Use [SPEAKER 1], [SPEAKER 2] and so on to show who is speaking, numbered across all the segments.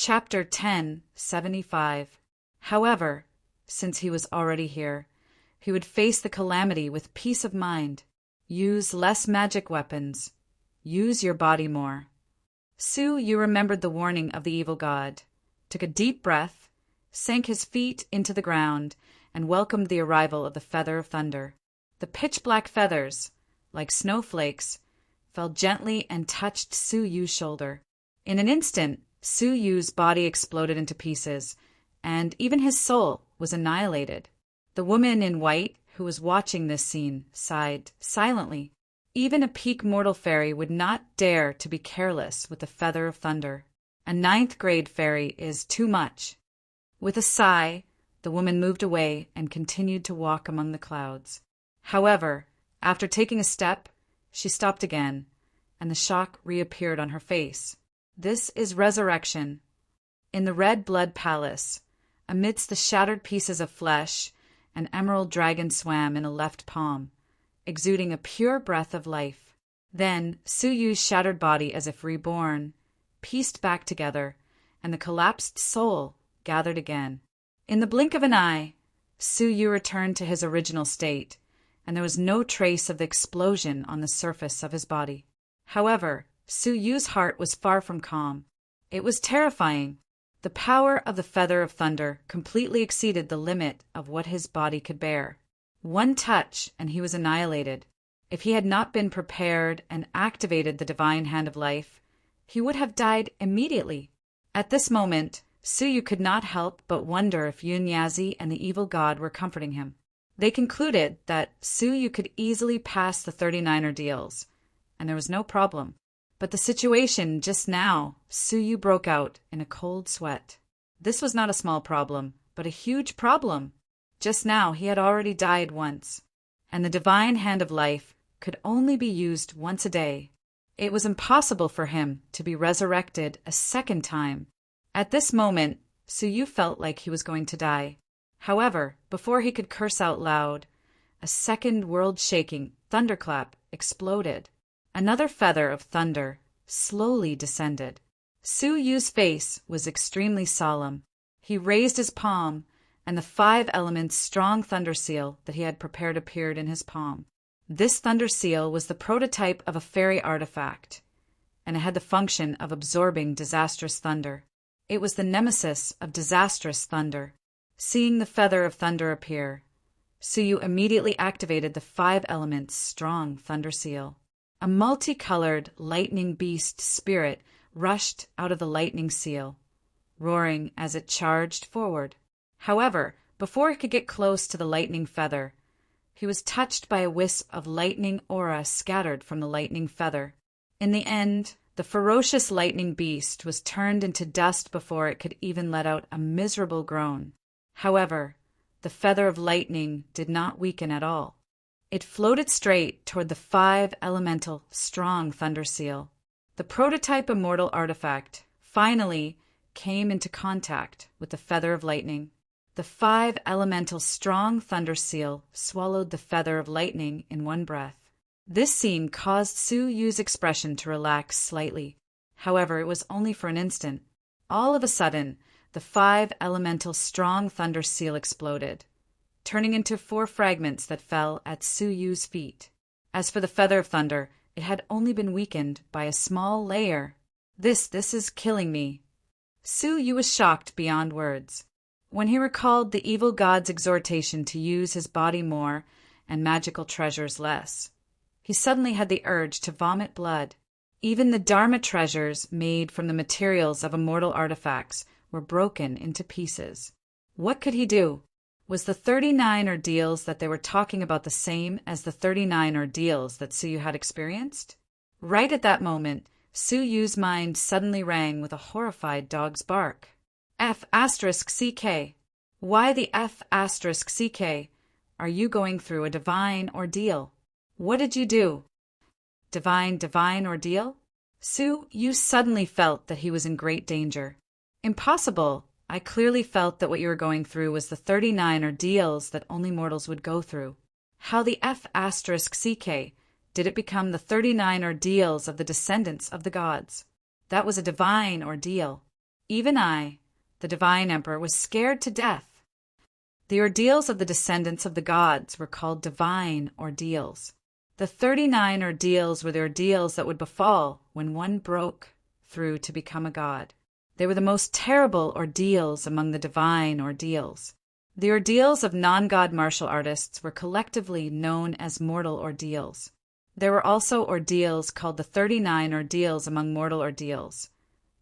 [SPEAKER 1] Chapter 10:75. However, since he was already here, he would face the calamity with peace of mind. Use less magic weapons. Use your body more. Su Yu remembered the warning of the evil god, took a deep breath, sank his feet into the ground, and welcomed the arrival of the feather of thunder. The pitch-black feathers, like snowflakes, fell gently and touched Su Yu's shoulder. In an instant, Su Yu's body exploded into pieces, and even his soul was annihilated. The woman in white, who was watching this scene, sighed silently. Even a peak mortal fairy would not dare to be careless with the feather of thunder. A 9th-grade fairy is too much. With a sigh, the woman moved away and continued to walk among the clouds. However, after taking a step, she stopped again, and the shock reappeared on her face. This is resurrection. In the Red Blood Palace, amidst the shattered pieces of flesh, an emerald dragon swam in a left palm, exuding a pure breath of life. Then Su Yu's shattered body, as if reborn, pieced back together, and the collapsed soul gathered again. In the blink of an eye, Su Yu returned to his original state, and there was no trace of the explosion on the surface of his body. However, Su Yu's heart was far from calm. It was terrifying. The power of the feather of thunder completely exceeded the limit of what his body could bear. One touch, and he was annihilated. If he had not been prepared and activated the divine hand of life, he would have died immediately. At this moment, Su Yu could not help but wonder if Yunyazi and the evil god were comforting him. They concluded that Su Yu could easily pass the 39 ordeals, and there was no problem. But the situation just now, Su Yu broke out in a cold sweat. This was not a small problem, but a huge problem. Just now he had already died once, and the divine hand of life could only be used once a day. It was impossible for him to be resurrected a second time. At this moment, Su Yu felt like he was going to die. However, before he could curse out loud, a second world-shaking thunderclap exploded. Another feather of thunder slowly descended. Su Yu's face was extremely solemn. He raised his palm, and the 5 elements strong thunder seal that he had prepared appeared in his palm. This thunder seal was the prototype of a fairy artifact, and it had the function of absorbing disastrous thunder. It was the nemesis of disastrous thunder. Seeing the feather of thunder appear, Su Yu immediately activated the 5 elements strong thunder seal. A multicolored lightning beast spirit rushed out of the lightning seal, roaring as it charged forward. However, before he could get close to the lightning feather, he was touched by a wisp of lightning aura scattered from the lightning feather. In the end, the ferocious lightning beast was turned into dust before it could even let out a miserable groan. However, the feather of lightning did not weaken at all. It floated straight toward the 5 elemental strong thunder seal. The prototype immortal artifact finally came into contact with the feather of lightning. The 5 elemental strong thunder seal swallowed the feather of lightning in one breath. This scene caused Su Yu's expression to relax slightly. However, it was only for an instant. All of a sudden, the 5 elemental strong thunder seal exploded, turning into 4 fragments that fell at Su Yu's feet. As for the feather of thunder, it had only been weakened by a small layer. This is killing me. Su Yu was shocked beyond words. When he recalled the evil god's exhortation to use his body more and magical treasures less, he suddenly had the urge to vomit blood. Even the Dharma treasures made from the materials of immortal artifacts were broken into pieces. What could he do? Was the 39 ordeals that they were talking about the same as the 39 ordeals that Su Yu had experienced? Right at that moment, Su Yu's mind suddenly rang with a horrified dog's bark. F*CK. Why the F*CK? Are you going through a divine ordeal? What did you do? Divine ordeal? Su Yu suddenly felt that he was in great danger. Impossible. I clearly felt that what you were going through was the 39 ordeals that only mortals would go through. How the F*CK did it become the 39 ordeals of the descendants of the gods? That was a divine ordeal. Even I, the divine emperor, was scared to death. The ordeals of the descendants of the gods were called divine ordeals. The 39 ordeals were the ordeals that would befall when one broke through to become a god. They were the most terrible ordeals among the divine ordeals. The ordeals of non-god martial artists were collectively known as mortal ordeals. There were also ordeals called the 39 ordeals among mortal ordeals,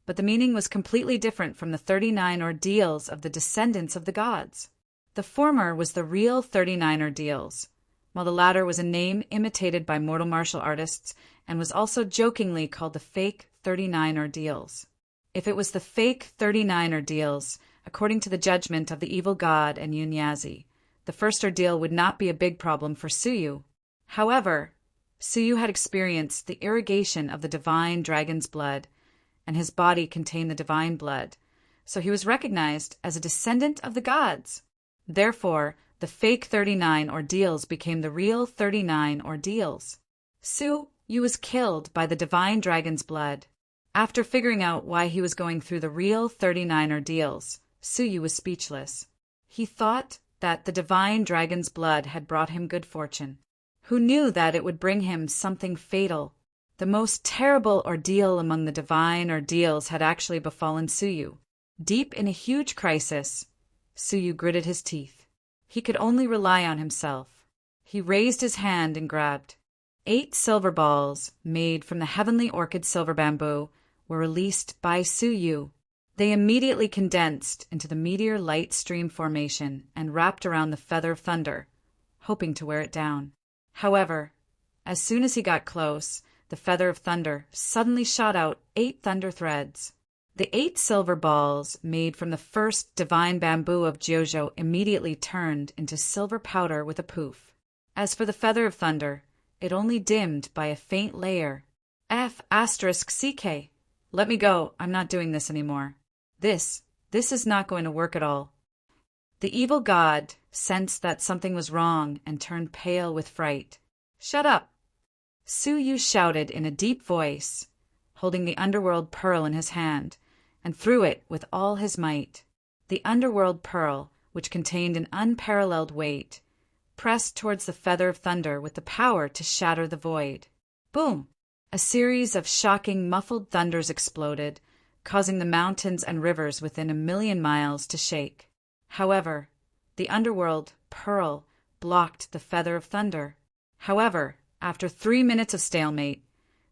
[SPEAKER 1] but the meaning was completely different from the 39 ordeals of the descendants of the gods. The former was the real 39 ordeals, while the latter was a name imitated by mortal martial artists and was also jokingly called the fake 39 ordeals. If it was the fake 39 ordeals, according to the judgment of the evil god and Yunyazi, the first ordeal would not be a big problem for Suyu. However, Suyu had experienced the irrigation of the divine dragon's blood, and his body contained the divine blood, so he was recognized as a descendant of the gods. Therefore, the fake 39 ordeals became the real 39 ordeals. Suyu was killed by the divine dragon's blood. After figuring out why he was going through the real 39 ordeals, Suyu was speechless. He thought that the divine dragon's blood had brought him good fortune. Who knew that it would bring him something fatal? The most terrible ordeal among the divine ordeals had actually befallen Suyu. Deep in a huge crisis, Suyu gritted his teeth. He could only rely on himself. He raised his hand and grabbed. 8 silver balls, made from the heavenly orchid silver bamboo, were released by Suyu. They immediately condensed into the meteor light stream formation and wrapped around the feather of thunder, hoping to wear it down. However, as soon as he got close, the feather of thunder suddenly shot out 8 thunder threads. The 8 silver balls, made from the first divine bamboo of Jojo, immediately turned into silver powder with a poof. As for the feather of thunder, it only dimmed by a faint layer. F***CK. Let me go, I'm not doing this anymore. This is not going to work at all. The evil god sensed that something was wrong and turned pale with fright. Shut up! Suyu shouted in a deep voice, holding the underworld pearl in his hand, and threw it with all his might. The underworld pearl, which contained an unparalleled weight, pressed towards the feather of thunder with the power to shatter the void. Boom! A series of shocking muffled thunders exploded, causing the mountains and rivers within 1,000,000 miles to shake. However, the underworld pearl blocked the feather of thunder. However, after 3 minutes of stalemate,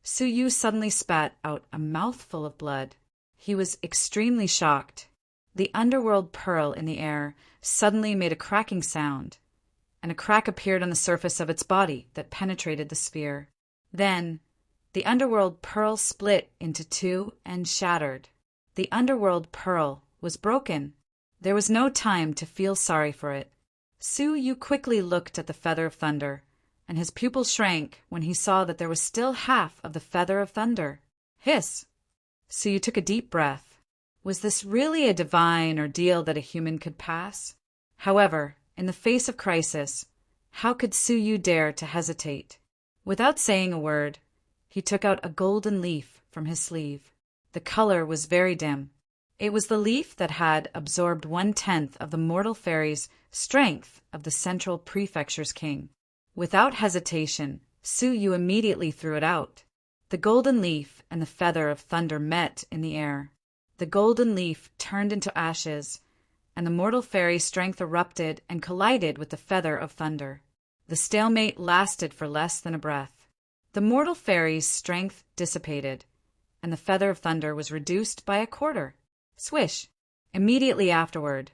[SPEAKER 1] Suyu suddenly spat out a mouthful of blood. He was extremely shocked. The underworld pearl in the air suddenly made a cracking sound, and a crack appeared on the surface of its body that penetrated the sphere. Then, the underworld pearl split into 2 and shattered. The underworld pearl was broken. There was no time to feel sorry for it. Suyu quickly looked at the feather of thunder, and his pupil shrank when he saw that there was still half of the feather of thunder. Hiss! Suyu took a deep breath. Was this really a divine ordeal that a human could pass? However, in the face of crisis, how could Suyu dare to hesitate? Without saying a word, he took out a golden leaf from his sleeve. The color was very dim. It was the leaf that had absorbed 1/10 of the mortal fairy's strength of the central prefecture's king. Without hesitation, Suyu immediately threw it out. The golden leaf and the feather of thunder met in the air. The golden leaf turned into ashes, and the mortal fairy's strength erupted and collided with the feather of thunder. The stalemate lasted for less than a breath. The mortal fairy's strength dissipated, and the feather of thunder was reduced by 1/4. Swish! Immediately afterward,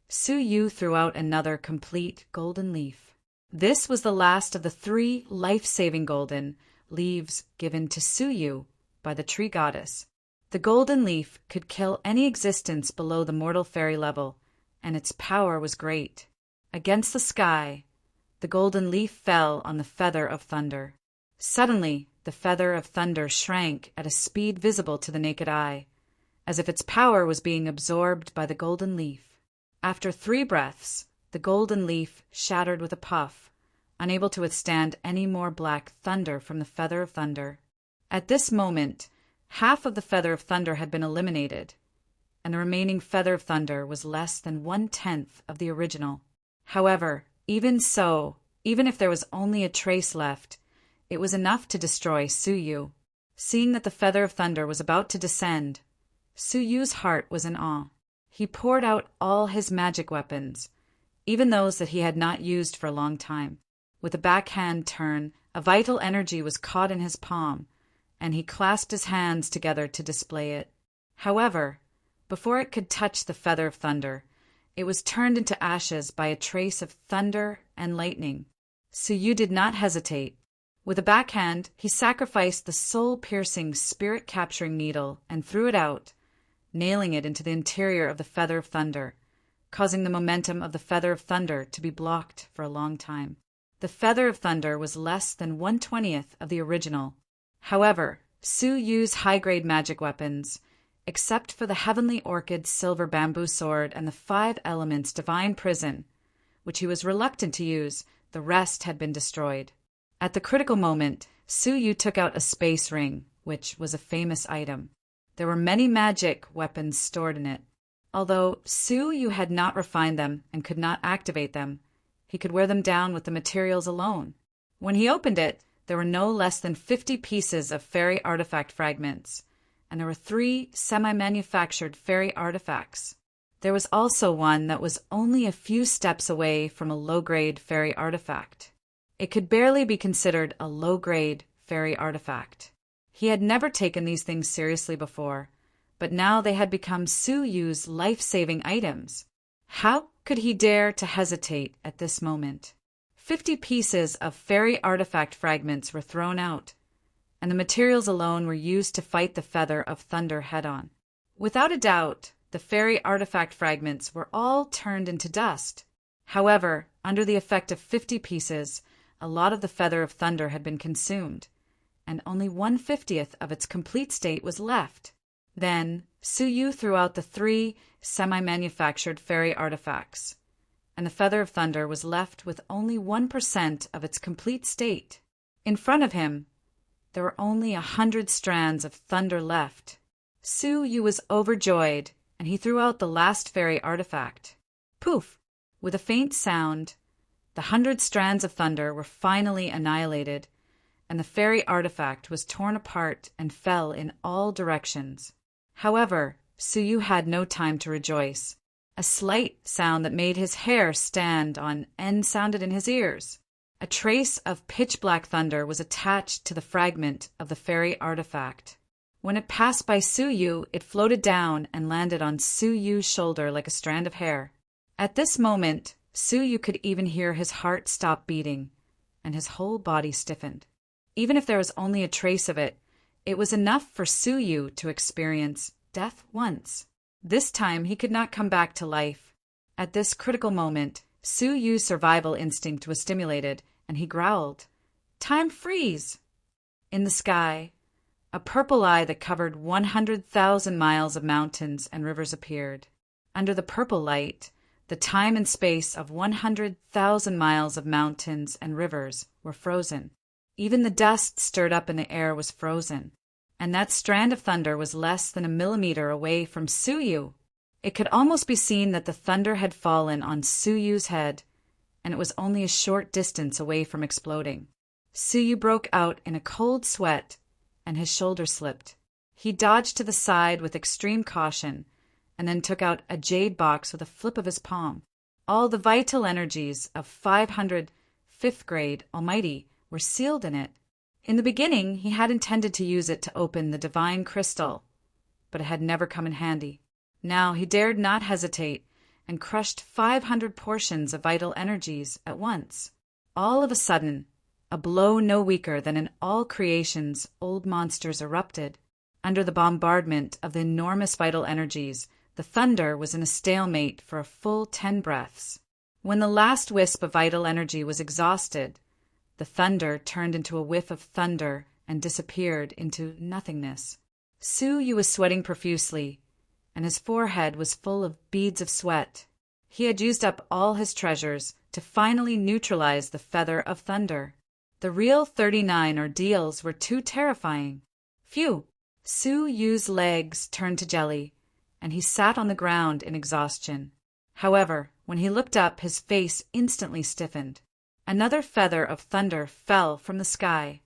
[SPEAKER 1] Suyu threw out another complete golden leaf. This was the last of the 3 life-saving golden leaves given to Suyu by the tree goddess. The golden leaf could kill any existence below the mortal fairy level, and its power was great. Against the sky, the golden leaf fell on the feather of thunder. Suddenly, the feather of thunder shrank at a speed visible to the naked eye, as if its power was being absorbed by the golden leaf. After 3 breaths, the golden leaf shattered with a puff, unable to withstand any more black thunder from the feather of thunder. At this moment, half of the feather of thunder had been eliminated, and the remaining feather of thunder was less than 1/10 of the original. However, even so, even if there was only a trace left, it was enough to destroy Suyu. Seeing that the feather of thunder was about to descend, Suyu's heart was in awe. He poured out all his magic weapons, even those that he had not used for a long time. With a backhand turn, a vital energy was caught in his palm, and he clasped his hands together to display it. However, before it could touch the feather of thunder, it was turned into ashes by a trace of thunder and lightning. Suyu did not hesitate. With a backhand, he sacrificed the soul-piercing, spirit-capturing needle and threw it out, nailing it into the interior of the feather of thunder, causing the momentum of the feather of thunder to be blocked for a long time. The feather of thunder was less than 1/20th of the original. However, Suyu's high-grade magic weapons, except for the heavenly orchid silver bamboo sword and the 5 elements divine prison, which he was reluctant to use, the rest had been destroyed. At the critical moment, Suyu took out a space ring, which was a famous item. There were many magic weapons stored in it. Although Suyu had not refined them and could not activate them, he could wear them down with the materials alone. When he opened it, there were no less than 50 pieces of fairy artifact fragments, and there were 3 semi-manufactured fairy artifacts. There was also one that was only a few steps away from a low-grade fairy artifact. It could barely be considered a low-grade fairy artifact. He had never taken these things seriously before, but now they had become Suyu's life-saving items. How could he dare to hesitate at this moment? 50 pieces of fairy artifact fragments were thrown out, and the materials alone were used to fight the feather of thunder head-on. Without a doubt, the fairy artifact fragments were all turned into dust. However, under the effect of 50 pieces, a lot of the feather of thunder had been consumed, and only 1/50th of its complete state was left. Then Suyu threw out the 3 semi-manufactured fairy artifacts, and the feather of thunder was left with only 1% of its complete state. In front of him, there were only 100 strands of thunder left. Suyu was overjoyed, and he threw out the last fairy artifact. Poof! With a faint sound, the 100 strands of thunder were finally annihilated, and the fairy artifact was torn apart and fell in all directions. However, Suyu had no time to rejoice. A slight sound that made his hair stand on end sounded in his ears. A trace of pitch-black thunder was attached to the fragment of the fairy artifact. When it passed by Suyu, it floated down and landed on Suyu's shoulder like a strand of hair. At this moment, Suyu could even hear his heart stop beating, and his whole body stiffened. Even if there was only a trace of it, it was enough for Suyu to experience death once. This time he could not come back to life. At this critical moment, Suyu's survival instinct was stimulated, and he growled, "Time freeze!" In the sky, a purple eye that covered 100,000 miles of mountains and rivers appeared. Under the purple light, the time and space of 100,000 miles of mountains and rivers were frozen. Even the dust stirred up in the air was frozen, and that strand of thunder was less than a millimeter away from Suyu. It could almost be seen that the thunder had fallen on Suyu's head, and it was only a short distance away from exploding. Suyu broke out in a cold sweat, and his shoulder slipped. He dodged to the side with extreme caution, and then took out a jade box with a flip of his palm. All the vital energies of 500 5th grade Almighty were sealed in it. In the beginning, he had intended to use it to open the divine crystal, but it had never come in handy. Now he dared not hesitate, and crushed 500 portions of vital energies at once. All of a sudden, a blow no weaker than in all creation's old monsters erupted. Under the bombardment of the enormous vital energies, the thunder was in a stalemate for a full 10 breaths. When the last wisp of vital energy was exhausted, the thunder turned into a whiff of thunder and disappeared into nothingness. Suyu was sweating profusely, and his forehead was full of beads of sweat. He had used up all his treasures to finally neutralize the feather of thunder. The real 39 ordeals were too terrifying. Phew! Suyu's legs turned to jelly, and he sat on the ground in exhaustion. However, when he looked up, his face instantly stiffened. Another feather of thunder fell from the sky.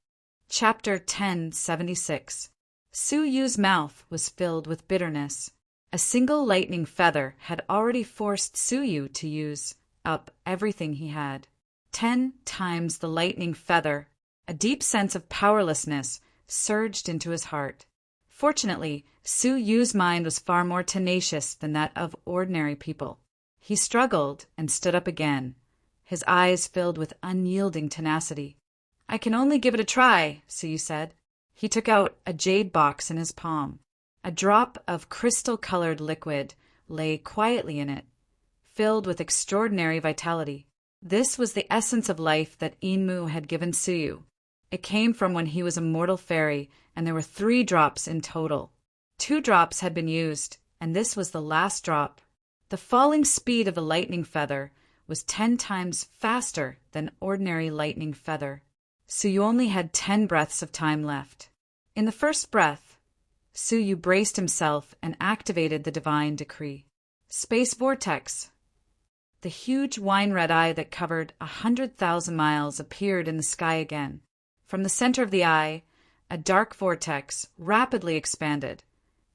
[SPEAKER 1] Chapter 1076. Su Yu's mouth was filled with bitterness. A single lightning feather had already forced Su Yu to use up everything he had. 10 times the lightning feather. A deep sense of powerlessness surged into his heart. Fortunately, Su Yu's mind was far more tenacious than that of ordinary people. He struggled and stood up again, his eyes filled with unyielding tenacity. "I can only give it a try," Su Yu said. He took out a jade box in his palm. A drop of crystal-colored liquid lay quietly in it, filled with extraordinary vitality. This was the essence of life that Enmu had given Su Yu. It came from when he was a mortal fairy, and there were 3 drops in total. 2 drops had been used, and this was the last drop. The falling speed of the lightning feather was 10 times faster than ordinary lightning feather. Su Yu only had 10 breaths of time left. In the first breath, Su Yu braced himself and activated the divine decree. Space vortex. The huge wine-red eye that covered 100,000 miles appeared in the sky again. From the center of the eye, a dark vortex rapidly expanded,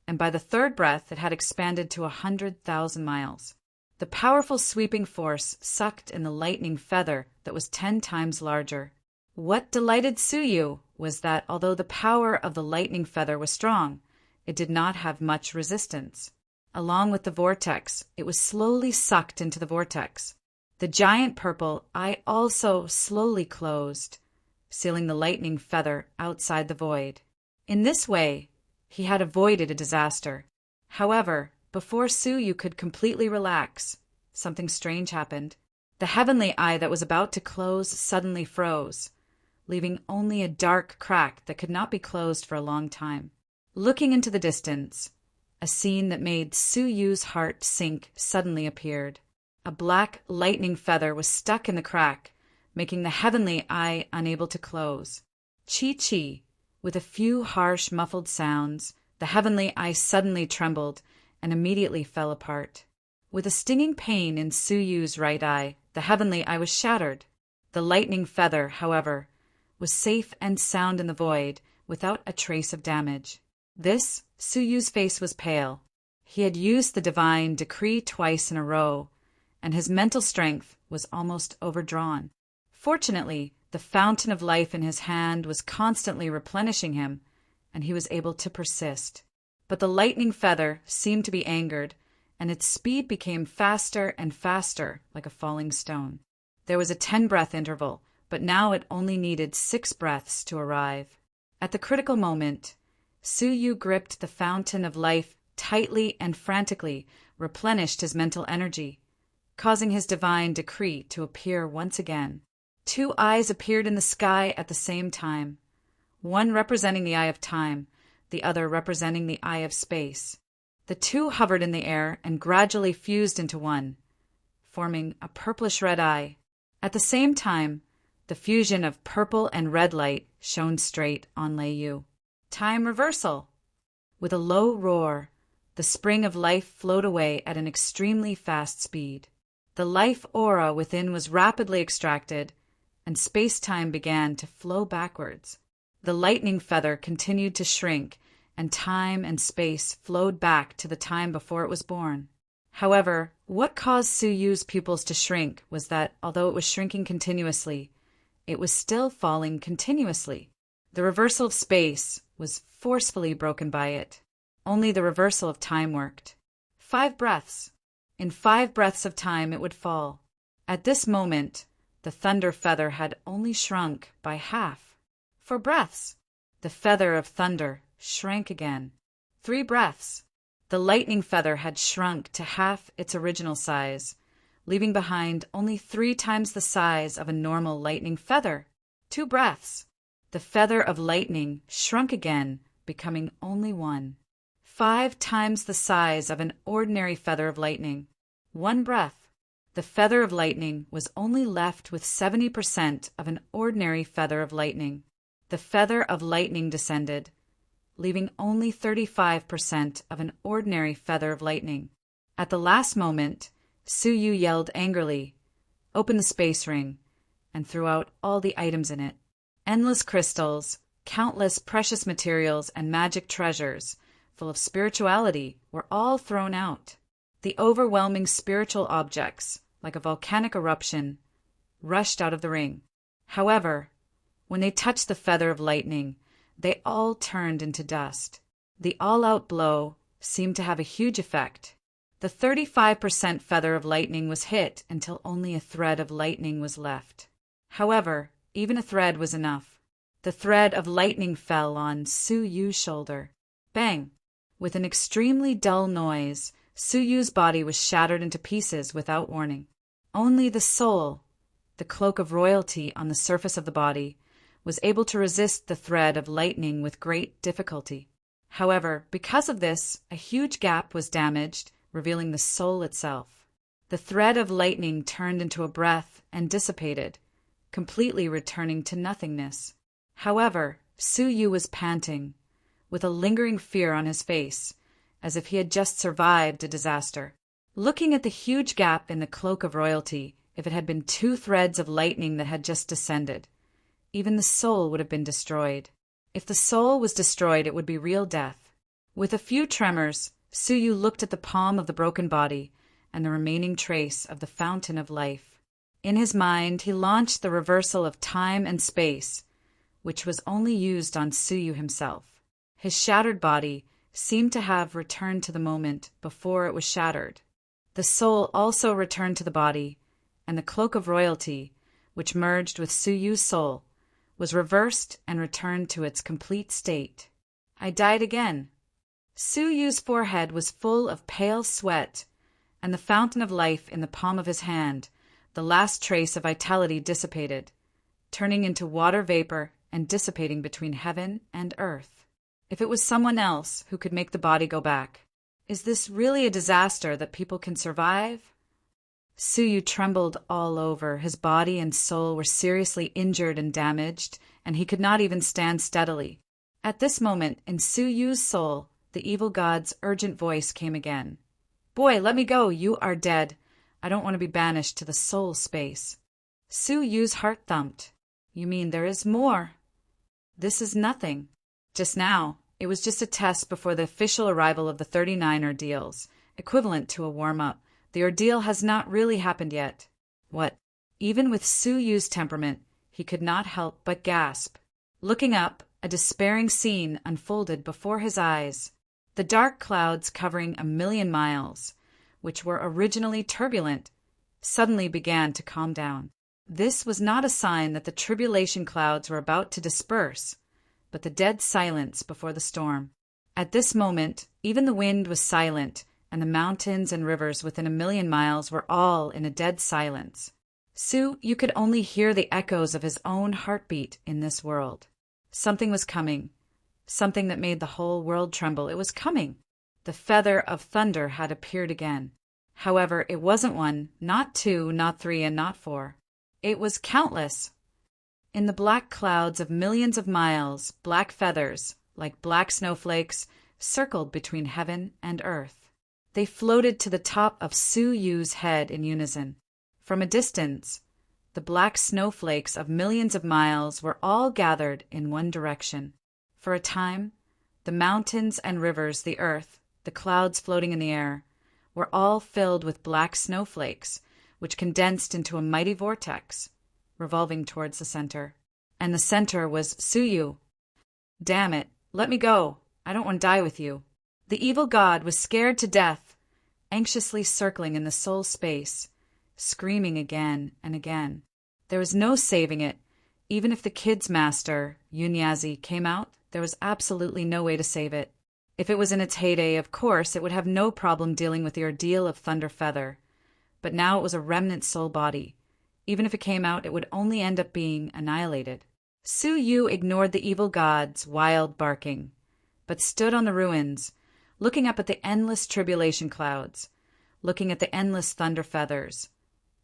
[SPEAKER 1] and by the third breath it had expanded to 100,000 miles. The powerful sweeping force sucked in the lightning feather that was 10 times larger. What delighted Su Yu was that although the power of the lightning feather was strong, it did not have much resistance. Along with the vortex, it was slowly sucked into the vortex. The giant purple eye also slowly closed, sealing the lightning feather outside the void. In this way, he had avoided a disaster. However, before Su Yu could completely relax, something strange happened. The heavenly eye that was about to close suddenly froze, leaving only a dark crack that could not be closed for a long time. Looking into the distance, a scene that made Su Yu's heart sink suddenly appeared. A black lightning feather was stuck in the crack, making the heavenly eye unable to close. Chi-chi, with a few harsh, muffled sounds, the heavenly eye suddenly trembled and immediately fell apart. With a stinging pain in Su Yu's right eye, the heavenly eye was shattered. The lightning feather, however, was safe and sound in the void, without a trace of damage. This, Su Yu's face was pale. He had used the divine decree twice in a row, and his mental strength was almost overdrawn. Fortunately, the fountain of life in his hand was constantly replenishing him, and he was able to persist. But the lightning feather seemed to be angered, and its speed became faster and faster, like a falling stone. There was a 10-breath interval, but now it only needed 6 breaths to arrive. At the critical moment, Su Yu gripped the fountain of life tightly and frantically replenished his mental energy, causing his divine decree to appear once again. 2 eyes appeared in the sky at the same time, one representing the eye of time, the other representing the eye of space. The 2 hovered in the air and gradually fused into one, forming a purplish-red eye. At the same time, the fusion of purple and red light shone straight on Lei Yu. Time reversal! With a low roar, the spring of life flowed away at an extremely fast speed. The life aura within was rapidly extracted, and space-time began to flow backwards. The lightning feather continued to shrink, and time and space flowed back to the time before it was born. However, what caused Su Yu's pupils to shrink was that, although it was shrinking continuously, it was still falling continuously. The reversal of space was forcefully broken by it. Only the reversal of time worked. 5 breaths. In 5 breaths of time it would fall. At this moment, the thunder feather had only shrunk by half. 4 breaths. The feather of thunder shrank again. 3 breaths. The lightning feather had shrunk to half its original size, leaving behind only 3 times the size of a normal lightning feather. 2 breaths. The feather of lightning shrunk again, becoming only 1. 5 times the size of an ordinary feather of lightning. 1 breath. The feather of lightning was only left with 70% of an ordinary feather of lightning. The feather of lightning descended, leaving only 35% of an ordinary feather of lightning. At the last moment, Suyu yelled angrily, "Open the space ring," and threw out all the items in it. Endless crystals, countless precious materials, and magic treasures, full of spirituality, were all thrown out. The overwhelming spiritual objects, like a volcanic eruption, rushed out of the ring. However, when they touched the feather of lightning, they all turned into dust. The all-out blow seemed to have a huge effect. The 35% feather of lightning was hit until only a thread of lightning was left. However, even a thread was enough. The thread of lightning fell on Suyu's shoulder. Bang! With an extremely dull noise, Suyu's body was shattered into pieces without warning. Only the soul, the cloak of royalty on the surface of the body, was able to resist the thread of lightning with great difficulty. However, because of this, a huge gap was damaged, revealing the soul itself. The thread of lightning turned into a breath and dissipated, completely returning to nothingness. However, Suyu was panting, with a lingering fear on his face, as if he had just survived a disaster. Looking at the huge gap in the cloak of royalty, if it had been 2 threads of lightning that had just descended, even the soul would have been destroyed. If the soul was destroyed, it would be real death. With a few tremors, Suyu looked at the palm of the broken body and the remaining trace of the fountain of life. In his mind, he launched the reversal of time and space, which was only used on Suyu himself. His shattered body seemed to have returned to the moment before it was shattered. The soul also returned to the body, and the cloak of royalty, which merged with Suyu's soul, was reversed and returned to its complete state. I died again. Suyu's forehead was full of pale sweat, and the fountain of life in the palm of his hand, the last trace of vitality dissipated, turning into water vapor and dissipating between heaven and earth. If it was someone else who could make the body go back, is this really a disaster that people can survive? Suyu trembled all over. His body and soul were seriously injured and damaged, and he could not even stand steadily. At this moment, in Suyu's soul, the evil god's urgent voice came again. "Boy, let me go. You are dead. I don't want to be banished to the soul space." Suyu's heart thumped. "You mean there is more?" "This is nothing. Just now, it was just a test before the official arrival of the 39 ordeals, equivalent to a warm-up. The ordeal has not really happened yet." What? Even with Suyu's temperament, he could not help but gasp. Looking up, a despairing scene unfolded before his eyes. The dark clouds covering 1,000,000 miles, which were originally turbulent, suddenly began to calm down. This was not a sign that the tribulation clouds were about to disperse, but the dead silence before the storm. At this moment, even the wind was silent, and the mountains and rivers within 1,000,000 miles were all in a dead silence. You could only hear the echoes of his own heartbeat in this world. Something was coming, something that made the whole world tremble. It was coming. The feather of thunder had appeared again. However, it wasn't 1, not 2, not 3, and not 4. It was countless. In the black clouds of millions of miles, black feathers, like black snowflakes, circled between heaven and earth. They floated to the top of Suyu's head in unison. From a distance, the black snowflakes of millions of miles were all gathered in one direction. For a time, the mountains and rivers, the earth, the clouds floating in the air, were all filled with black snowflakes, which condensed into a mighty vortex, revolving towards the center. And the center was Suyu. "Damn it, let me go. I don't want to die with you." The evil god was scared to death, anxiously circling in the soul space, screaming again and again. There was no saving it. Even if the kid's master, Yunyazi, came out, there was absolutely no way to save it. If it was in its heyday, of course, it would have no problem dealing with the ordeal of Thunder Feather. But now it was a remnant soul body. Even if it came out, it would only end up being annihilated. Suyu ignored the evil god's wild barking, but stood on the ruins, looking up at the endless tribulation clouds, looking at the endless thunder feathers,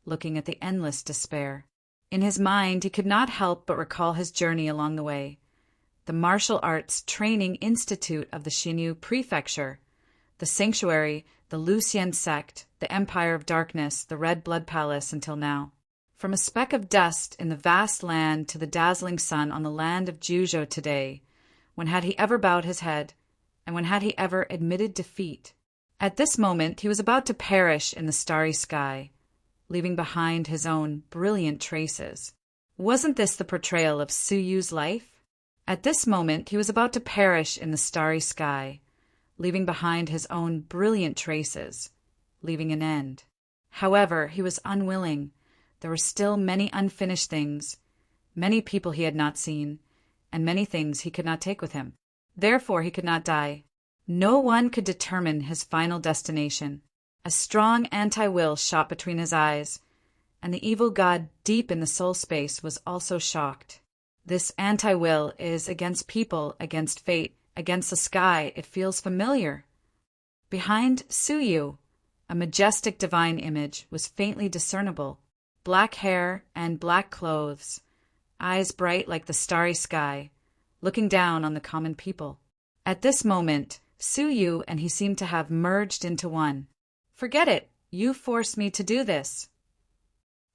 [SPEAKER 1] looking at the endless despair. In his mind, he could not help but recall his journey along the way. the martial arts training institute of the Xinyu Prefecture, the sanctuary, the Lucian sect, the Empire of Darkness, the Red Blood Palace until now. From a speck of dust in the vast land to the dazzling sun on the land of Juzhou today, when had he ever bowed his head, and when had he ever admitted defeat? At this moment he was about to perish in the starry sky, leaving behind his own brilliant traces. Wasn't this the portrayal of Su Yu's life? At this moment he was about to perish in the starry sky, leaving behind his own brilliant traces, leaving an end. However, he was unwilling. There were still many unfinished things, many people he had not seen, and many things he could not take with him. Therefore he could not die. No one could determine his final destination. A strong anti-will shot between his eyes, and the evil god deep in the soul space was also shocked. This anti-will is against people, against fate, against the sky. It feels familiar. Behind Su Yu, a majestic divine image was faintly discernible. Black hair and black clothes, eyes bright like the starry sky, looking down on the common people. At this moment, Su Yu and he seemed to have merged into one. "Forget it. You forced me to do this."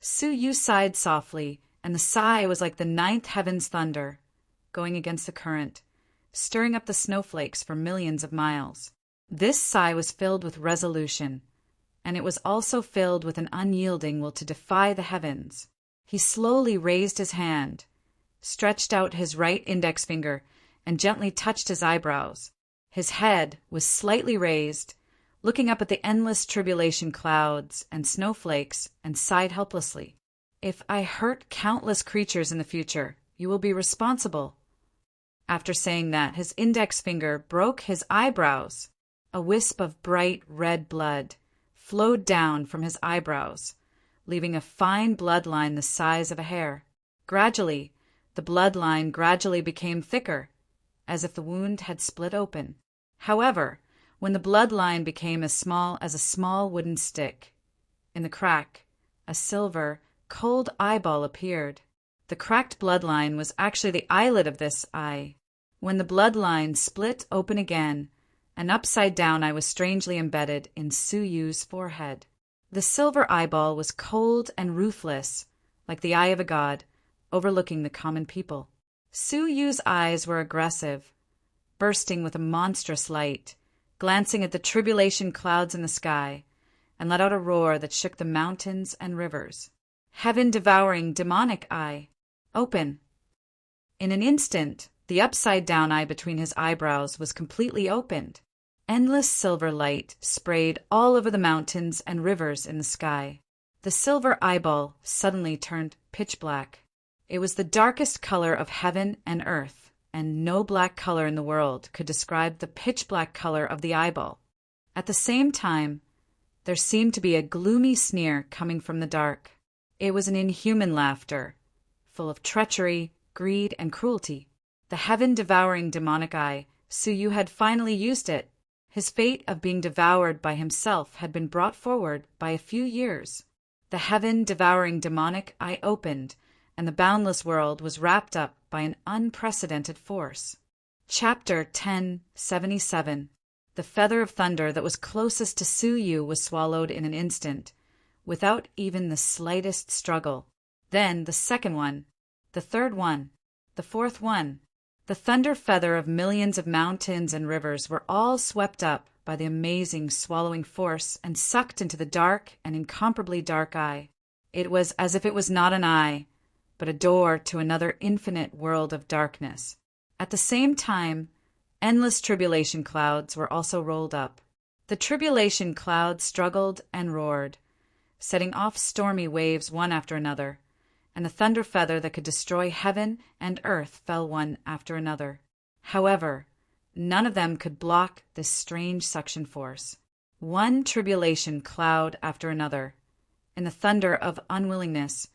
[SPEAKER 1] Su Yu sighed softly, and the sigh was like the ninth heaven's thunder, going against the current, stirring up the snowflakes for millions of miles. This sigh was filled with resolution, and it was also filled with an unyielding will to defy the heavens. He slowly raised his hand, stretched out his right index finger, and gently touched his eyebrows. His head was slightly raised, looking up at the endless tribulation clouds and snowflakes, and sighed helplessly. "If I hurt countless creatures in the future, you will be responsible." After saying that, his index finger broke his eyebrows. A wisp of bright red blood flowed down from his eyebrows, leaving a fine bloodline the size of a hair. Gradually, the bloodline gradually became thicker, as if the wound had split open. However, when the bloodline became as small as a small wooden stick, in the crack, a silver, cold eyeball appeared. The cracked bloodline was actually the eyelid of this eye. When the bloodline split open again, an upside-down eye was strangely embedded in Su Yu's forehead. The silver eyeball was cold and ruthless, like the eye of a god, overlooking the common people. Su Yu's eyes were aggressive, bursting with a monstrous light, glancing at the tribulation clouds in the sky, and let out a roar that shook the mountains and rivers. Heaven-devouring demonic eye. Open. In an instant, the upside-down eye between his eyebrows was completely opened. Endless silver light sprayed all over the mountains and rivers in the sky. The silver eyeball suddenly turned pitch black. It was the darkest color of heaven and earth, and no black color in the world could describe the pitch-black color of the eyeball. At the same time, there seemed to be a gloomy sneer coming from the dark. It was an inhuman laughter, full of treachery, greed, and cruelty. The heaven-devouring demonic eye, Su Yu had finally used it. His fate of being devoured by himself had been brought forward by a few years. The heaven-devouring demonic eye opened, and the boundless world was wrapped up by an unprecedented force. Chapter 1077. The feather of thunder that was closest to Su Yu was swallowed in an instant, without even the slightest struggle. Then the second one, the third one, the fourth one. The thunder feather of millions of mountains and rivers were all swept up by the amazing swallowing force and sucked into the dark and incomparably dark eye. It was as if it was not an eye, but a door to another infinite world of darkness. At the same time, endless tribulation clouds were also rolled up. The tribulation clouds struggled and roared, setting off stormy waves one after another, and the thunder feather that could destroy heaven and earth fell one after another. However, none of them could block this strange suction force. One tribulation cloud after another, in the thunder of unwillingness,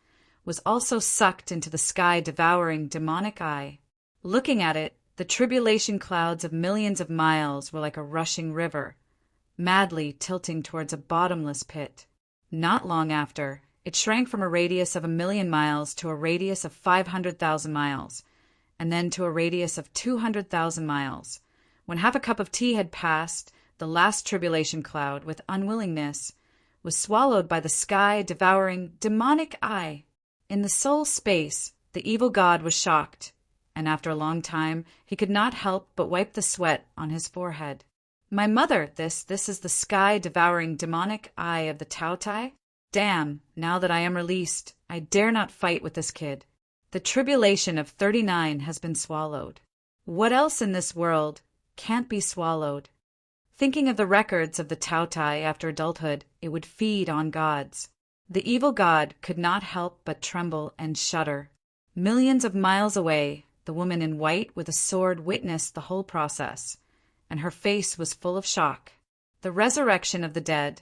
[SPEAKER 1] was also sucked into the sky-devouring demonic eye. Looking at it, the tribulation clouds of millions of miles were like a rushing river, madly tilting towards a bottomless pit. Not long after, it shrank from a radius of 1,000,000 miles to a radius of 500,000 miles, and then to a radius of 200,000 miles. When half a cup of tea had passed, the last tribulation cloud, with unwillingness, was swallowed by the sky-devouring demonic eye. In the soul space, the evil god was shocked, and after a long time he could not help but wipe the sweat on his forehead. My mother, this is the sky-devouring demonic eye of the Tao Tai? Damn, now that I am released, I dare not fight with this kid. The tribulation of 39 has been swallowed. What else in this world can't be swallowed? Thinking of the records of the Tao Tai after adulthood, it would feed on gods. The evil god could not help but tremble and shudder. Millions of miles away, the woman in white with a sword witnessed the whole process, and her face was full of shock. The resurrection of the dead,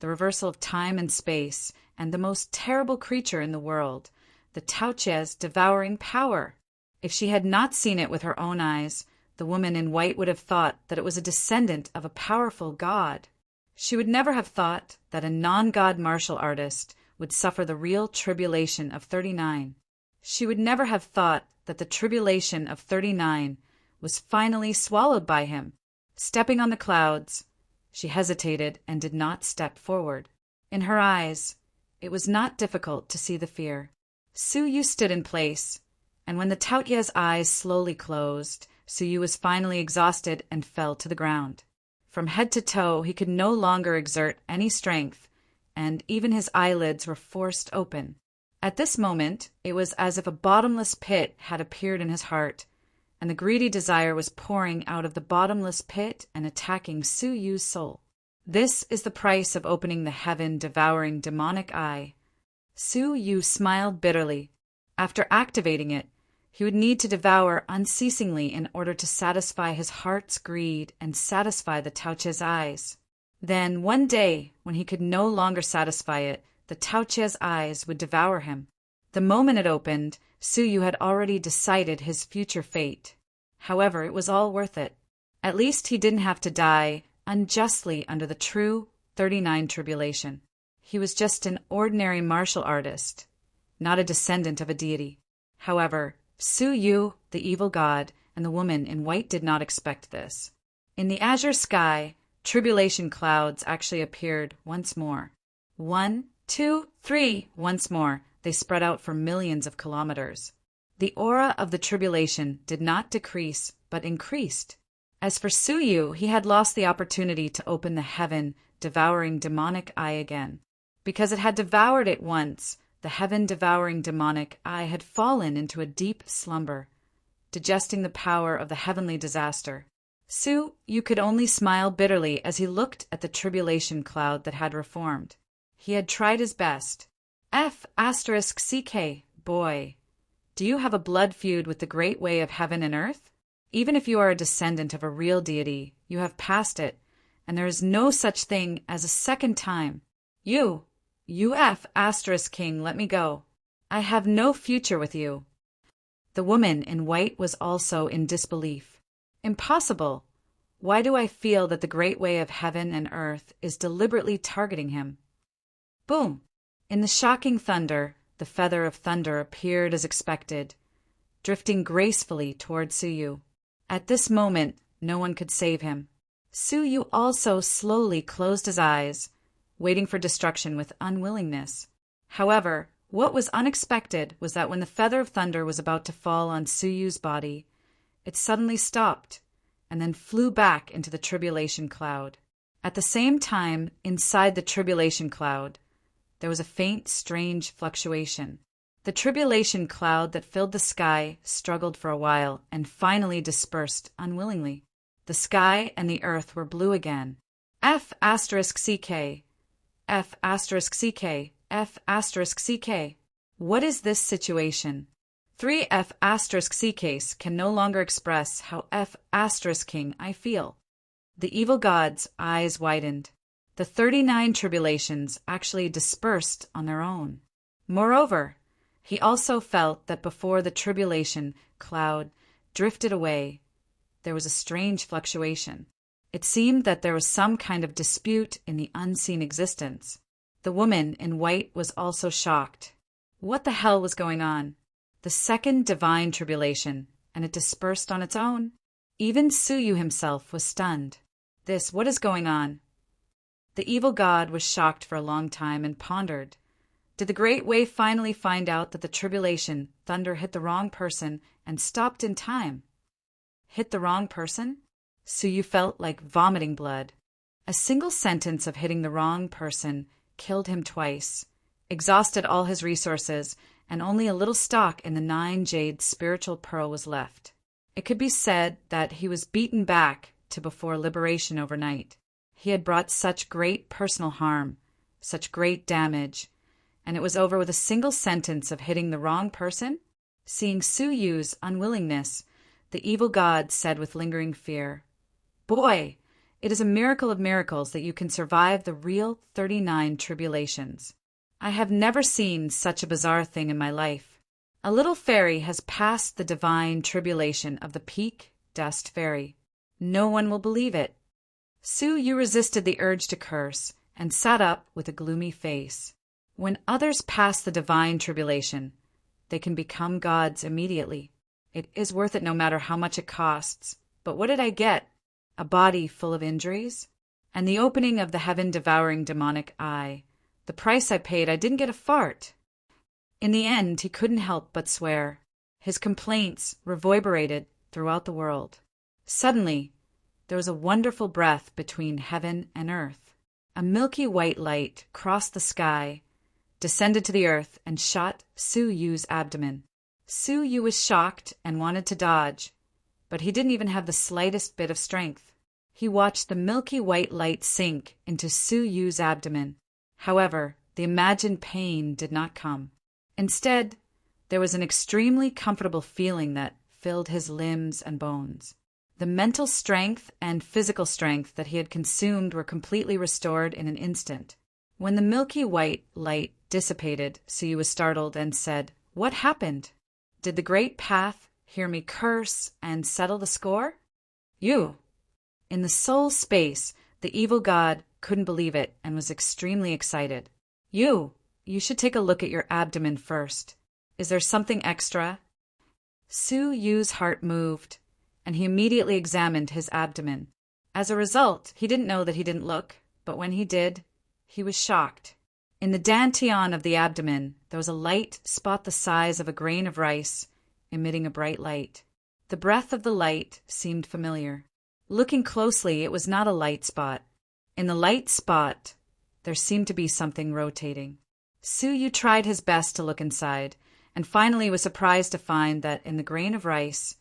[SPEAKER 1] the reversal of time and space, and the most terrible creature in the world, the Tao Che's devouring power. If she had not seen it with her own eyes, the woman in white would have thought that it was a descendant of a powerful god. She would never have thought that a non-god martial artist would suffer the real tribulation of 39. She would never have thought that the tribulation of 39 was finally swallowed by him. Stepping on the clouds, she hesitated and did not step forward. In her eyes, it was not difficult to see the fear. Su Yu stood in place, and when the Tao Che's eyes slowly closed, Su Yu was finally exhausted and fell to the ground. From head to toe, he could no longer exert any strength, and even his eyelids were forced open. At this moment, it was as if a bottomless pit had appeared in his heart, and the greedy desire was pouring out of the bottomless pit and attacking Su Yu's soul. This is the price of opening the heaven-devouring demonic eye. Su Yu smiled bitterly. After activating it, he would need to devour unceasingly in order to satisfy his heart's greed and satisfy the Tao Che's eyes. Then, one day, when he could no longer satisfy it, the Tao Che's eyes would devour him. The moment it opened, Su Yu had already decided his future fate. However, it was all worth it. At least he didn't have to die unjustly under the true 39 tribulation. He was just an ordinary martial artist, not a descendant of a deity. However, Su Yu, the evil god, and the woman in white did not expect this. In the azure sky, tribulation clouds actually appeared once more. 1, 2, 3, once more. They spread out for millions of kilometers. The aura of the tribulation did not decrease, but increased. As for Su Yu, he had lost the opportunity to open the heaven-devouring demonic eye again. Because it had devoured it once, the heaven-devouring demonic eye had fallen into a deep slumber, digesting the power of the heavenly disaster. Su Yu could only smile bitterly as he looked at the tribulation cloud that had reformed. He had tried his best. F***CK, boy, do you have a blood feud with the great way of heaven and earth? Even if you are a descendant of a real deity, you have passed it, and there is no such thing as a second time. You F***king, let me go. I have no future with you. The woman in white was also in disbelief. Impossible. Why do I feel that the great way of heaven and earth is deliberately targeting him? Boom! In the shocking thunder, the feather of thunder appeared as expected, drifting gracefully toward Su Yu. At this moment, no one could save him. Su Yu also slowly closed his eyes, waiting for destruction with unwillingness. However, what was unexpected was that when the feather of thunder was about to fall on Su Yu's body, it suddenly stopped, and then flew back into the tribulation cloud. At the same time, inside the tribulation cloud, there was a faint, strange fluctuation. The tribulation cloud that filled the sky struggled for a while and finally dispersed unwillingly. The sky and the earth were blue again. F***CK, F***CK, F***CK. What is this situation? 3 F***CKs can no longer express how F***king I feel. The evil god's eyes widened. The 39 tribulations actually dispersed on their own. Moreover, he also felt that before the tribulation cloud drifted away, there was a strange fluctuation. It seemed that there was some kind of dispute in the unseen existence. The woman in white was also shocked. What the hell was going on? The second divine tribulation, and it dispersed on its own. Even Suyu himself was stunned. What is going on? The evil god was shocked for a long time and pondered. Did the great wave finally find out that the tribulation thunder hit the wrong person and stopped in time? Hit the wrong person? Suyu felt like vomiting blood. A single sentence of hitting the wrong person killed him twice, exhausted all his resources, and only a little stock in the 9 jade spiritual pearl was left. It could be said that he was beaten back to before liberation overnight. He had brought such great personal harm, such great damage, and it was over with a single sentence of hitting the wrong person? Seeing Suyu's unwillingness, the evil god said with lingering fear, "Boy, it is a miracle of miracles that you can survive the real 39 tribulations. I have never seen such a bizarre thing in my life. A little fairy has passed the divine tribulation of the peak dust fairy. No one will believe it." Suyu resisted the urge to curse and sat up with a gloomy face. When others pass the divine tribulation, they can become gods immediately. It is worth it no matter how much it costs. But what did I get? A body full of injuries? And the opening of the heaven-devouring demonic eye. The price I paid, I didn't get a fart. In the end, he couldn't help but swear. His complaints reverberated throughout the world. Suddenly, there was a wonderful breath between heaven and earth. A milky white light crossed the sky, descended to the earth, and shot Suyu's abdomen. Suyu was shocked and wanted to dodge, but he didn't even have the slightest bit of strength. He watched the milky white light sink into Suyu's abdomen. However, the imagined pain did not come. Instead, there was an extremely comfortable feeling that filled his limbs and bones. The mental strength and physical strength that he had consumed were completely restored in an instant. When the milky white light dissipated, Suyu was startled and said, "What happened? Did the great path hear me curse and settle the score?" "You!" In the soul space, the evil god couldn't believe it and was extremely excited. You should take a look at your abdomen first. Is there something extra?" Suyu's heart moved, and he immediately examined his abdomen. As a result, he didn't know that he didn't look, but when he did, he was shocked. In the dantian of the abdomen, there was a light spot the size of a grain of rice, emitting a bright light. The breath of the light seemed familiar. Looking closely, it was not a light spot. In the light spot, there seemed to be something rotating. Suyu tried his best to look inside, and finally was surprised to find that in the grain of rice,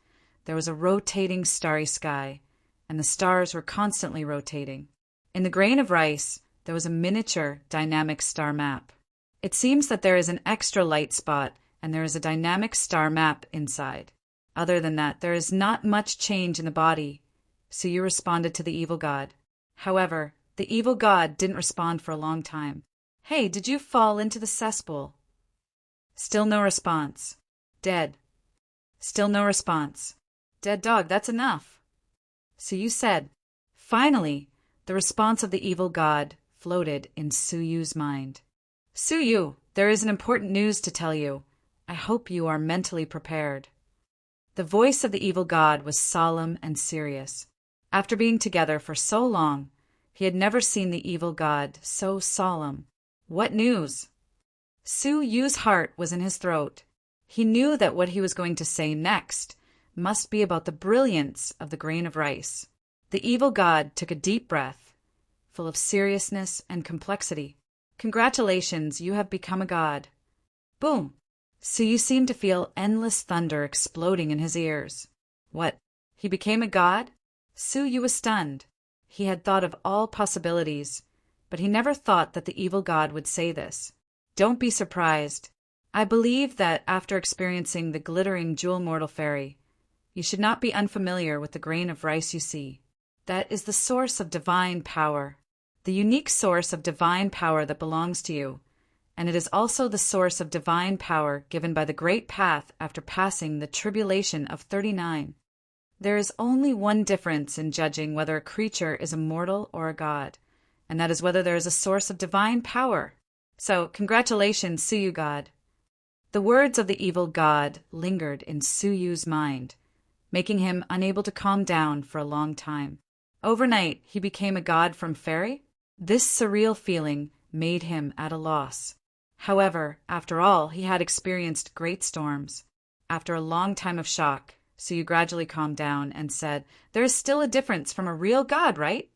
[SPEAKER 1] there was a rotating starry sky, and the stars were constantly rotating. In the grain of rice, there was a miniature dynamic star map. It seems that there is an extra light spot, and there is a dynamic star map inside. Other than that, there is not much change in the body. Suyu responded to the evil god. However, the evil god didn't respond for a long time. "Hey, did you fall into the cesspool?" Still no response. "Dead." Still no response. "Dead dog, that's enough." Suyu said. Finally, the response of the evil god floated in Suyu's mind. "Suyu, there is an important news to tell you. I hope you are mentally prepared." The voice of the evil god was solemn and serious. After being together for so long, he had never seen the evil god so solemn. What news? Suyu's heart was in his throat. He knew that what he was going to say next must be about the brilliance of the grain of rice. The evil god took a deep breath, full of seriousness and complexity. "Congratulations, you have become a god." Boom! Suyu seemed to feel endless thunder exploding in his ears. What? He became a god? Suyu was stunned. He had thought of all possibilities, but he never thought that the evil god would say this. Don't be surprised. I believe that after experiencing the glittering jewel mortal fairy, you should not be unfamiliar with the grain of rice you see. That is the source of divine power, the unique source of divine power that belongs to you, and it is also the source of divine power given by the great path after passing the tribulation of 39. There is only one difference in judging whether a creature is a mortal or a god, and that is whether there is a source of divine power. So, congratulations, Suyu God. The words of the evil god lingered in Suyu's mind, making him unable to calm down for a long time. Overnight, he became a god from fairy? This surreal feeling made him at a loss. However, after all, he had experienced great storms. After a long time of shock, Suyu gradually calmed down and said, "There is still a difference from a real god, right?"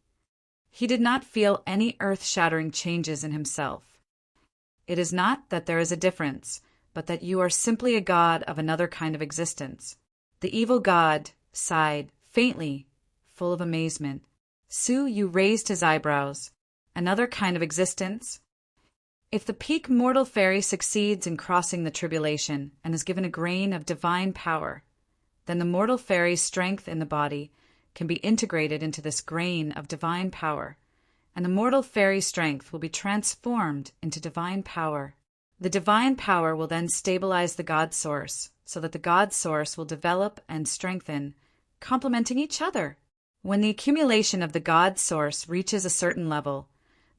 [SPEAKER 1] He did not feel any earth-shattering changes in himself. It is not that there is a difference, but that you are simply a god of another kind of existence. The evil god sighed faintly, full of amazement. Suyu raised his eyebrows. Another kind of existence? If the peak mortal fairy succeeds in crossing the tribulation and is given a grain of divine power, then the mortal fairy's strength in the body can be integrated into this grain of divine power, and the mortal fairy's strength will be transformed into divine power. The divine power will then stabilize the God Source, so that the God Source will develop and strengthen, complementing each other. When the accumulation of the God Source reaches a certain level,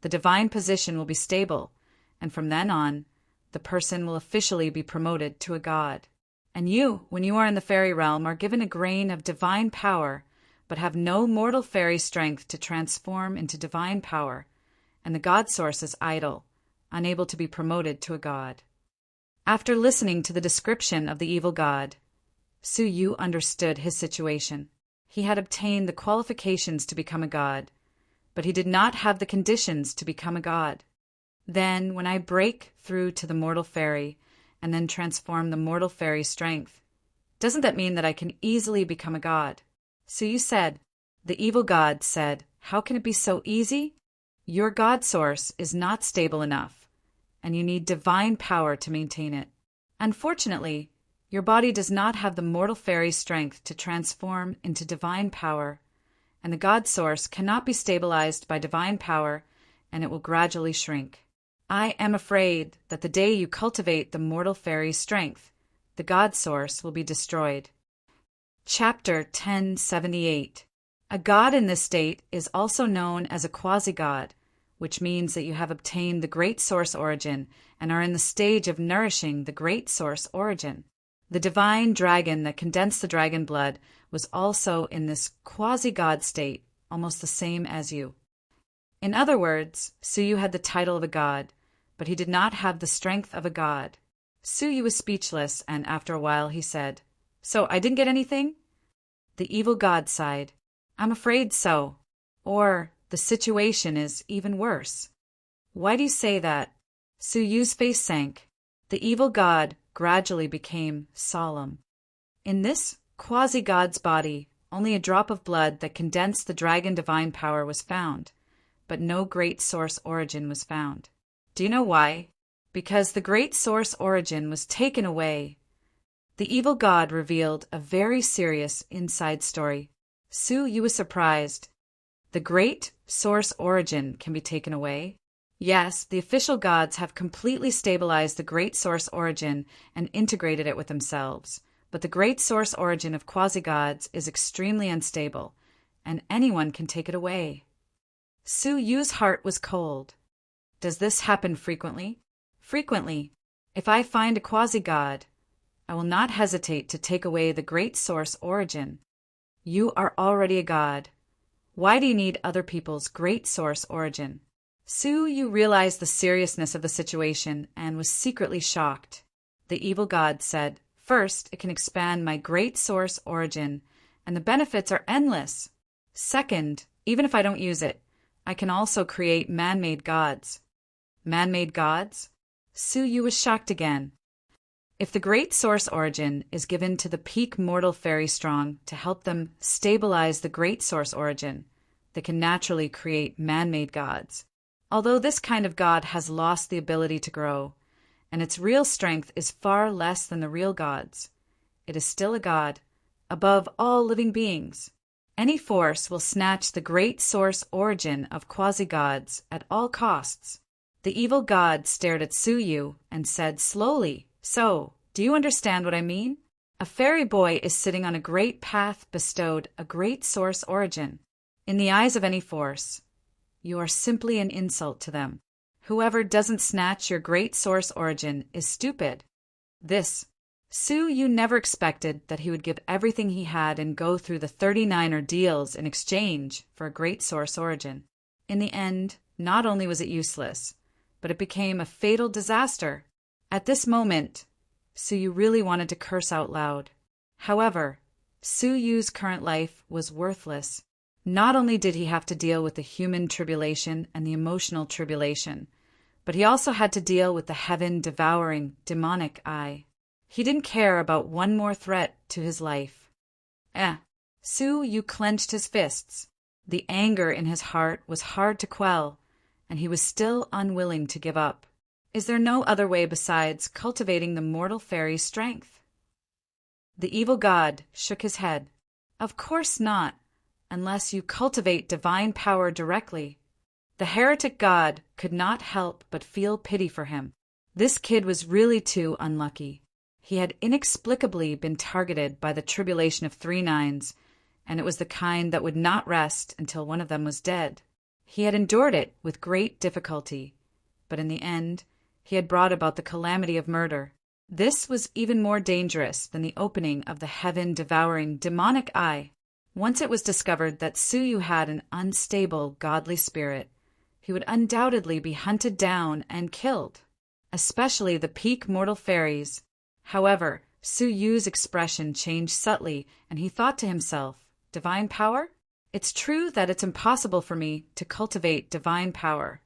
[SPEAKER 1] the divine position will be stable, and from then on, the person will officially be promoted to a god. And you, when you are in the fairy realm, are given a grain of divine power, but have no mortal fairy strength to transform into divine power, and the God Source is idle, unable to be promoted to a god. After listening to the description of the evil god, Suyu understood his situation. He had obtained the qualifications to become a god, but he did not have the conditions to become a god. Then, when I break through to the mortal fairy and then transform the mortal fairy's strength, doesn't that mean that I can easily become a god? Suyu said. The evil god said, "How can it be so easy? Your God Source is not stable enough, and you need divine power to maintain it. Unfortunately, your body does not have the mortal fairy's strength to transform into divine power, and the God Source cannot be stabilized by divine power, and it will gradually shrink. I am afraid that the day you cultivate the mortal fairy's strength, the God Source will be destroyed." Chapter 1078. A god in this state is also known as a quasi-god, which means that you have obtained the Great Source Origin and are in the stage of nourishing the Great Source Origin. The divine dragon that condensed the dragon blood was also in this quasi-god state, almost the same as you. In other words, Suyu had the title of a god, but he did not have the strength of a god. Suyu was speechless, and after a while he said, "So I didn't get anything?" The evil god sighed. "I'm afraid so. Or the situation is even worse." "Why do you say that?" Suyu's face sank. The evil god gradually became solemn. In this quasi-god's body, only a drop of blood that condensed the dragon divine power was found, but no Great Source Origin was found. Do you know why? Because the Great Source Origin was taken away. The evil god revealed a very serious inside story. Suyu was surprised. The Great Source Origin can be taken away? Yes, the official gods have completely stabilized the Great Source Origin and integrated it with themselves, but the Great Source Origin of quasi-gods is extremely unstable, and anyone can take it away. Suyu's heart was cold. Does this happen frequently? Frequently. If I find a quasi-god, I will not hesitate to take away the Great Source Origin. You are already a god. Why do you need other people's Great Source Origin? Suyu realized the seriousness of the situation and was secretly shocked. The evil god said, "First, it can expand my Great Source Origin, and the benefits are endless. Second, even if I don't use it, I can also create man-made gods." Man-made gods? Suyu was shocked again. If the Great Source Origin is given to the peak mortal fairy strong to help them stabilize the Great Source Origin, they can naturally create man-made gods. Although this kind of god has lost the ability to grow, and its real strength is far less than the real gods, it is still a god, above all living beings. Any force will snatch the Great Source Origin of quasi-gods at all costs. The evil god stared at Suyu and said slowly, "So, do you understand what I mean? A fairy boy is sitting on a great path bestowed a Great Source Origin. In the eyes of any force, you are simply an insult to them. Whoever doesn't snatch your Great Source Origin is stupid." This, Su Yu never expected that he would give everything he had and go through the 39 ordeals in exchange for a great source origin. In the end, not only was it useless, but it became a fatal disaster. At this moment, Su Yu really wanted to curse out loud. However, Su Yu's current life was worthless. Not only did he have to deal with the human tribulation and the emotional tribulation, but he also had to deal with the heaven-devouring demonic eye. He didn't care about one more threat to his life. Su Yu clenched his fists. The anger in his heart was hard to quell, and he was still unwilling to give up. Is there no other way besides cultivating the mortal fairy's strength? The evil god shook his head. Of course not, unless you cultivate divine power directly. The heretic god could not help but feel pity for him. This kid was really too unlucky. He had inexplicably been targeted by the tribulation of 3 nines, and it was the kind that would not rest until one of them was dead. He had endured it with great difficulty, but in the end, he had brought about the calamity of murder. This was even more dangerous than the opening of the heaven-devouring demonic eye. Once it was discovered that Su Yu had an unstable, godly spirit, he would undoubtedly be hunted down and killed, especially the peak mortal fairies. However, Su Yu's expression changed subtly, and he thought to himself, divine power? It's true that it's impossible for me to cultivate divine power,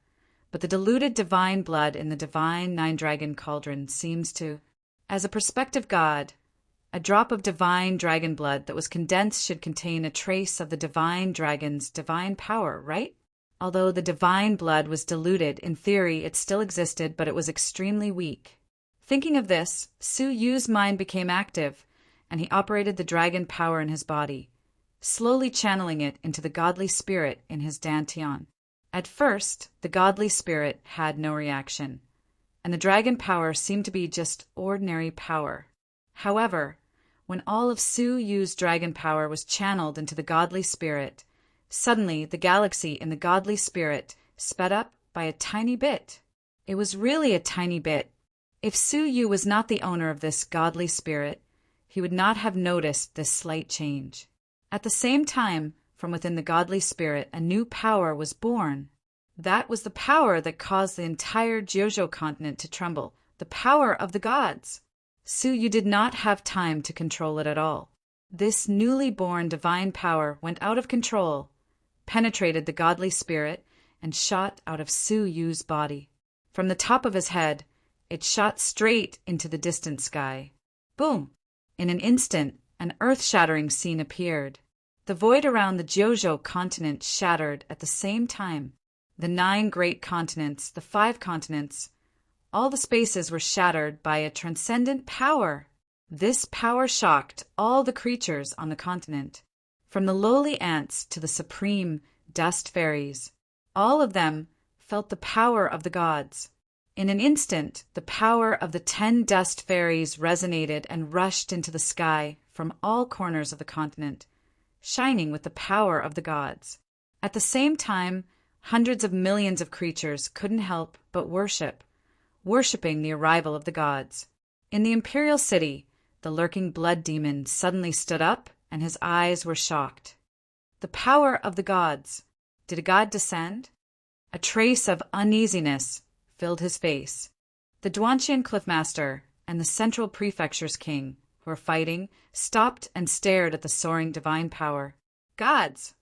[SPEAKER 1] but the diluted divine blood in the divine nine-dragon cauldron seems to... As a prospective god, a drop of divine dragon blood that was condensed should contain a trace of the divine dragon's divine power, right? Although the divine blood was diluted, in theory it still existed, but it was extremely weak. Thinking of this, Su Yu's mind became active, and he operated the dragon power in his body, slowly channeling it into the godly spirit in his dantian. At first, the godly spirit had no reaction, and the dragon power seemed to be just ordinary power. However, when all of Su Yu's dragon power was channeled into the godly spirit, suddenly the galaxy in the godly spirit sped up by a tiny bit. It was really a tiny bit. If Su Yu was not the owner of this godly spirit, he would not have noticed this slight change. At the same time, from within the godly spirit, a new power was born. That was the power that caused the entire Jojo continent to tremble, the power of the gods. Su Yu did not have time to control it at all. This newly born divine power went out of control, penetrated the godly spirit, and shot out of Su Yu's body. From the top of his head, it shot straight into the distant sky. Boom! In an instant, an earth-shattering scene appeared. The void around the Jojo continent shattered at the same time. The 9 great continents, the 5 continents, all the spaces were shattered by a transcendent power. This power shocked all the creatures on the continent, from the lowly ants to the supreme dust fairies. All of them felt the power of the gods. In an instant, the power of the 10 dust fairies resonated and rushed into the sky from all corners of the continent, shining with the power of the gods. At the same time, hundreds of millions of creatures couldn't help but worshipping the arrival of the gods. In the imperial city, the lurking blood demon suddenly stood up, and his eyes were shocked. The power of the gods. Did a god descend? A trace of uneasiness filled his face. The Duanqian Cliffmaster and the Central Prefecture's king, who were fighting, stopped and stared at the soaring divine power. Gods!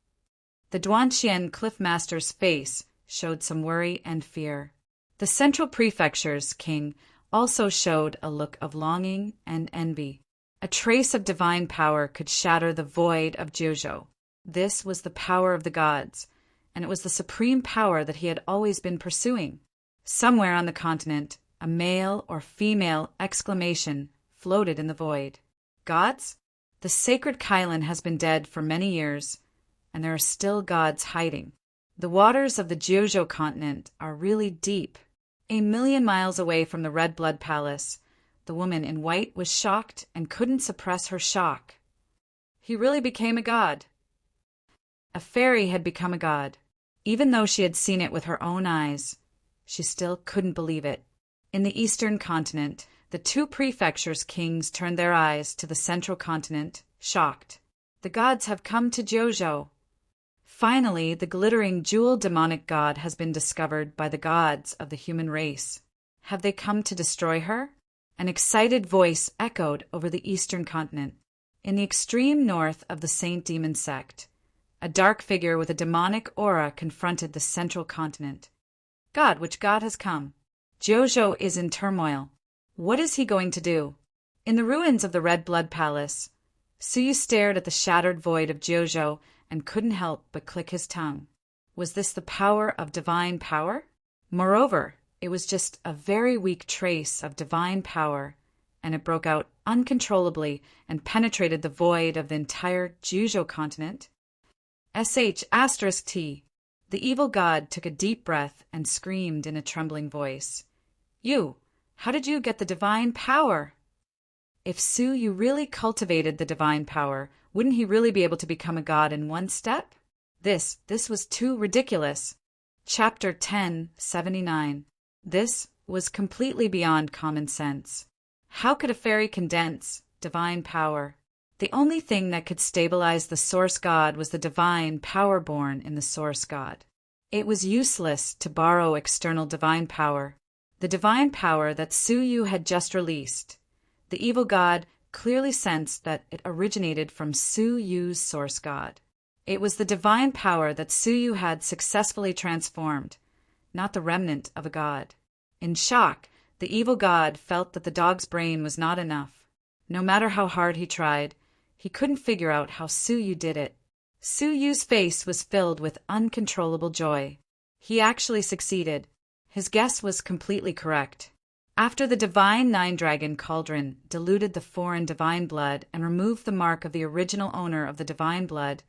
[SPEAKER 1] The Duanqian Cliffmaster's face showed some worry and fear. The Central Prefecture's king also showed a look of longing and envy. A trace of divine power could shatter the void of Jojo. This was the power of the gods, and it was the supreme power that he had always been pursuing. Somewhere on the continent, a male or female exclamation floated in the void. Gods? The sacred Kylan has been dead for many years, and there are still gods hiding. The waters of the Jojo continent are really deep. 1,000,000 miles away from the Red Blood Palace, the woman in white was shocked and couldn't suppress her shock. He really became a god. A fairy had become a god. Even though she had seen it with her own eyes, she still couldn't believe it. In the eastern continent, the two prefectures' kings turned their eyes to the central continent, shocked. The gods have come to Jojo. Finally, the glittering jewel demonic god has been discovered by the gods of the human race. Have they come to destroy her? An excited voice echoed over the eastern continent. In the extreme north of the Saint Demon sect, a dark figure with a demonic aura confronted the central continent. God, which god has come? Jojo is in turmoil. What is he going to do? In the ruins of the Red Blood Palace, Suyu stared at the shattered void of Jojo and couldn't help but click his tongue. Was this the power of divine power? Moreover, it was just a very weak trace of divine power, and it broke out uncontrollably and penetrated the void of the entire Jojo continent. **T. The evil god took a deep breath and screamed in a trembling voice. You, how did you get the divine power? If Suyu really cultivated the divine power, wouldn't he really be able to become a god in one step? This was too ridiculous. Chapter 1079. This was completely beyond common sense. How could a fairy condense divine power? The only thing that could stabilize the source god was the divine power born in the source god. It was useless to borrow external divine power. The divine power that Suyu had just released. The evil god clearly sensed that it originated from Suyu's source god. It was the divine power that Suyu had successfully transformed, not the remnant of a god. In shock, the evil god felt that the dog's brain was not enough. No matter how hard he tried, he couldn't figure out how Suyu did it. Suyu's face was filled with uncontrollable joy. He actually succeeded. His guess was completely correct. After the divine nine-dragon Cauldron diluted the foreign divine blood and removed the mark of the original owner of the divine blood,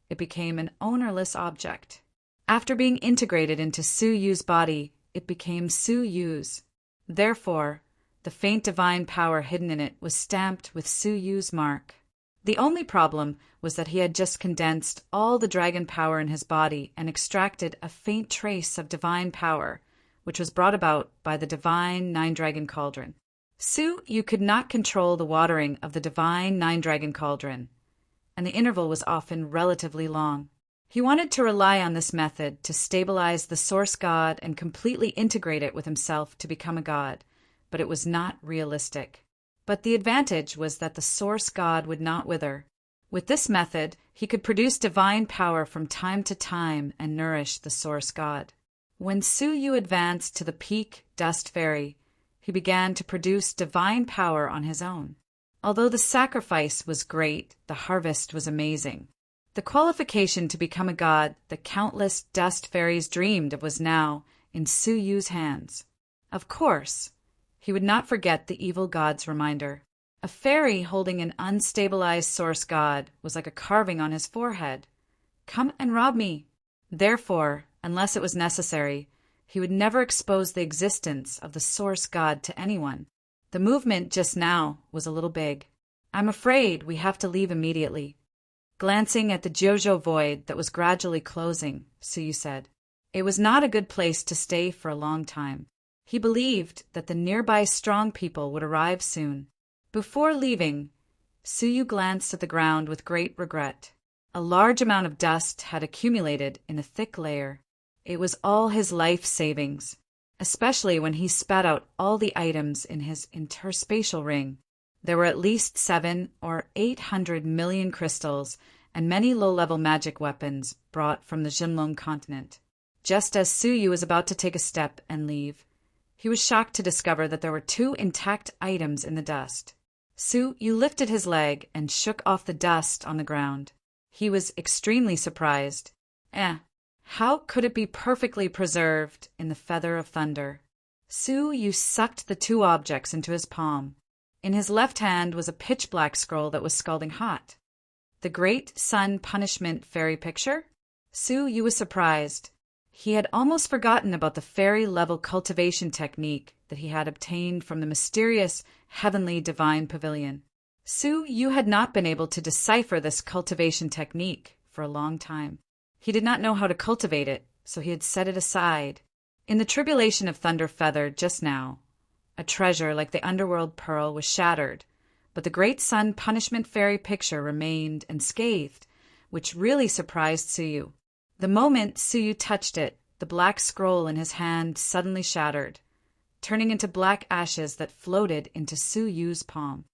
[SPEAKER 1] it became an ownerless object. After being integrated into Suyu's body, it became Suyu's. Therefore, the faint divine power hidden in it was stamped with Suyu's mark. The only problem was that he had just condensed all the dragon power in his body and extracted a faint trace of divine power, which was brought about by the divine nine-dragon cauldron. Suyu could not control the watering of the divine nine-dragon cauldron, and the interval was often relatively long. He wanted to rely on this method to stabilize the source god and completely integrate it with himself to become a god, but it was not realistic. But the advantage was that the source god would not wither. With this method, he could produce divine power from time to time and nourish the source god. When Suyu advanced to the peak dust fairy, he began to produce divine power on his own. Although the sacrifice was great, the harvest was amazing. The qualification to become a god the countless dust fairies dreamed of was now in Suyu's hands. Of course, he would not forget the evil god's reminder. A fairy holding an unstabilized source god was like a carving on his forehead. Come and rob me. Therefore, unless it was necessary, he would never expose the existence of the source god to anyone. The movement just now was a little big. I'm afraid we have to leave immediately. Glancing at the Jojo void that was gradually closing, Suyu said, it was not a good place to stay for a long time. He believed that the nearby strong people would arrive soon. Before leaving, Suyu glanced at the ground with great regret. A large amount of dust had accumulated in a thick layer. It was all his life savings, especially when he spat out all the items in his interspatial ring. There were at least 700 or 800 million crystals and many low-level magic weapons brought from the Jinlong continent. Just as Suyu was about to take a step and leave, he was shocked to discover that there were 2 intact items in the dust. Suyu lifted his leg and shook off the dust on the ground. He was extremely surprised. How could it be perfectly preserved in the feather of thunder? Suyu sucked the 2 objects into his palm. In his left hand was a pitch-black scroll that was scalding hot. The Great Sun Punishment Fairy picture? Suyu was surprised. He had almost forgotten about the fairy-level cultivation technique that he had obtained from the mysterious Heavenly Divine Pavilion. Suyu had not been able to decipher this cultivation technique for a long time. He did not know how to cultivate it, so he had set it aside. In the tribulation of Thunder Feather just now, A treasure like the underworld pearl was shattered, but the great sun punishment fairy picture remained unscathed, which really surprised Suyu. The moment Suyu touched it, the black scroll in his hand suddenly shattered, turning into black ashes that floated into Suyu's palm.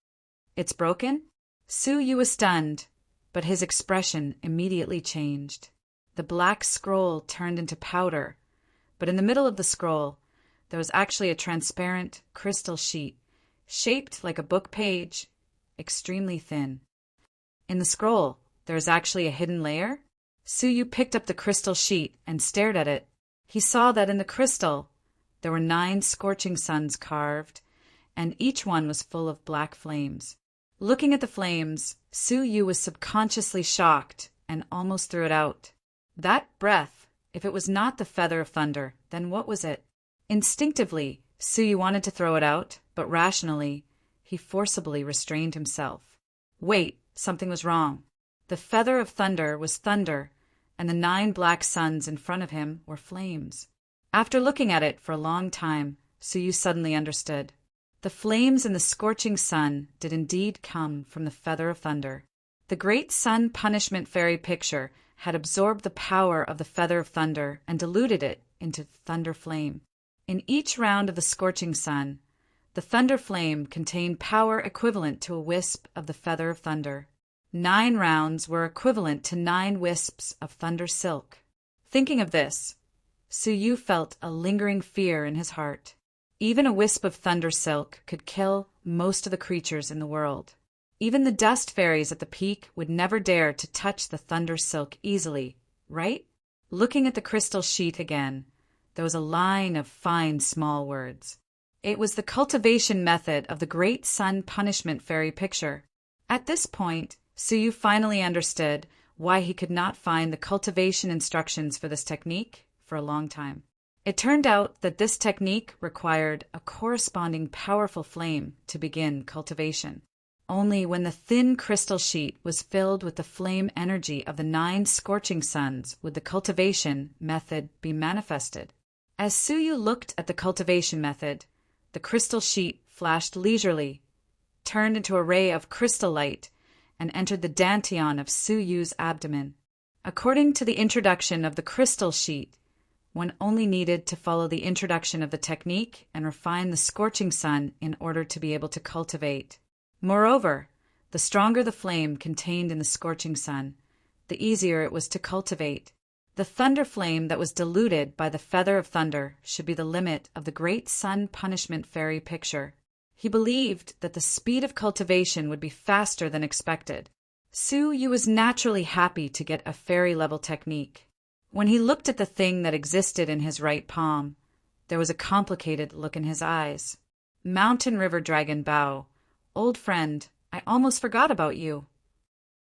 [SPEAKER 1] "It's broken?" Suyu was stunned, but his expression immediately changed. The black scroll turned into powder, but in the middle of the scroll, there was actually a transparent crystal sheet, shaped like a book page, extremely thin. In the scroll, there is actually a hidden layer? Suyu picked up the crystal sheet and stared at it. He saw that in the crystal, there were 9 scorching suns carved, and each one was full of black flames. Looking at the flames, Suyu was subconsciously shocked and almost threw it out. That breath, if it was not the feather of thunder, then what was it? Instinctively, Suyu wanted to throw it out, but rationally, he forcibly restrained himself. Wait, something was wrong. The feather of thunder was thunder, and the 9 black suns in front of him were flames. After looking at it for a long time, Suyu suddenly understood. The flames in the scorching sun did indeed come from the feather of thunder. The great sun punishment fairy picture had absorbed the power of the feather of thunder and diluted it into thunder flame. In each round of the scorching sun, the thunder flame contained power equivalent to a wisp of the feather of thunder. 9 rounds were equivalent to 9 wisps of thunder silk. Thinking of this, Suyu felt a lingering fear in his heart. Even a wisp of thunder silk could kill most of the creatures in the world. Even the dust fairies at the peak would never dare to touch the thunder silk easily, right? Looking at the crystal sheet again, there was a line of fine small words. It was the cultivation method of the great sun punishment fairy picture. At this point, Suyu finally understood why he could not find the cultivation instructions for this technique for a long time. It turned out that this technique required a corresponding powerful flame to begin cultivation. Only when the thin crystal sheet was filled with the flame energy of the 9 scorching suns would the cultivation method be manifested. As Suyu looked at the cultivation method, the crystal sheet flashed leisurely, turned into a ray of crystal light, and entered the dantian of Suyu's abdomen. According to the introduction of the crystal sheet, one only needed to follow the introduction of the technique and refine the scorching sun in order to be able to cultivate. Moreover, the stronger the flame contained in the scorching sun, the easier it was to cultivate. The thunder flame that was diluted by the feather of thunder should be the limit of the great sun punishment fairy picture. He believed that the speed of cultivation would be faster than expected. Suyu was naturally happy to get a fairy-level technique. When he looked at the thing that existed in his right palm, there was a complicated look in his eyes. Mountain River Dragon Bao, old friend, I almost forgot about you.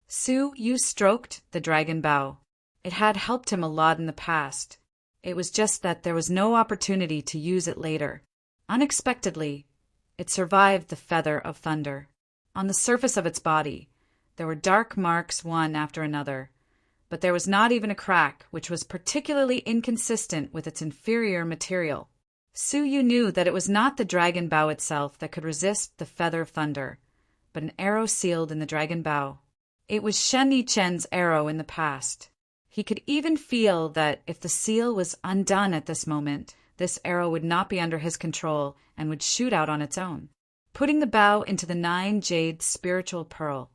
[SPEAKER 1] Suyu stroked the dragon Bao. It had helped him a lot in the past. It was just that there was no opportunity to use it later. Unexpectedly, it survived the feather of thunder. On the surface of its body, there were dark marks one after another, but there was not even a crack, which was particularly inconsistent with its inferior material. Suyu knew that it was not the dragon Bao itself that could resist the feather of thunder, but an arrow sealed in the dragon Bao. It was Shen Yichen's arrow in the past. He could even feel that if the seal was undone at this moment, this arrow would not be under his control and would shoot out on its own. Putting the Bao into the 9 jade spiritual pearl,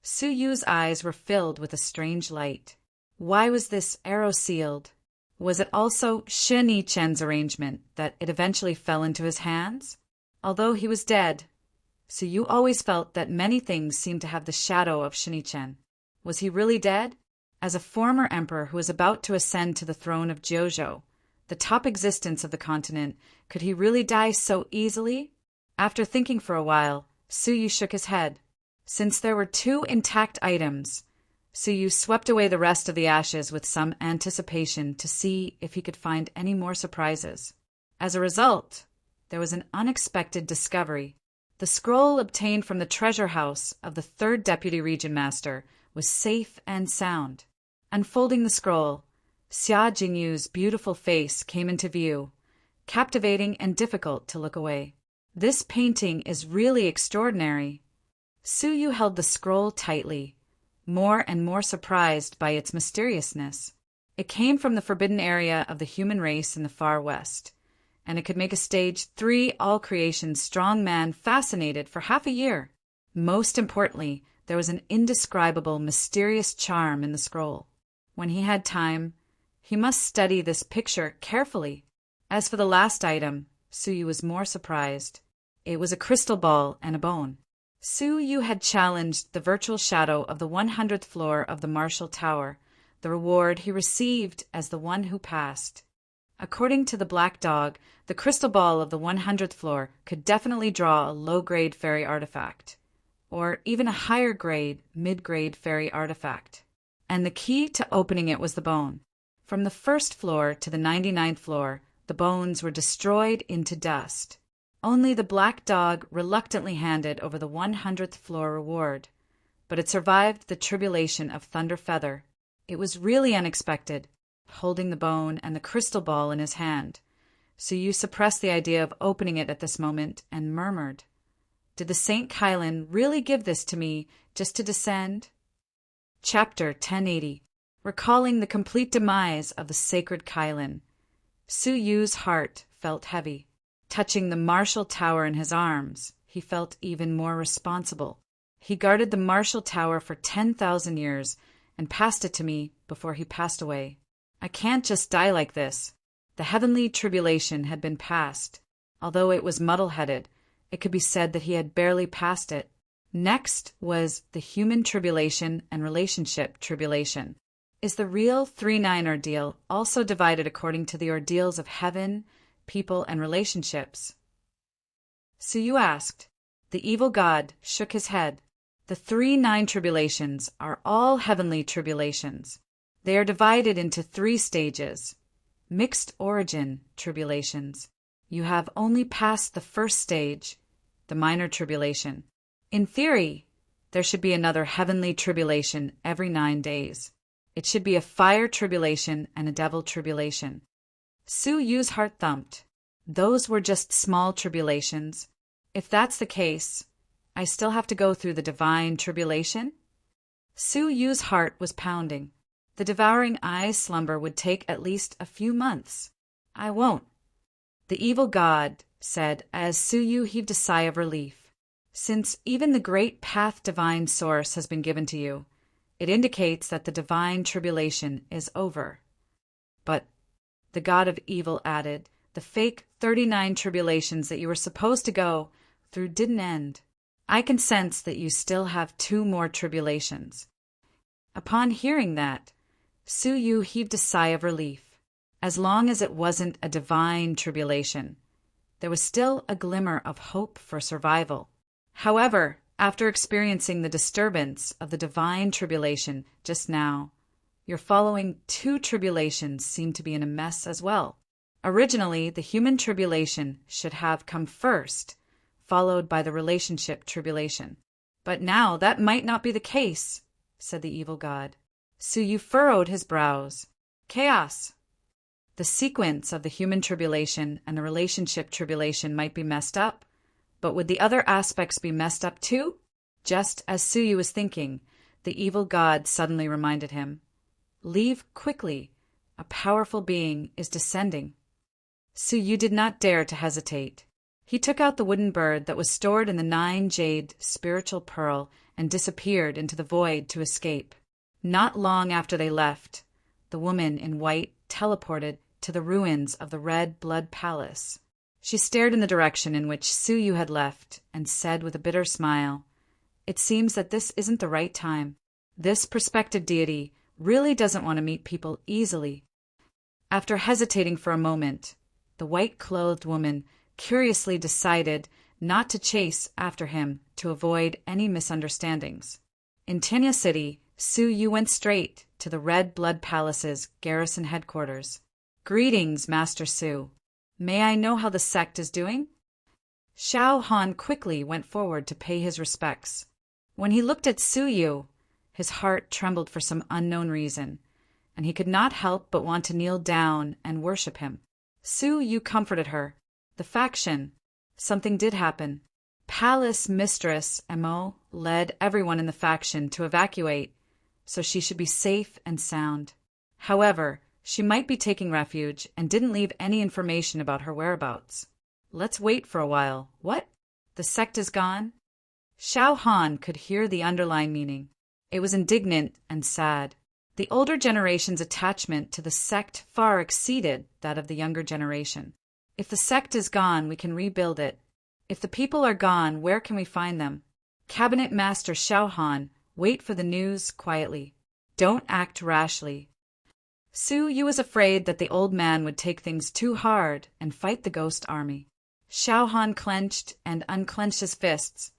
[SPEAKER 1] Suyu's eyes were filled with a strange light. Why was this arrow sealed? Was it also Shen Yichen's arrangement that it eventually fell into his hands? Although he was dead, Suyu always felt that many things seemed to have the shadow of Shen Yichen. Was he really dead? As a former emperor who was about to ascend to the throne of Jiuzhou, the top existence of the continent, could he really die so easily? After thinking for a while, Suyu shook his head. Since there were 2 intact items, Suyu swept away the rest of the ashes with some anticipation to see if he could find any more surprises. As a result, there was an unexpected discovery. The scroll obtained from the treasure house of the 3rd Deputy Region Master was safe and sound. Unfolding the scroll, Xia Jingyu's beautiful face came into view, captivating and difficult to look away. This painting is really extraordinary. Su Yu held the scroll tightly, more and more surprised by its mysteriousness. It came from the forbidden area of the human race in the far west, and it could make a stage 3 all-creation strong man fascinated for half a year. Most importantly, there was an indescribable, mysterious charm in the scroll. When he had time, he must study this picture carefully. As for the last item, Su Yu was more surprised. It was a crystal ball and a bone. Su Yu had challenged the virtual shadow of the 100th floor of the Marshall Tower, the reward he received as the one who passed. According to the Black Dog, the crystal ball of the 100th floor could definitely draw a low-grade fairy artifact, or even a higher-grade, mid-grade fairy artifact. And the key to opening it was the bone. From the 1st floor to the 99th floor, the bones were destroyed into dust. Only the Black Dog reluctantly handed over the 100th floor reward, but it survived the tribulation of Thunder Feather. It was really unexpected, holding the bone and the crystal ball in his hand. So you suppressed the idea of opening it at this moment and murmured, "Did the Saint Kylan really give this to me just to descend?" Chapter 1080. Recalling the complete demise of the sacred Kylan. Su Yu's heart felt heavy. Touching the Marshall Tower in his arms, he felt even more responsible. He guarded the Marshall Tower for 10,000 years and passed it to me before he passed away. I can't just die like this. The heavenly tribulation had been passed. Although it was muddle-headed, it could be said that he had barely passed it. Next was the human tribulation and relationship tribulation. Is the real 3-9 ordeal also divided according to the ordeals of heaven, people, and relationships? Su Yu asked. The evil god shook his head. The 3-9 tribulations are all heavenly tribulations. They are divided into 3 stages. Mixed origin tribulations. You have only passed the first stage, the minor tribulation. In theory, there should be another heavenly tribulation every 9 days. It should be a fire tribulation and a devil tribulation. Su Yu's heart thumped. Those were just small tribulations. If that's the case, I still have to go through the divine tribulation? Su Yu's heart was pounding. The devouring eye slumber would take at least a few months. I won't. The evil god said as Su Yu heaved a sigh of relief. Since even the great path divine source has been given to you, it indicates that the divine tribulation is over. But, the god of evil added, the fake 39 tribulations that you were supposed to go through didn't end. I can sense that you still have 2 more tribulations. Upon hearing that, Su Yu heaved a sigh of relief. As long as it wasn't a divine tribulation, there was still a glimmer of hope for survival. However, after experiencing the disturbance of the divine tribulation just now, your following 2 tribulations seem to be in a mess as well. Originally, the human tribulation should have come first, followed by the relationship tribulation. But now that might not be the case, said the evil god. Su Yu furrowed his brows. Chaos. The sequence of the human tribulation and the relationship tribulation might be messed up, but would the other aspects be messed up too? Just as Su Yu was thinking, the evil god suddenly reminded him, Leave quickly. A powerful being is descending. Su Yu did not dare to hesitate. He took out the wooden bird that was stored in the 9 jade spiritual pearl and disappeared into the void to escape. Not long after they left, the woman in white teleported to the ruins of the Red Blood Palace. She stared in the direction in which Su Yu had left and said with a bitter smile, It seems that this isn't the right time. This prospective deity really doesn't want to meet people easily. After hesitating for a moment, the white-clothed woman curiously decided not to chase after him to avoid any misunderstandings. In Tenya City, Su Yu went straight to the Red Blood Palace's garrison headquarters. Greetings, Master Su. May I know how the sect is doing? Xiao Han quickly went forward to pay his respects. When he looked at Su Yu, his heart trembled for some unknown reason, and he could not help but want to kneel down and worship him. Su Yu comforted her. The faction, Something did happen. Palace Mistress Mo led everyone in the faction to evacuate, so she should be safe and sound. However, she might be taking refuge and didn't leave any information about her whereabouts. Let's wait for a while. What? The sect is gone? Xiao Han could hear the underlying meaning. It was indignant and sad. The older generation's attachment to the sect far exceeded that of the younger generation. If the sect is gone, we can rebuild it. If the people are gone, where can we find them? Cabinet Master Xiao Han, wait for the news quietly. Don't act rashly. Su Yu was afraid that the old man would take things too hard and fight the ghost army. Xiao Han clenched and unclenched his fists,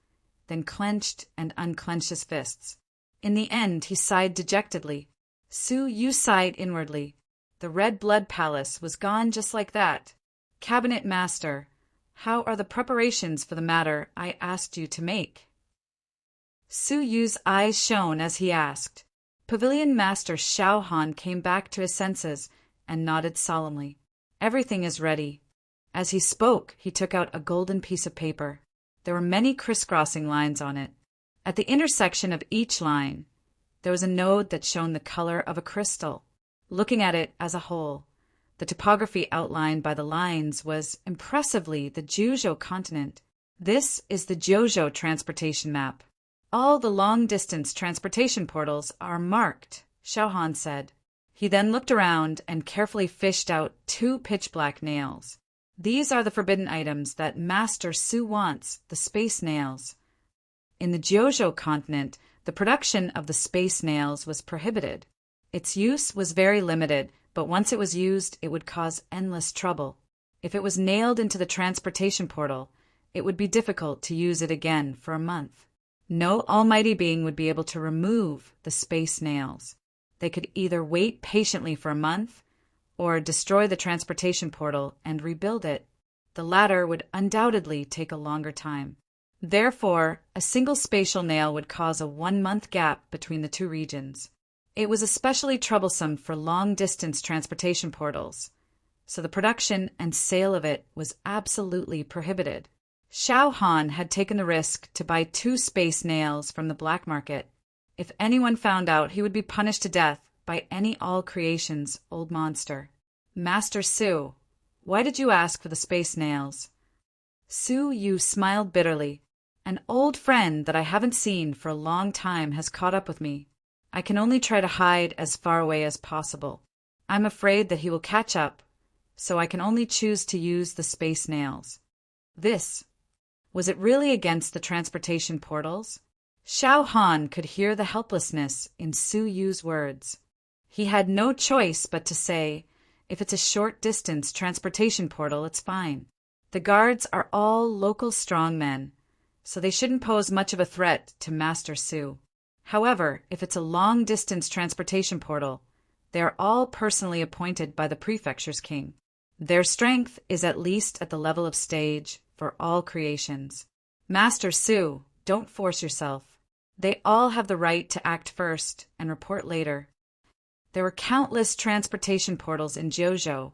[SPEAKER 1] then clenched and unclenched his fists. In the end, he sighed dejectedly. Su Yu sighed inwardly. The Red Blood Palace was gone just like that. Cabinet Master, how are the preparations for the matter I asked you to make? Su Yu's eyes shone as he asked. Pavilion Master Xiao Han came back to his senses and nodded solemnly. Everything is ready. As he spoke, he took out a golden piece of paper. There were many crisscrossing lines on it. At the intersection of each line, there was a node that shone the color of a crystal. Looking at it as a whole, the topography outlined by the lines was impressively the Juzhou continent. This is the Juzhou transportation map. All the long-distance transportation portals are marked, Xiao Han said. He then looked around and carefully fished out 2 pitch-black nails. These are the forbidden items that Master Su wants, the space nails. In the Juzhou continent, the production of the space nails was prohibited. Its use was very limited, but once it was used, it would cause endless trouble. If it was nailed into the transportation portal, it would be difficult to use it again for a month. No almighty being would be able to remove the space nails. They could either wait patiently for a month or destroy the transportation portal and rebuild it. The latter would undoubtedly take a longer time. Therefore, a single spatial nail would cause a 1-month gap between the 2 regions. It was especially troublesome for long-distance transportation portals, so the production and sale of it was absolutely prohibited. Xiao Han had taken the risk to buy 2 space nails from the black market. If anyone found out, he would be punished to death by any All Creations old monster. Master Su, why did you ask for the space nails? Su Yu smiled bitterly. An old friend that I haven't seen for a long time has caught up with me. I can only try to hide as far away as possible. I'm afraid that he will catch up, so I can only choose to use the space nails. Was it really against the transportation portals? Xiao Han could hear the helplessness in Su Yu's words. He had no choice but to say, if it's a short-distance transportation portal, it's fine. The guards are all local strongmen, so they shouldn't pose much of a threat to Master Su. However, if it's a long-distance transportation portal, they are all personally appointed by the prefecture's king. Their strength is at least at the level of stage for all creations. Master Su, don't force yourself. They all have the right to act first and report later. There were countless transportation portals in Juzhou,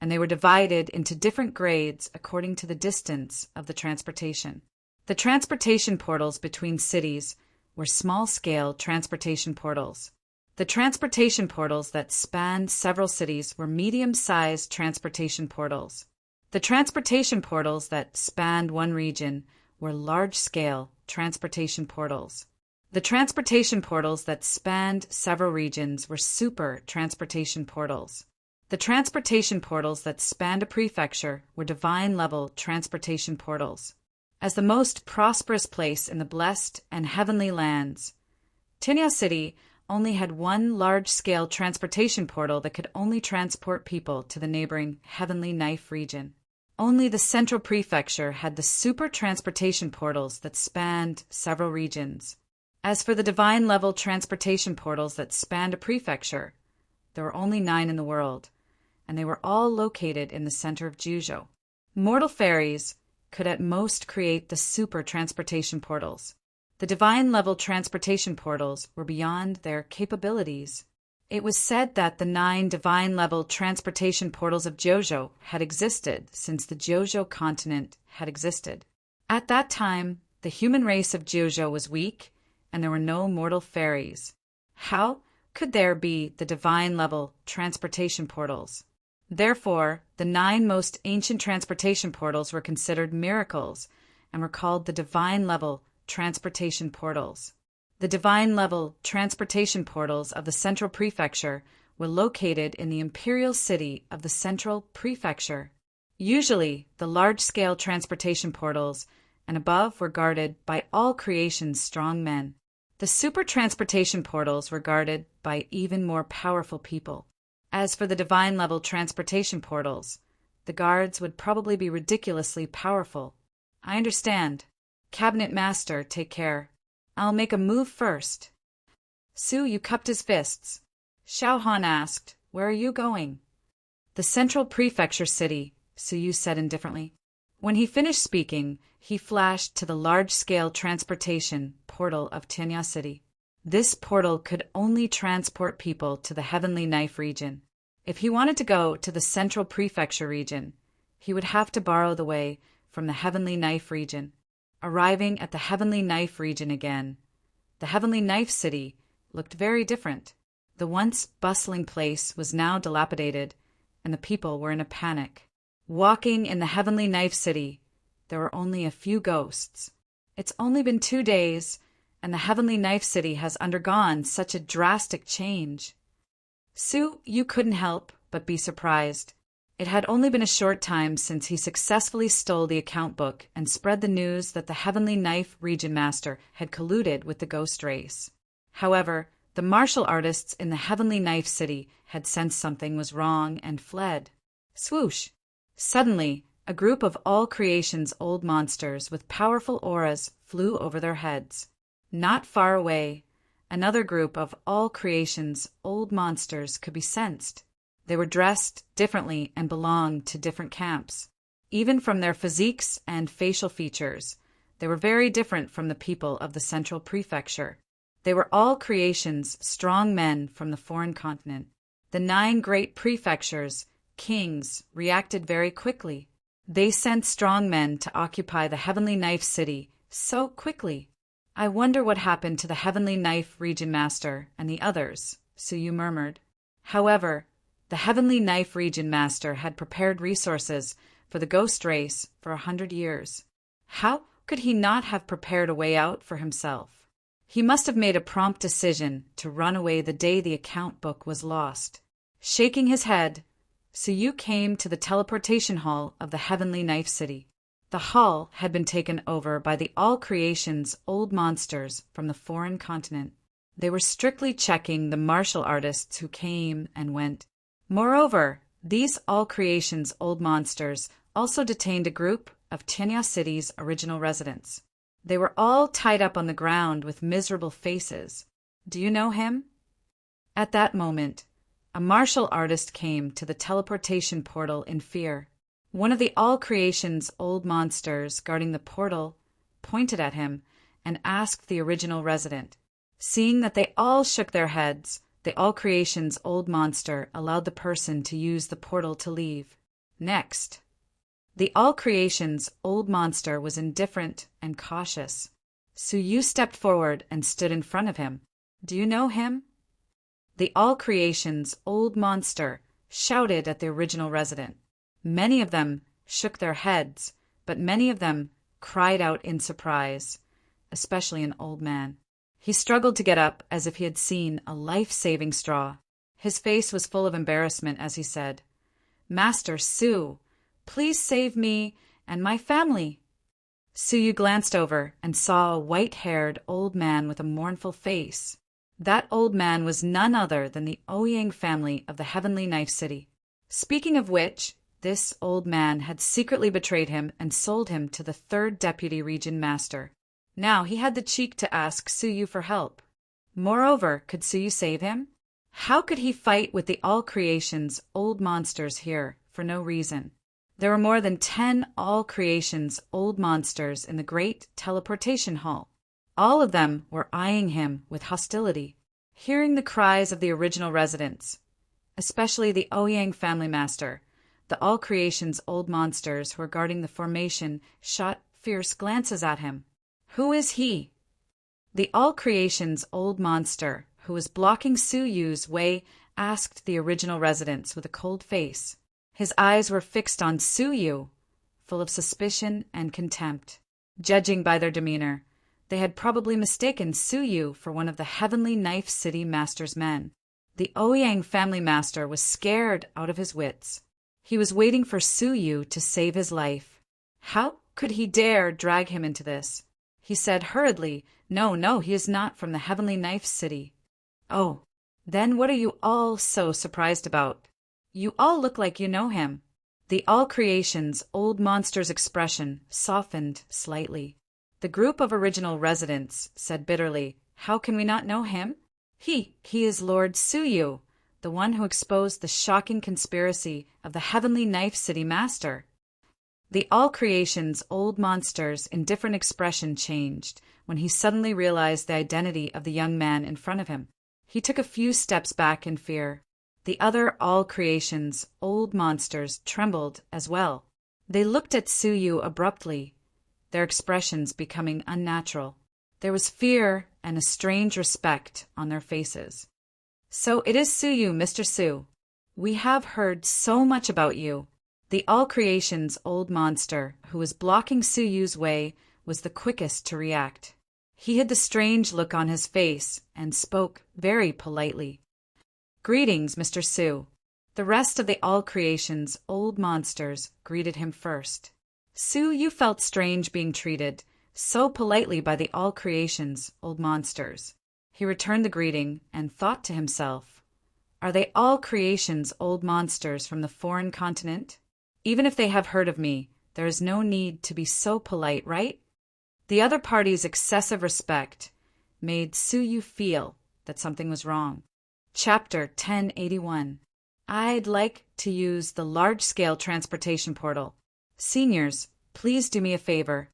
[SPEAKER 1] and they were divided into different grades according to the distance of the transportation. The transportation portals between cities were small-scale transportation portals. The transportation portals that spanned several cities were medium-sized transportation portals. The transportation portals that spanned one region were large-scale transportation portals. The transportation portals that spanned several regions were super transportation portals. The transportation portals that spanned a prefecture were divine-level transportation portals. As the most prosperous place in the blessed and heavenly lands, Tinya City only had one large-scale transportation portal that could only transport people to the neighboring Heavenly Knife region. Only the central prefecture had the super transportation portals that spanned several regions. As for the divine-level transportation portals that spanned a prefecture, there were only 9 in the world, and they were all located in the center of Juzhou. Mortal fairies could at most create the super transportation portals. The divine-level transportation portals were beyond their capabilities. It was said that the 9 divine-level transportation portals of Jojo had existed since the Jojo continent had existed. At that time, the human race of Jojo was weak, and there were no mortal fairies. How could there be the divine-level transportation portals? Therefore, the 9 most ancient transportation portals were considered miracles and were called the divine-level transportation portals. The divine-level transportation portals of the Central Prefecture were located in the imperial city of the Central Prefecture. Usually, the large-scale transportation portals and above were guarded by all creation's strong men. The super transportation portals were guarded by even more powerful people. As for the divine-level transportation portals, the guards would probably be ridiculously powerful. I understand. Cabinet Master, take care. I'll make a move first. Su Yu cupped his fists. Xiao Han asked, "Where are you going?" "The Central Prefecture City," Su Yu said indifferently. When he finished speaking, he flashed to the large-scale transportation portal of Tianya City. This portal could only transport people to the Heavenly Knife region. If he wanted to go to the Central Prefecture region, he would have to borrow the way from the Heavenly Knife region. Arriving at the Heavenly Knife region again, the Heavenly Knife City looked very different. The once bustling place was now dilapidated, and the people were in a panic. Walking in the Heavenly Knife City, there were only a few ghosts. It's only been 2 days, and the Heavenly Knife City has undergone such a drastic change. Su Yu couldn't help but be surprised. It had only been a short time since he successfully stole the account book and spread the news that the Heavenly Knife Region Master had colluded with the ghost race. However, the martial artists in the Heavenly Knife City had sensed something was wrong and fled. Swoosh! Suddenly, a group of all creation's old monsters with powerful auras flew over their heads. Not far away, another group of all creation's old monsters could be sensed. They were dressed differently and belonged to different camps. Even from their physiques and facial features, they were very different from the people of the Central Prefecture. They were all creation's strong men from the foreign continent. The 9 great prefectures, kings, reacted very quickly. They sent strong men to occupy the Heavenly Knife City so quickly. I wonder what happened to the Heavenly Knife Region Master and the others, Su Yu murmured. However, the Heavenly Knife Region Master had prepared resources for the ghost race for 100 years. How could he not have prepared a way out for himself? He must have made a prompt decision to run away the day the account book was lost. Shaking his head, Su Yu came to the teleportation hall of the Heavenly Knife City. The hall had been taken over by the All Creation's old monsters from the foreign continent. They were strictly checking the martial artists who came and went. Moreover, these All Creation's old monsters also detained a group of Tianya City's original residents. They were all tied up on the ground with miserable faces. Do you know him? At that moment, a martial artist came to the teleportation portal in fear. One of the All Creation's old monsters guarding the portal pointed at him and asked the original resident. Seeing that they all shook their heads, the All Creation's old monster allowed the person to use the portal to leave. Next, the All Creation's old monster was indifferent and cautious. Su Yu stepped forward and stood in front of him. Do you know him? The All Creation's old monster shouted at the original resident. Many of them shook their heads, but many of them cried out in surprise, especially an old man. He struggled to get up as if he had seen a life-saving straw. His face was full of embarrassment as he said, "Master Su, please save me and my family." Su Yu glanced over and saw a white-haired old man with a mournful face. That old man was none other than the Ouyang family of the Heavenly Knife City. Speaking of which, this old man had secretly betrayed him and sold him to the 3rd Deputy Region Master. Now he had the cheek to ask Su Yu for help. Moreover, could Su Yu save him? How could he fight with the All Creation's old monsters here for no reason? There were more than 10 All Creation's old monsters in the Great Teleportation Hall. All of them were eyeing him with hostility. Hearing the cries of the original residents, especially the Ouyang family master, the All Creation's old monsters who were guarding the formation shot fierce glances at him. Who is he? The All Creation's old monster, who was blocking Su Yu's way, asked the original residents with a cold face. His eyes were fixed on Su Yu, full of suspicion and contempt. Judging by their demeanor, they had probably mistaken Su Yu for one of the Heavenly Knife City Master's men. The Ouyang family master was scared out of his wits. He was waiting for Su Yu to save his life. How could he dare drag him into this? He said hurriedly, No, he is not from the Heavenly Knife City. Oh, then what are you all so surprised about? You all look like you know him. The All Creation's old monster's expression softened slightly. The group of original residents said bitterly, How can we not know him? He is Lord Su Yu, the one who exposed the shocking conspiracy of the Heavenly Knife City Master. The All Creation's old monster's indifferent expression changed when he suddenly realized the identity of the young man in front of him. He took a few steps back in fear. The other All Creation's old monsters trembled as well. They looked at Su Yu abruptly, their expressions becoming unnatural. There was fear and a strange respect on their faces. So it is Su Yu, Mr. Su. We have heard so much about you. The All Creation's old monster, who was blocking Su Yu's way, was the quickest to react. He hid the strange look on his face and spoke very politely. Greetings, Mr. Su. The rest of the All Creation's old monsters greeted him first. Su Yu felt strange being treated so politely by the All Creation's old monsters. He returned the greeting and thought to himself, Are they All Creation's old monsters from the foreign continent? Even if they have heard of me, there is no need to be so polite, right? The other party's excessive respect made Su Yu feel that something was wrong. Chapter 1081. I'd like to use the large-scale transportation portal. Seniors, please do me a favor.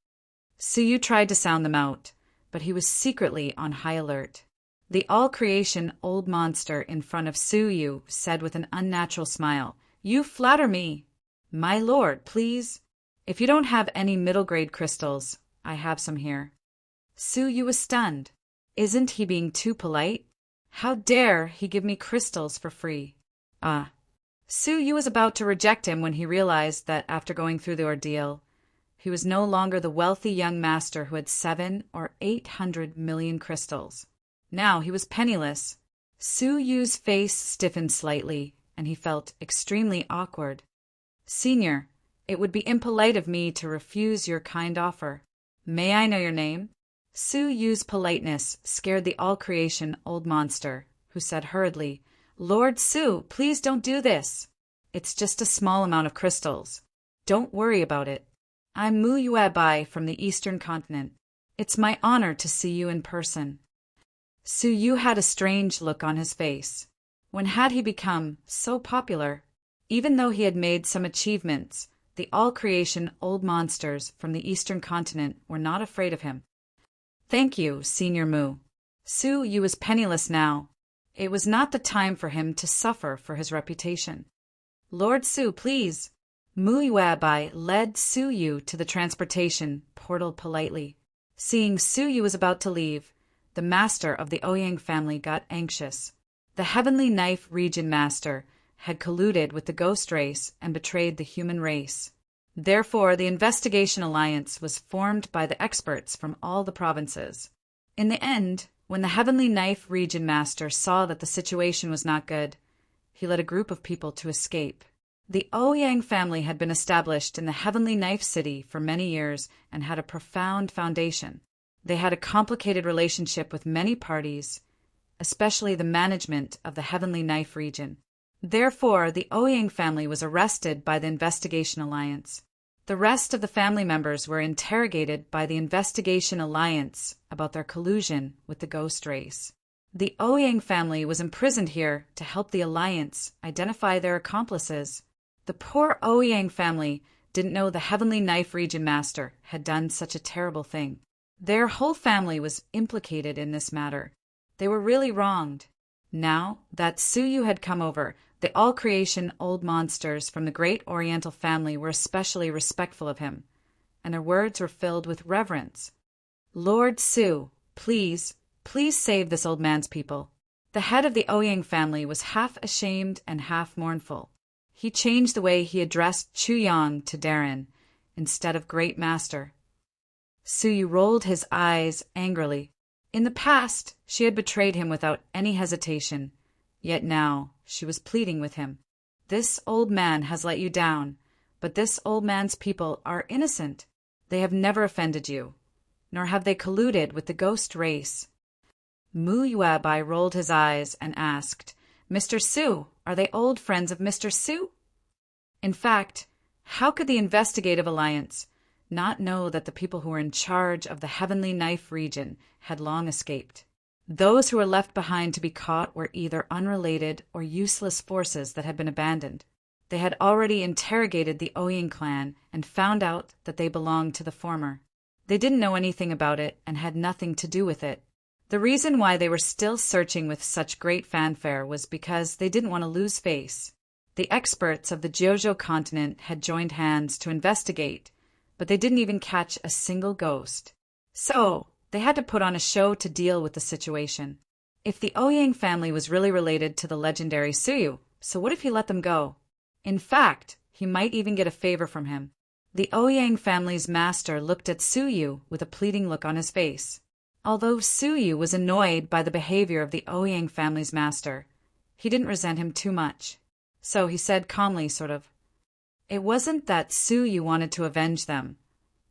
[SPEAKER 1] Su Yu tried to sound them out, but he was secretly on high alert. The All Creation old monster in front of Su Yu said with an unnatural smile, You flatter me. My lord, please. If you don't have any middle-grade crystals, I have some here. Su Yu was stunned. Isn't he being too polite? How dare he give me crystals for free? Su Yu was about to reject him when he realized that after going through the ordeal, he was no longer the wealthy young master who had 700 or 800 million crystals. Now he was penniless. Su Yu's face stiffened slightly, and he felt extremely awkward. Senior, it would be impolite of me to refuse your kind offer. May I know your name? Su Yu's politeness scared the All Creation old monster, who said hurriedly, Lord Su, please don't do this. It's just a small amount of crystals. Don't worry about it. I'm Mu Yuebai from the Eastern Continent. It's my honor to see you in person. Su Yu had a strange look on his face. When had he become so popular? Even though he had made some achievements, the All Creation old monsters from the Eastern Continent were not afraid of him. Thank you, Senior Mu. Su Yu was penniless now. It was not the time for him to suffer for his reputation. Lord Su, please. Mu Yuebai led Su Yu to the transportation portal politely. Seeing Su Yu was about to leave, the master of the Ouyang family got anxious. The Heavenly Knife Region Master had colluded with the ghost race and betrayed the human race. Therefore, the Investigation Alliance was formed by the experts from all the provinces. In the end, when the Heavenly Knife Region Master saw that the situation was not good, he led a group of people to escape. The Ouyang family had been established in the Heavenly Knife City for many years and had a profound foundation. They had a complicated relationship with many parties, especially the management of the Heavenly Knife region. Therefore, the Ouyang family was arrested by the Investigation Alliance. The rest of the family members were interrogated by the Investigation Alliance about their collusion with the ghost race. The Ouyang family was imprisoned here to help the Alliance identify their accomplices. The poor Ouyang family didn't know the Heavenly Knife Region Master had done such a terrible thing. Their whole family was implicated in this matter. They were really wronged. Now that Suyu had come over, the all-creation old monsters from the great Oriental family were especially respectful of him, and their words were filled with reverence. Lord Su, please save this old man's people. The head of the Ouyang family was half ashamed and half mournful. He changed the way he addressed Chu Yang to Darren, instead of Great Master. Suyu rolled his eyes angrily. In the past, she had betrayed him without any hesitation, yet now she was pleading with him. This old man has let you down, but this old man's people are innocent. They have never offended you, nor have they colluded with the ghost race. Mu Yuebai rolled his eyes and asked, Mr. Su, are they old friends of Mr. Su? In fact, how could the Investigative Alliance not know that the people who were in charge of the Heavenly Knife region had long escaped? Those who were left behind to be caught were either unrelated or useless forces that had been abandoned. They had already interrogated the Ouyang clan and found out that they belonged to the former. They didn't know anything about it and had nothing to do with it. The reason why they were still searching with such great fanfare was because they didn't want to lose face. The experts of the Jojo continent had joined hands to investigate, but they didn't even catch a single ghost. So, they had to put on a show to deal with the situation. If the Ouyang family was really related to the legendary Suyu, so what if he let them go? In fact, he might even get a favor from him. The Ouyang family's master looked at Suyu with a pleading look on his face. Although Suyu was annoyed by the behavior of the Ouyang family's master, he didn't resent him too much. So he said calmly, sort of, it wasn't that Suyu wanted to avenge them,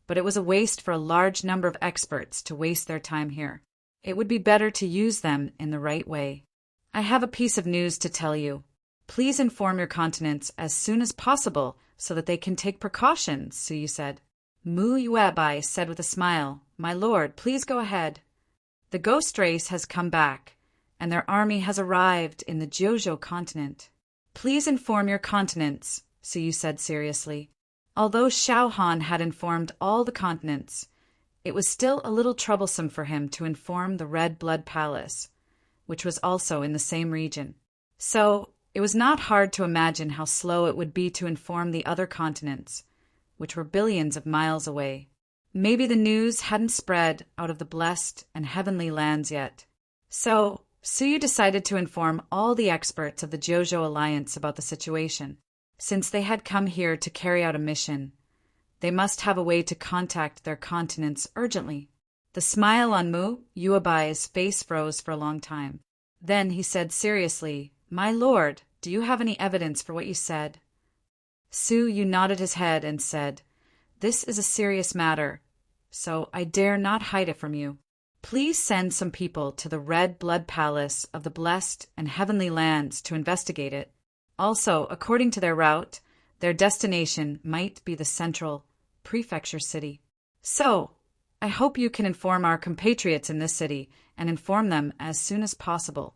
[SPEAKER 1] but it was a waste for a large number of experts to waste their time here. It would be better to use them in the right way. I have a piece of news to tell you. Please inform your continents as soon as possible so that they can take precautions, Suyu said. Mu Yuebai said with a smile, My lord, please go ahead. The ghost race has come back, and their army has arrived in the Jojo continent. Please inform your continents, Suyu said seriously. Although Xiaohan had informed all the continents, it was still a little troublesome for him to inform the Red Blood Palace, which was also in the same region. So, it was not hard to imagine how slow it would be to inform the other continents, which were billions of miles away. Maybe the news hadn't spread out of the blessed and heavenly lands yet. So, Suyu decided to inform all the experts of the Jojo Alliance about the situation. Since they had come here to carry out a mission, they must have a way to contact their continents urgently. The smile on Mu Yuebai's face froze for a long time. Then he said seriously, My lord, do you have any evidence for what you said? Suyu nodded his head and said, This is a serious matter, so I dare not hide it from you. Please send some people to the Red Blood Palace of the Blessed and Heavenly Lands to investigate it. Also, according to their route, their destination might be the central prefecture city. So, I hope you can inform our compatriots in this city and inform them as soon as possible.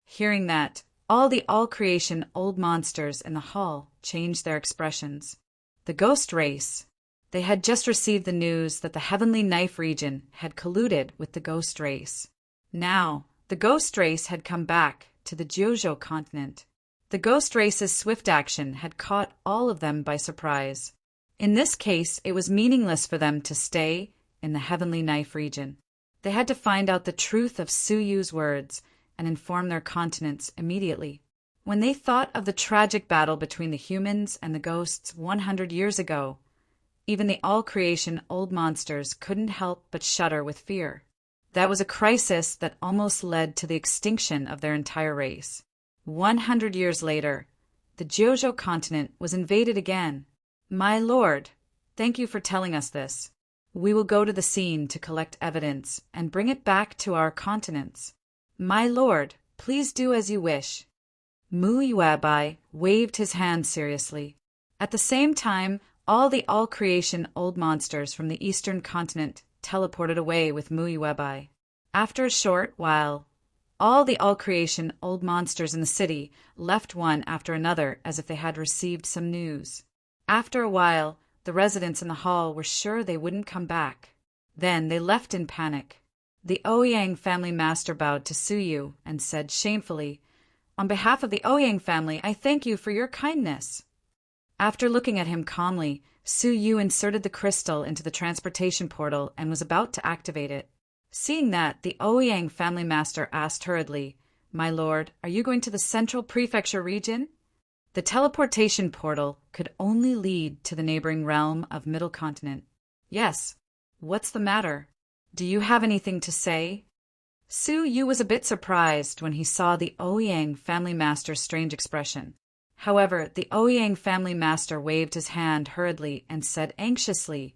[SPEAKER 1] Hearing that, all the all-creation old monsters in the hall changed their expressions. The ghost race. They had just received the news that the Heavenly Knife region had colluded with the ghost race. Now, the ghost race had come back to the Jojo continent. The ghost race's swift action had caught all of them by surprise. In this case, it was meaningless for them to stay in the Heavenly Knife region. They had to find out the truth of Suyu's words and inform their continents immediately. When they thought of the tragic battle between the humans and the ghosts 100 years ago, even the all-creation old monsters couldn't help but shudder with fear. That was a crisis that almost led to the extinction of their entire race. 100 years later, the Jojo continent was invaded again. My lord, thank you for telling us this. We will go to the scene to collect evidence and bring it back to our continents. My lord, please do as you wish. Mu Yuebai waved his hand seriously. At the same time, all the all-creation old monsters from the eastern continent teleported away with Mu Yuebai. After a short while, all the all-creation old monsters in the city left one after another as if they had received some news. After a while, the residents in the hall were sure they wouldn't come back. Then they left in panic. The Ouyang family master bowed to Su Yu and said shamefully, "On behalf of the Ouyang family, I thank you for your kindness." After looking at him calmly, Su Yu inserted the crystal into the transportation portal and was about to activate it. Seeing that, the Ouyang family master asked hurriedly, "My lord, are you going to the Central Prefecture region?" The teleportation portal could only lead to the neighboring realm of Middle Continent. "Yes. What's the matter? Do you have anything to say?" Su Yu was a bit surprised when he saw the Ouyang family master's strange expression. However, the Ouyang family master waved his hand hurriedly and said anxiously,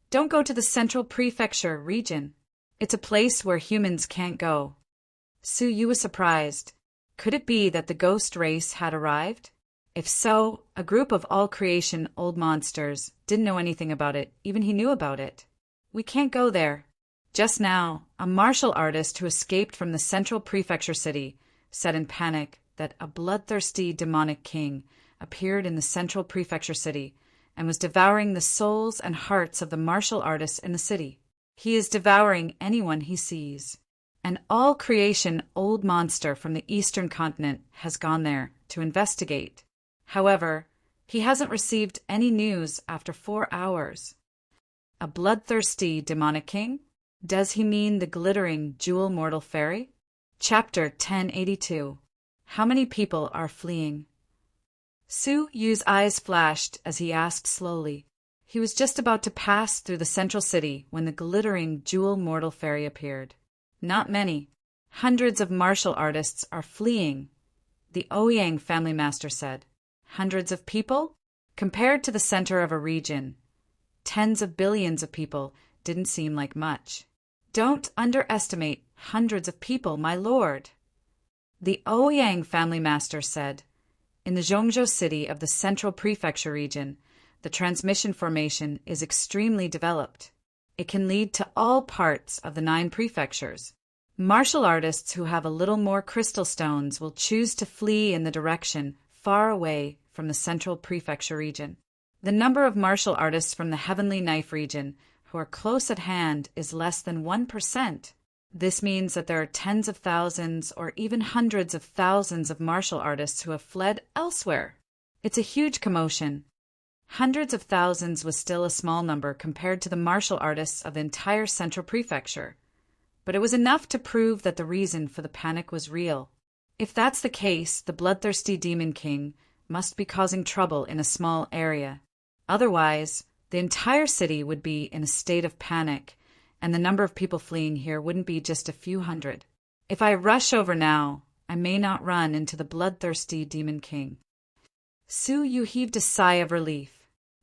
[SPEAKER 1] "Don't go to the Central Prefecture region. It's a place where humans can't go." Su Yu was surprised. Could it be that the ghost race had arrived? If so, a group of all-creation old monsters didn't know anything about it, even he knew about it. "We can't go there." Just now, a martial artist who escaped from the Central Prefecture city said in panic that a bloodthirsty demonic king appeared in the Central Prefecture city and was devouring the souls and hearts of the martial artists in the city. He is devouring anyone he sees. An all-creation old monster from the Eastern Continent has gone there to investigate. However, he hasn't received any news after 4 hours. A bloodthirsty demonic king? Does he mean the glittering jewel mortal fairy? Chapter 1082. How many people are fleeing? Su Yu's eyes flashed as he asked slowly. He was just about to pass through the central city when the glittering jewel mortal fairy appeared. "Not many. Hundreds of martial artists are fleeing," the Ouyang family master said. "Hundreds of people? Compared to the center of a region, tens of billions of people didn't seem like much." "Don't underestimate hundreds of people, my lord," the Ouyang family master said. "In the Zhongzhou city of the Central Prefecture region, the transmission formation is extremely developed. It can lead to all parts of the 9 prefectures. Martial artists who have a little more crystal stones will choose to flee in the direction far away from the Central Prefecture region. The number of martial artists from the Heavenly Knife region who are close at hand is less than 1%. This means that there are tens of thousands or even hundreds of thousands of martial artists who have fled elsewhere. It's a huge commotion. Hundreds of thousands was still a small number compared to the martial artists of the entire Central Prefecture, but it was enough to prove that the reason for the panic was real. If that's the case, the bloodthirsty Demon King must be causing trouble in a small area. Otherwise, the entire city would be in a state of panic, and the number of people fleeing here wouldn't be just a few hundred. If I rush over now, I may not run into the bloodthirsty Demon King. Su Yu heaved a sigh of relief.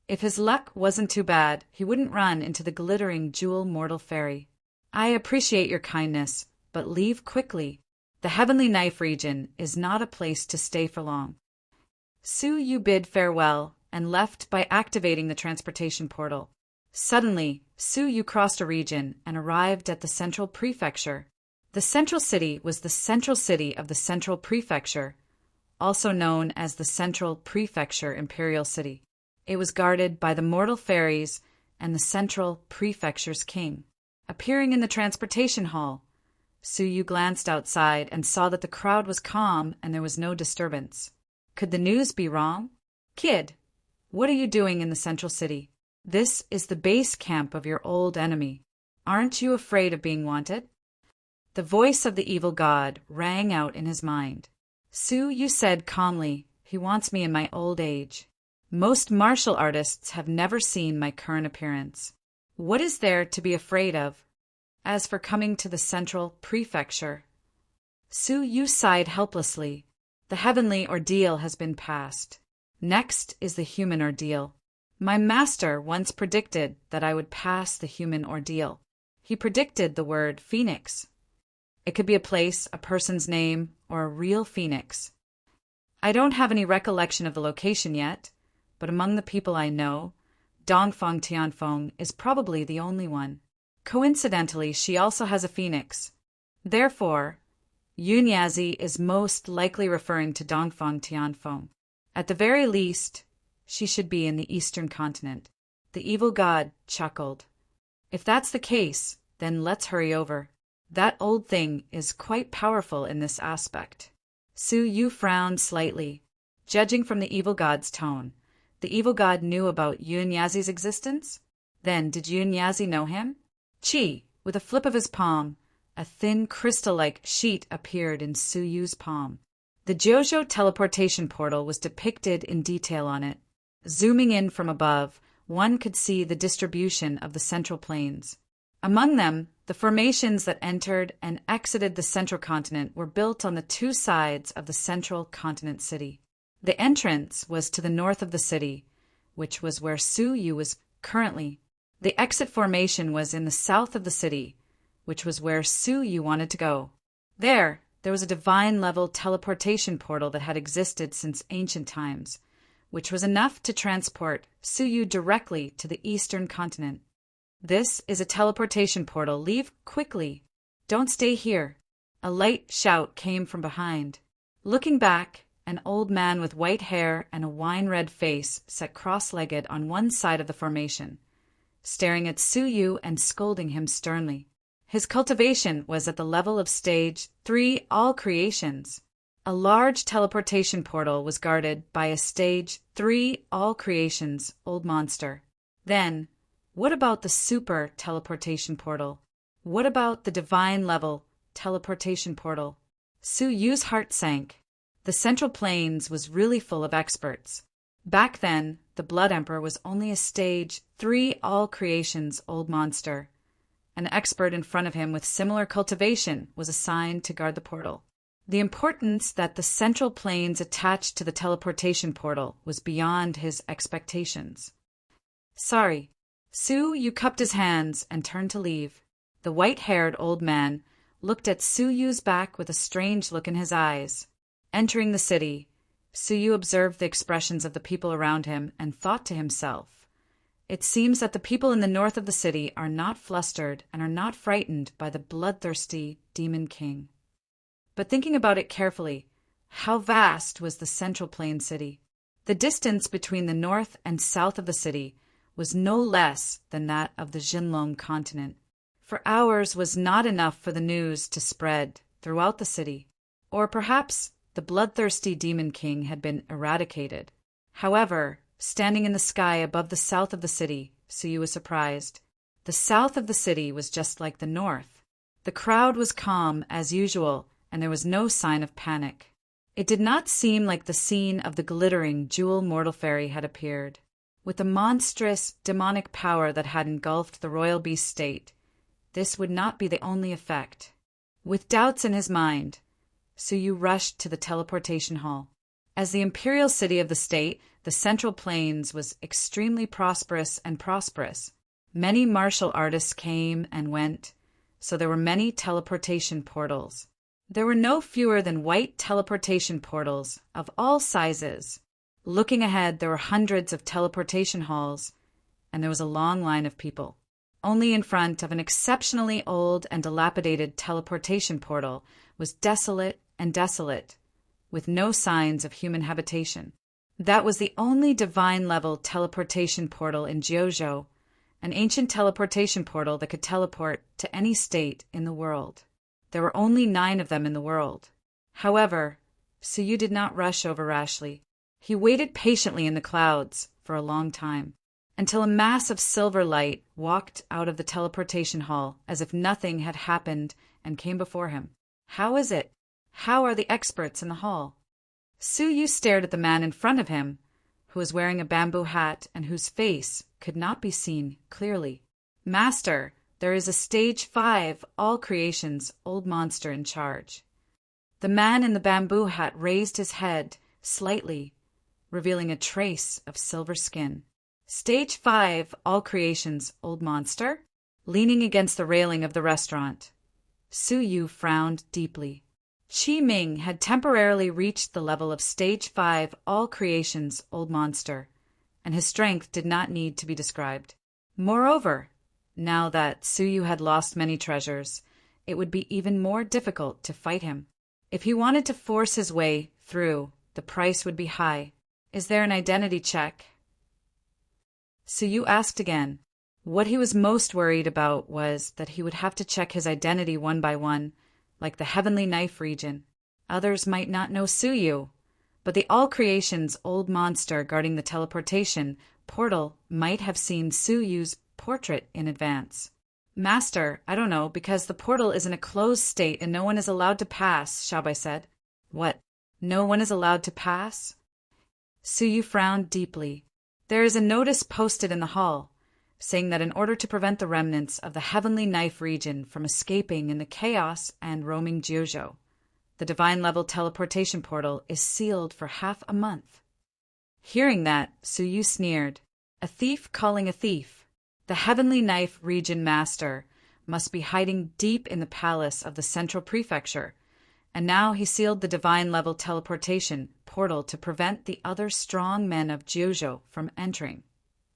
[SPEAKER 1] If his luck wasn't too bad, he wouldn't run into the glittering jewel mortal fairy. "I appreciate your kindness, but leave quickly. The Heavenly Knife region is not a place to stay for long." Su Yu bid farewell and left by activating the transportation portal. Suddenly, Su Yu crossed a region and arrived at the Central Prefecture. The central city was the central city of the Central Prefecture, also known as the Central Prefecture Imperial City. It was guarded by the mortal fairies and the Central Prefecture's king. Appearing in the transportation hall, Su Yu glanced outside and saw that the crowd was calm and there was no disturbance. Could the news be wrong? "Kid, what are you doing in the central city? This is the base camp of your old enemy. Aren't you afraid of being wanted?" The voice of the evil god rang out in his mind. Su Yu said calmly, "He wants me in my old age. Most martial artists have never seen my current appearance. What is there to be afraid of? As for coming to the Central Prefecture..." Su Yu sighed helplessly. The heavenly ordeal has been passed. Next is the human ordeal. My master once predicted that I would pass the human ordeal. He predicted the word phoenix. It could be a place, a person's name, or a real phoenix. I don't have any recollection of the location yet, but among the people I know, Dongfeng Tianfeng is probably the only one. Coincidentally, she also has a phoenix. Therefore, Yunyazi is most likely referring to Dongfeng Tianfeng. At the very least, she should be in the Eastern Continent. The evil god chuckled. "If that's the case, then let's hurry over." That old thing is quite powerful in this aspect. Su Yu frowned slightly. Judging from the evil god's tone, the evil god knew about Yuanyazi's existence? Then, did Yuanyazi know him? Chi, with a flip of his palm, a thin crystal-like sheet appeared in Su Yu's palm. The Jiuzhou teleportation portal was depicted in detail on it. Zooming in from above, one could see the distribution of the central plains. Among them, the formations that entered and exited the central continent were built on the two sides of the central continent city. The entrance was to the north of the city, which was where Su Yu was currently. The exit formation was in the south of the city, which was where Su Yu wanted to go. There was a divine-level teleportation portal that had existed since ancient times, which was enough to transport Su Yu directly to the eastern continent. This is a teleportation portal. Leave quickly. Don't stay here. A light shout came from behind. Looking back, an old man with white hair and a wine-red face sat cross-legged on one side of the formation, staring at Su Yu and scolding him sternly. His cultivation was at the level of stage 3 all creations. A large teleportation portal was guarded by a stage 3 all creations old monster. Then, what about the super teleportation portal? What about the divine level teleportation portal? Su Yu's heart sank. The Central Plains was really full of experts. Back then, the Blood Emperor was only a stage 3 all creations old monster. An expert in front of him with similar cultivation was assigned to guard the portal. The importance that the Central Plains attached to the teleportation portal was beyond his expectations. Sorry. Su Yu cupped his hands and turned to leave. The white-haired old man looked at Su Yu's back with a strange look in his eyes. Entering the city, Su Yu observed the expressions of the people around him and thought to himself, "It seems that the people in the north of the city are not flustered and are not frightened by the bloodthirsty Demon King." But thinking about it carefully, how vast was the Central Plain city? The distance between the north and south of the city was no less than that of the Jinlong continent. For hours was not enough for the news to spread throughout the city. Or perhaps the bloodthirsty Demon King had been eradicated. However, standing in the sky above the south of the city, Su Yu was surprised. The south of the city was just like the north. The crowd was calm as usual, and there was no sign of panic. It did not seem like the scene of the glittering jewel mortal fairy had appeared. With the monstrous demonic power that had engulfed the royal beast state, this would not be the only effect. With doubts in his mind, Su Yu rushed to the teleportation hall. As the imperial city of the state, the Central Plains was extremely prosperous. Many martial artists came and went, so there were many teleportation portals. There were no fewer than white teleportation portals of all sizes. Looking ahead, there were hundreds of teleportation halls, and there was a long line of people. Only in front of an exceptionally old and dilapidated teleportation portal was desolate, with no signs of human habitation. That was the only divine-level teleportation portal in Jiuzhou, an ancient teleportation portal that could teleport to any state in the world. There were only 9 of them in the world. However, Su Yu did not rush over rashly. He waited patiently in the clouds for a long time, until a mass of silver light walked out of the teleportation hall as if nothing had happened and came before him. How is it? How are the experts in the hall? Su Yu stared at the man in front of him, who was wearing a bamboo hat and whose face could not be seen clearly. "Master, there is a stage 5 all creations old monster in charge." The man in the bamboo hat raised his head slightly, revealing a trace of silver skin. "Stage 5 all creations old monster?" Leaning against the railing of the restaurant, Su Yu frowned deeply. Qi Ming had temporarily reached the level of stage 5 all creations old monster, and his strength did not need to be described. Moreover, now that Su Yu had lost many treasures, it would be even more difficult to fight him. If he wanted to force his way through, the price would be high. "Is there an identity check?" Su Yu asked again. What he was most worried about was that he would have to check his identity one by one, like the Heavenly Knife region. Others might not know Suyu, but the All Creation's old monster guarding the teleportation portal might have seen Suyu's portrait in advance. Master, I don't know, because the portal is in a closed state and no one is allowed to pass, Xiaobai said. What? No one is allowed to pass? Suyu frowned deeply. There is a notice posted in the hall, saying that in order to prevent the remnants of the Heavenly Knife region from escaping in the chaos and roaming Jiuzhou, the divine-level teleportation portal is sealed for half a month. Hearing that, Suyu sneered. A thief calling a thief. The Heavenly Knife region master must be hiding deep in the palace of the central prefecture, and now he sealed the divine-level teleportation portal to prevent the other strong men of Jiuzhou from entering.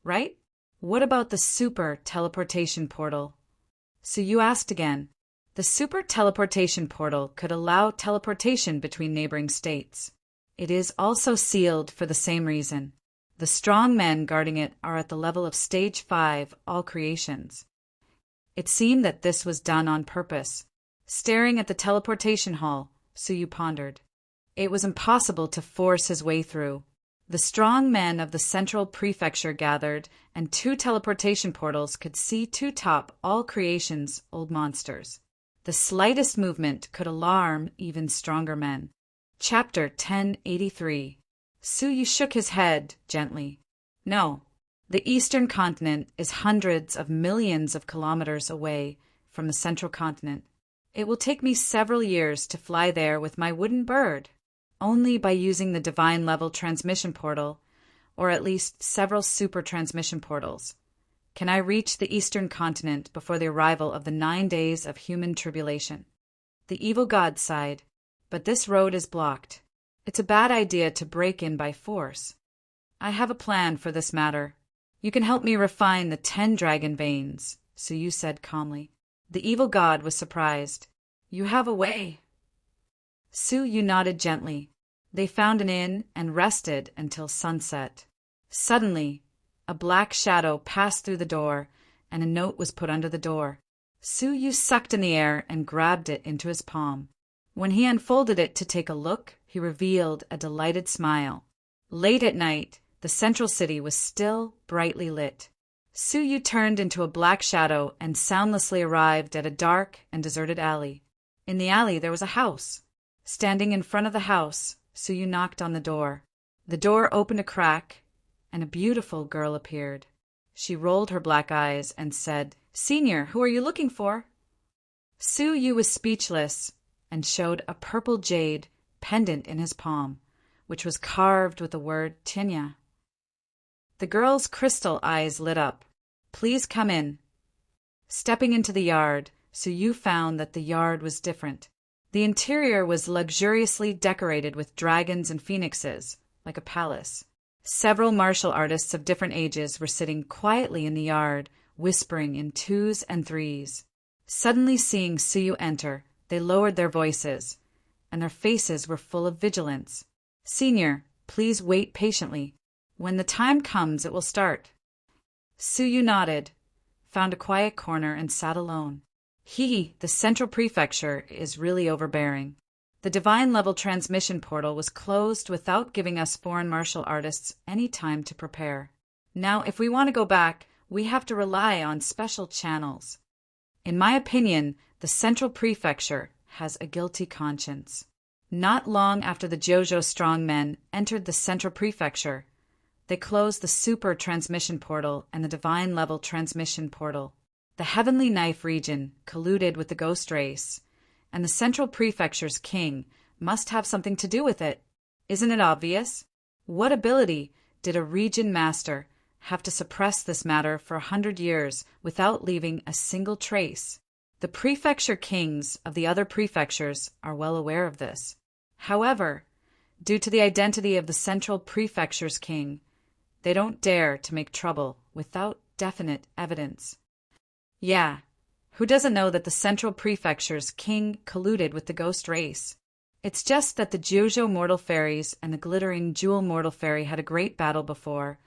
[SPEAKER 1] Right? What about the super teleportation portal? Suyu asked again. The super teleportation portal could allow teleportation between neighboring states. It is also sealed for the same reason. The strong men guarding it are at the level of Stage 5 All Creations. It seemed that this was done on purpose. Staring at the teleportation hall, Suyu pondered. It was impossible to force his way through. The strong men of the central prefecture gathered, and 2 teleportation portals could see to top All Creation's old monsters. The slightest movement could alarm even stronger men. Chapter 1083. Suyu shook his head gently. No, the eastern continent is hundreds of millions of kilometers away from the central continent. It will take me several years to fly there with my wooden bird. Only by using the divine-level transmission portal, or at least several super transmission portals, can I reach the eastern continent before the arrival of the 9 days of human tribulation. The evil god sighed, but this road is blocked. It's a bad idea to break in by force. I have a plan for this matter. You can help me refine the 10 dragon veins, Suyu said calmly. The evil god was surprised. You have a way. Suyu nodded gently. They found an inn and rested until sunset. Suddenly, a black shadow passed through the door, and a note was put under the door. Suyu sucked in the air and grabbed it into his palm. When he unfolded it to take a look, he revealed a delighted smile. Late at night, the central city was still brightly lit. Suyu turned into a black shadow and soundlessly arrived at a dark and deserted alley. In the alley there was a house. Standing in front of the house, Suyu knocked on the door. The door opened a crack, and a beautiful girl appeared. She rolled her black eyes and said, "Senior, who are you looking for?" Suyu was speechless and showed a purple jade pendant in his palm, which was carved with the word Tinya. The girl's crystal eyes lit up. "Please come in." Stepping into the yard, Suyu found that the yard was different. The interior was luxuriously decorated with dragons and phoenixes, like a palace. Several martial artists of different ages were sitting quietly in the yard, whispering in 2s and 3s. Suddenly seeing Suyu enter, they lowered their voices, and their faces were full of vigilance. "Senior, please wait patiently. When the time comes, it will start." Suyu nodded, found a quiet corner, and sat alone. The central prefecture, is really overbearing. The divine-level transmission portal was closed without giving us foreign martial artists any time to prepare. Now, if we want to go back, we have to rely on special channels. In my opinion, the central prefecture has a guilty conscience. Not long after the Jiuzhou strongmen entered the central prefecture, they closed the super transmission portal and the divine-level transmission portal. The Heavenly Knife region colluded with the Ghost race, and the central prefecture's king must have something to do with it. Isn't it obvious? What ability did a region master have to suppress this matter for 100 years without leaving a single trace? The prefecture kings of the other prefectures are well aware of this. However, due to the identity of the central prefecture's king, they don't dare to make trouble without definite evidence. Yeah, who doesn't know that the central prefecture's king colluded with the ghost race? It's just that the Jiuzhou mortal fairies and the glittering jewel mortal fairy had a great battle before,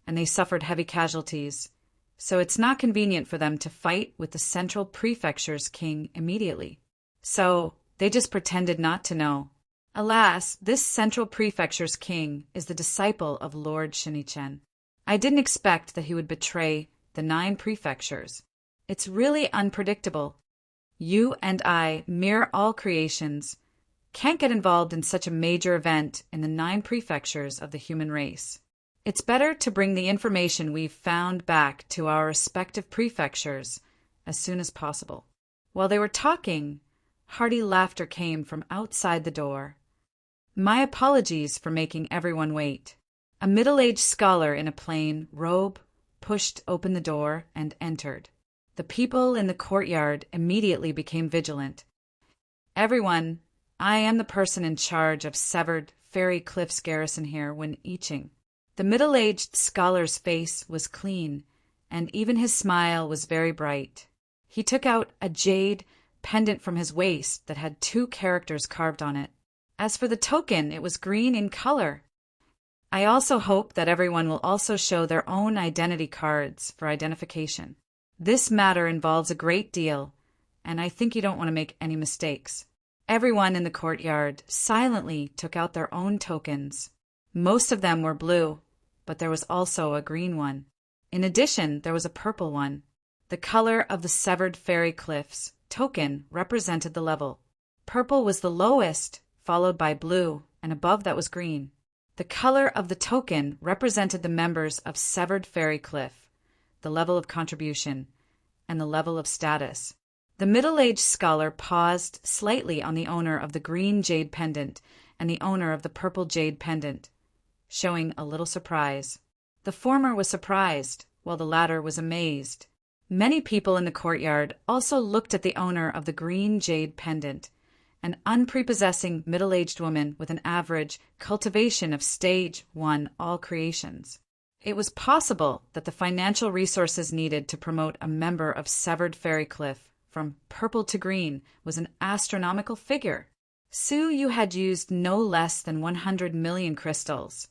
[SPEAKER 1] and they suffered heavy casualties, so it's not convenient for them to fight with the Central Prefecture's king immediately. So they just pretended not to know. Alas, this Central Prefecture's king is the disciple of Lord Shinichen. I didn't expect that he would betray the 9 prefectures. It's really unpredictable. You and I, mere all creations, can't get involved in such a major event in the 9 prefectures of the human race. It's better to bring the information we've found back to our respective prefectures as soon as possible. While they were talking, hearty laughter came from outside the door. My apologies for making everyone wait. A middle-aged scholar in a plain robe pushed open the door and entered. The people in the courtyard immediately became vigilant. Everyone, I am the person in charge of Severed Fairy Cliff's garrison here when Iching. The middle-aged scholar's face was clean, and even his smile was very bright. He took out a jade pendant from his waist that had 2 characters carved on it. As for the token, it was green in color. I also hope that everyone will also show their own identity cards for identification. This matter involves a great deal, and I think you don't want to make any mistakes. Everyone in the courtyard silently took out their own tokens. Most of them were blue, but there was also a green one. In addition, there was a purple one. The color of the Severed Fairy Cliffs token represented the level. Purple was the lowest, followed by blue, and above that was green. The color of the token represented the members of Severed Fairy Cliff, the level of contribution, and the level of status. The middle-aged scholar paused slightly on the owner of the green jade pendant and the owner of the purple jade pendant, showing a little surprise. The former was surprised, while the latter was amazed. Many people in the courtyard also looked at the owner of the green jade pendant, an unprepossessing middle-aged woman with an average cultivation of Stage 1 all creations. It was possible that the financial resources needed to promote a member of Severed Fairy Cliff from purple to green was an astronomical figure. Su Yu had used no less than 100 million crystals,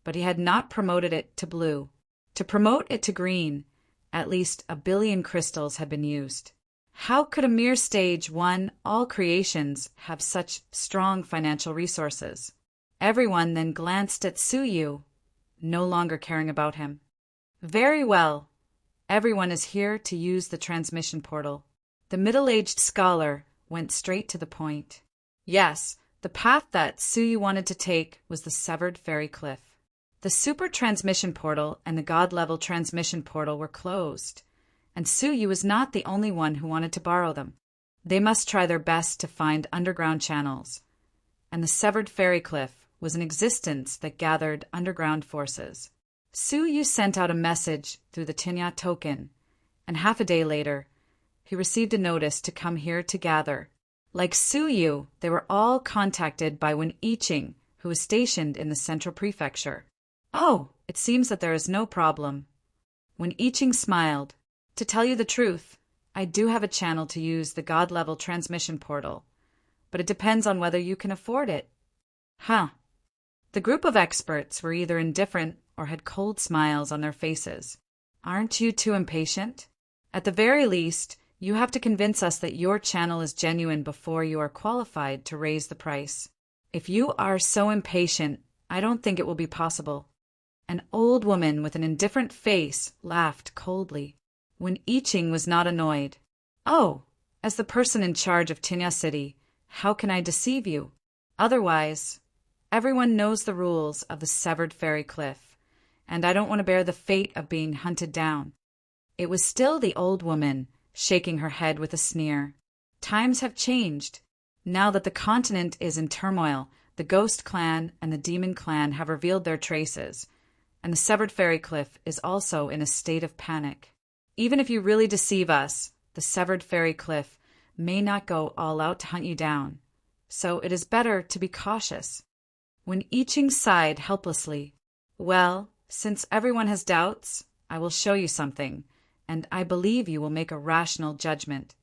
[SPEAKER 1] but he had not promoted it to blue. To promote it to green, at least 1 billion crystals had been used. How could a mere Stage 1 all creations have such strong financial resources? Everyone then glanced at Su Yu, no longer caring about him. Very well. Everyone is here to use the transmission portal. The middle-aged scholar went straight to the point. Yes, the path that Su Yu wanted to take was the Severed Fairy Cliff. The super transmission portal and the god-level transmission portal were closed, and Su Yu was not the only one who wanted to borrow them. They must try their best to find underground channels, and the Severed Fairy Cliff was an existence that gathered underground forces. Su Yu sent out a message through the Tinya token, and half a day later, he received a notice to come here to gather. Like Su Yu, they were all contacted by Wen Iching, who was stationed in the Central Prefecture. Oh, it seems that there is no problem. Wen Iching smiled. To tell you the truth, I do have a channel to use the god-level transmission portal, but it depends on whether you can afford it. Huh. The group of experts were either indifferent or had cold smiles on their faces. Aren't you too impatient? At the very least, you have to convince us that your channel is genuine before you are qualified to raise the price. If you are so impatient, I don't think it will be possible. An old woman with an indifferent face laughed coldly. Wen Iching was not annoyed. Oh, as the person in charge of Tinya City, how can I deceive you? Otherwise, everyone knows the rules of the Severed Fairy Cliff, and I don't want to bear the fate of being hunted down. It was still the old woman, shaking her head with a sneer. Times have changed. Now that the continent is in turmoil, the Ghost Clan and the Demon Clan have revealed their traces, and the Severed Fairy Cliff is also in a state of panic. Even if you really deceive us, the Severed Fairy Cliff may not go all out to hunt you down, so it is better to be cautious. Wen Iching sighed helplessly. Well, since everyone has doubts, I will show you something, and I believe you will make a rational judgment.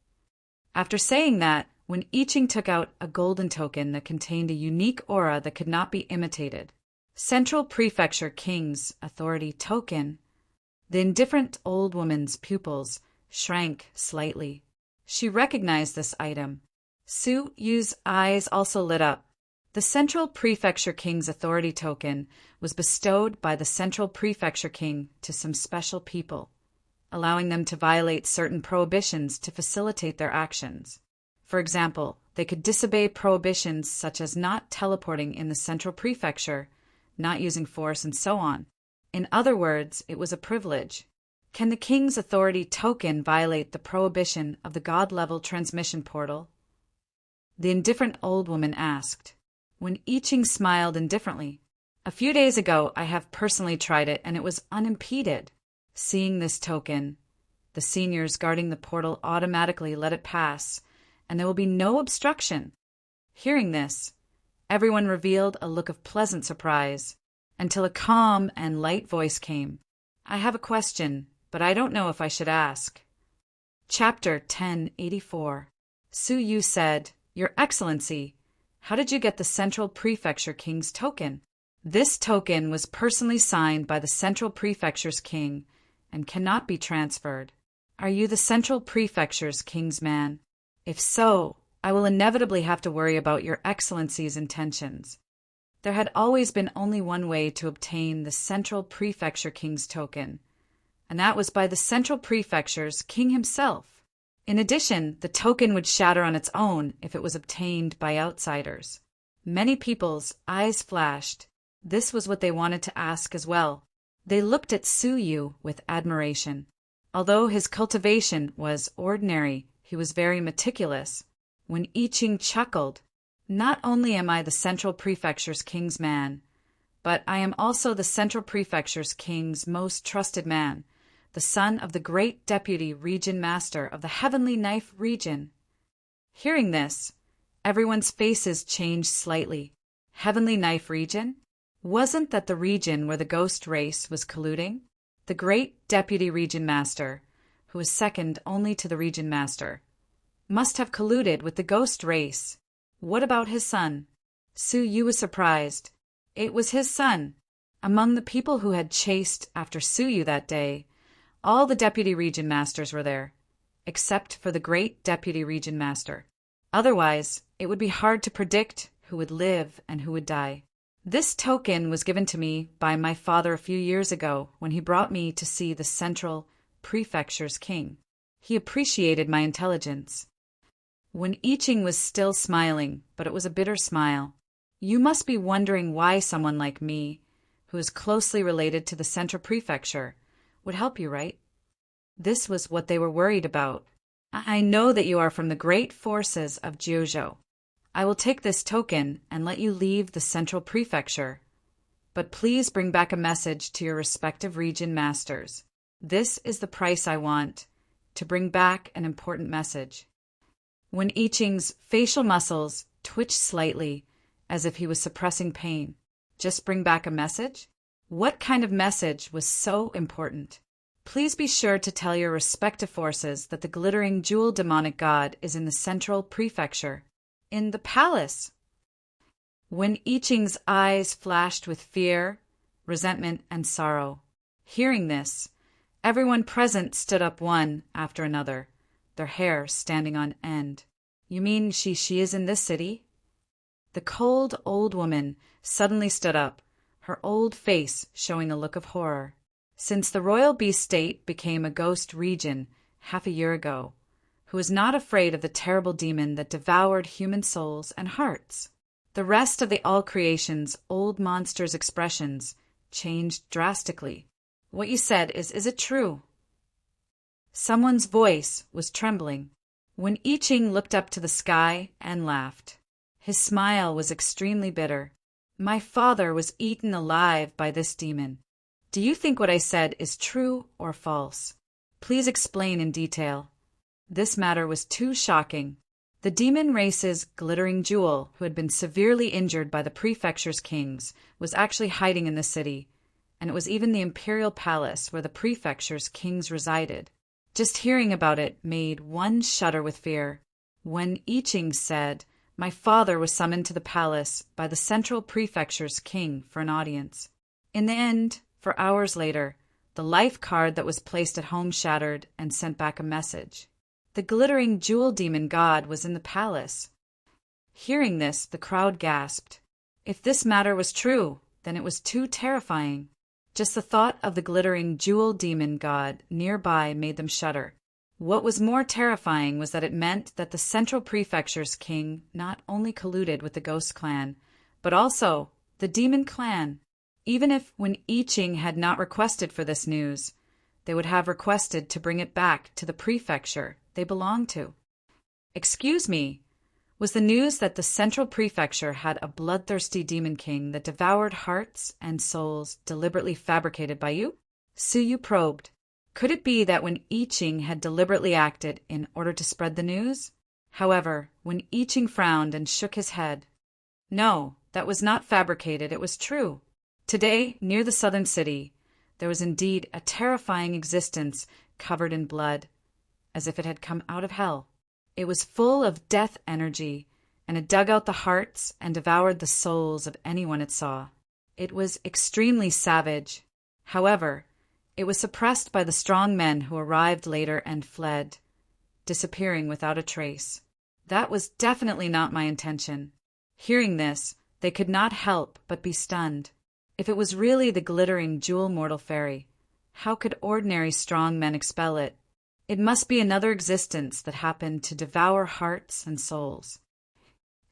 [SPEAKER 1] After saying that, Wen Iching took out a golden token that contained a unique aura that could not be imitated. Central Prefecture King's Authority Token. The indifferent old woman's pupils shrank slightly. She recognized this item. Su Yu's eyes also lit up. The Central Prefecture King's authority token was bestowed by the Central Prefecture King to some special people, allowing them to violate certain prohibitions to facilitate their actions. For example, they could disobey prohibitions such as not teleporting in the Central Prefecture, not using force, and so on. In other words, it was a privilege. Can the king's authority token violate the prohibition of the god-level transmission portal? The indifferent old woman asked. When I Ching smiled indifferently. A few days ago, I have personally tried it, and it was unimpeded. Seeing this token, the seniors guarding the portal automatically let it pass, and there will be no obstruction. Hearing this, everyone revealed a look of pleasant surprise, until a calm and light voice came. I have a question, but I don't know if I should ask. Chapter 1084. Su Yu said, Your Excellency, how did you get the Central Prefecture King's token? This token was personally signed by the Central Prefecture's king and cannot be transferred. Are you the Central Prefecture's king's man? If so, I will inevitably have to worry about Your Excellency's intentions. There had always been only one way to obtain the Central Prefecture King's token, and that was by the Central Prefecture's king himself. In addition, the token would shatter on its own if it was obtained by outsiders. Many people's eyes flashed. This was what they wanted to ask as well. They looked at Su Yu with admiration. Although his cultivation was ordinary, he was very meticulous. When I Ching chuckled, Not only am I the Central Prefecture's king's man, but I am also the Central Prefecture's king's most trusted man, the son of the great Deputy Region Master of the Heavenly Knife region. Hearing this, everyone's faces changed slightly. Heavenly Knife region? Wasn't that the region where the ghost race was colluding? The great Deputy Region Master, who was second only to the Region Master, must have colluded with the ghost race. What about his son? Su Yu was surprised. It was his son. Among the people who had chased after Su Yu that day, all the Deputy Region Masters were there, except for the great Deputy Region Master. Otherwise, it would be hard to predict who would live and who would die. This token was given to me by my father a few years ago when he brought me to see the Central Prefecture's king. He appreciated my intelligence. When I Ching was still smiling, but it was a bitter smile. You must be wondering why someone like me, who is closely related to the Central Prefecture, would help you, right? This was what they were worried about. I know that you are from the great forces of Jiuzhou. I will take this token and let you leave the Central Prefecture. But please bring back a message to your respective region masters. This is the price I want, to bring back an important message. When I Ching's facial muscles twitched slightly, as if he was suppressing pain. Just bring back a message? What kind of message was so important? Please be sure to tell your respective forces that the glittering jewel demonic god is in the Central Prefecture, in the palace. When I Ching's eyes flashed with fear, resentment, and sorrow. Hearing this, everyone present stood up one after another, their hair standing on end. You mean she is in this city? The cold old woman suddenly stood up, her old face showing a look of horror. Since the royal beast state became a ghost region half a year ago, who was not afraid of the terrible demon that devoured human souls and hearts. The rest of the all creation's old monster's expressions changed drastically. What you said is it true? Someone's voice was trembling. When I Ching looked up to the sky and laughed. His smile was extremely bitter. My father was eaten alive by this demon. Do you think what I said is true or false? Please explain in detail. This matter was too shocking. The demon race's glittering jewel, who had been severely injured by the prefecture's kings, was actually hiding in the city, and it was even the imperial palace where the prefecture's kings resided. Just hearing about it made one shudder with fear. When I Ching said, my father was summoned to the palace by the Central Prefecture's king for an audience. In the end, for hours later, The life card that was placed at home shattered and sent back a message. The glittering jewel demon god was in the palace. Hearing this, the crowd gasped. If this matter was true, then it was too terrifying. Just the thought of the glittering jewel demon god nearby made them shudder. What was more terrifying was that it meant that the Central Prefecture's king not only colluded with the Ghost Clan, but also the Demon Clan. Even if Wen Yiqing had not requested for this news, they would have requested to bring it back to the prefecture they belonged to. Excuse me, was the news that the Central Prefecture had a bloodthirsty demon king that devoured hearts and souls deliberately fabricated by you? Suyu probed. Could it be that Wen Yiqing had deliberately acted in order to spread the news? However, Wen Yiqing frowned and shook his head. No, that was not fabricated, it was true. Today, near the southern city, there was indeed a terrifying existence covered in blood, as if it had come out of hell. It was full of death energy, and it dug out the hearts and devoured the souls of anyone it saw. It was extremely savage. However, it was suppressed by the strong men who arrived later and fled, disappearing without a trace. That was definitely not my intention. Hearing this, they could not help but be stunned. If it was really the glittering jewel mortal fairy, how could ordinary strong men expel it? It must be another existence that happened to devour hearts and souls.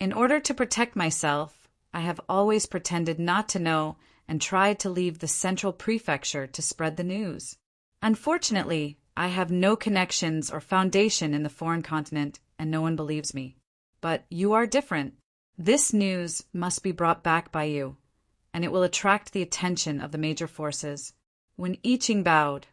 [SPEAKER 1] In order to protect myself, I have always pretended not to know and tried to leave the Central Prefecture to spread the news. Unfortunately, I have no connections or foundation in the foreign continent, and no one believes me. But you are different. This news must be brought back by you, and it will attract the attention of the major forces. Wen Yiqing bowed.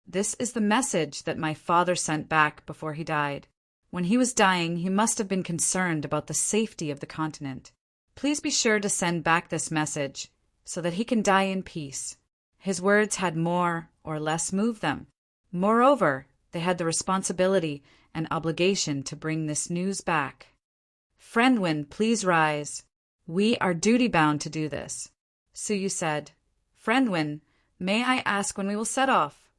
[SPEAKER 1] This is the message that my father sent back before he died. When he was dying, he must have been concerned about the safety of the continent. Please be sure to send back this message so that he can die in peace. His words had more or less moved them. Moreover, they had the responsibility and obligation to bring this news back. Friend Wen, please rise. We are duty-bound to do this. Suyu said. Friend Wen, may I ask when we will set off?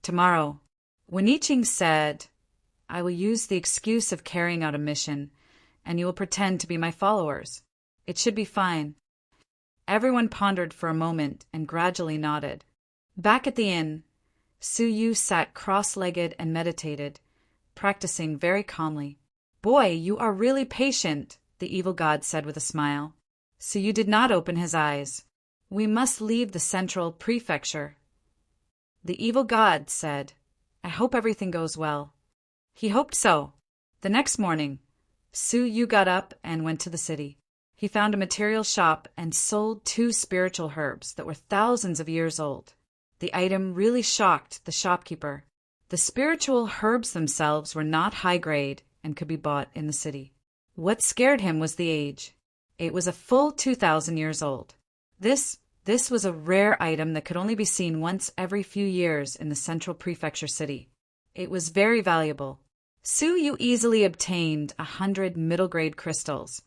[SPEAKER 1] Tomorrow. Wen Yiqing said, I will use the excuse of carrying out a mission, and you will pretend to be my followers. It should be fine. Everyone pondered for a moment and gradually nodded. Back at the inn, Suyu sat cross-legged and meditated, practicing very calmly. Boy, you are really patient, the evil god said with a smile. Suyu did not open his eyes. We must leave the Central Prefecture. The evil god said, I hope everything goes well. He hoped so. The next morning, Suyu got up and went to the city. He found a material shop and sold 2 spiritual herbs that were thousands of years old. The item really shocked the shopkeeper. The spiritual herbs themselves were not high grade and could be bought in the city. What scared him was the age. It was a full 2,000 years old. This was a rare item that could only be seen once every few years in the Central Prefecture city. It was very valuable. Suyu easily obtained 100 middle-grade crystals,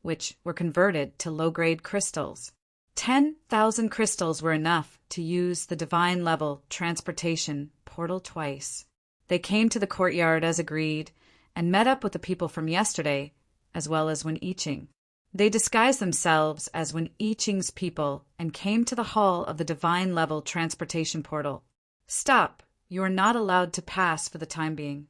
[SPEAKER 1] which were converted to low-grade crystals. 10,000 crystals were enough to use the divine-level transportation portal twice. They came to the courtyard as agreed and met up with the people from yesterday, as well as Wen Yiqing. They disguised themselves as Wen Yiqing's people and came to the hall of the divine-level transportation portal. Stop! You are not allowed to pass for the time being.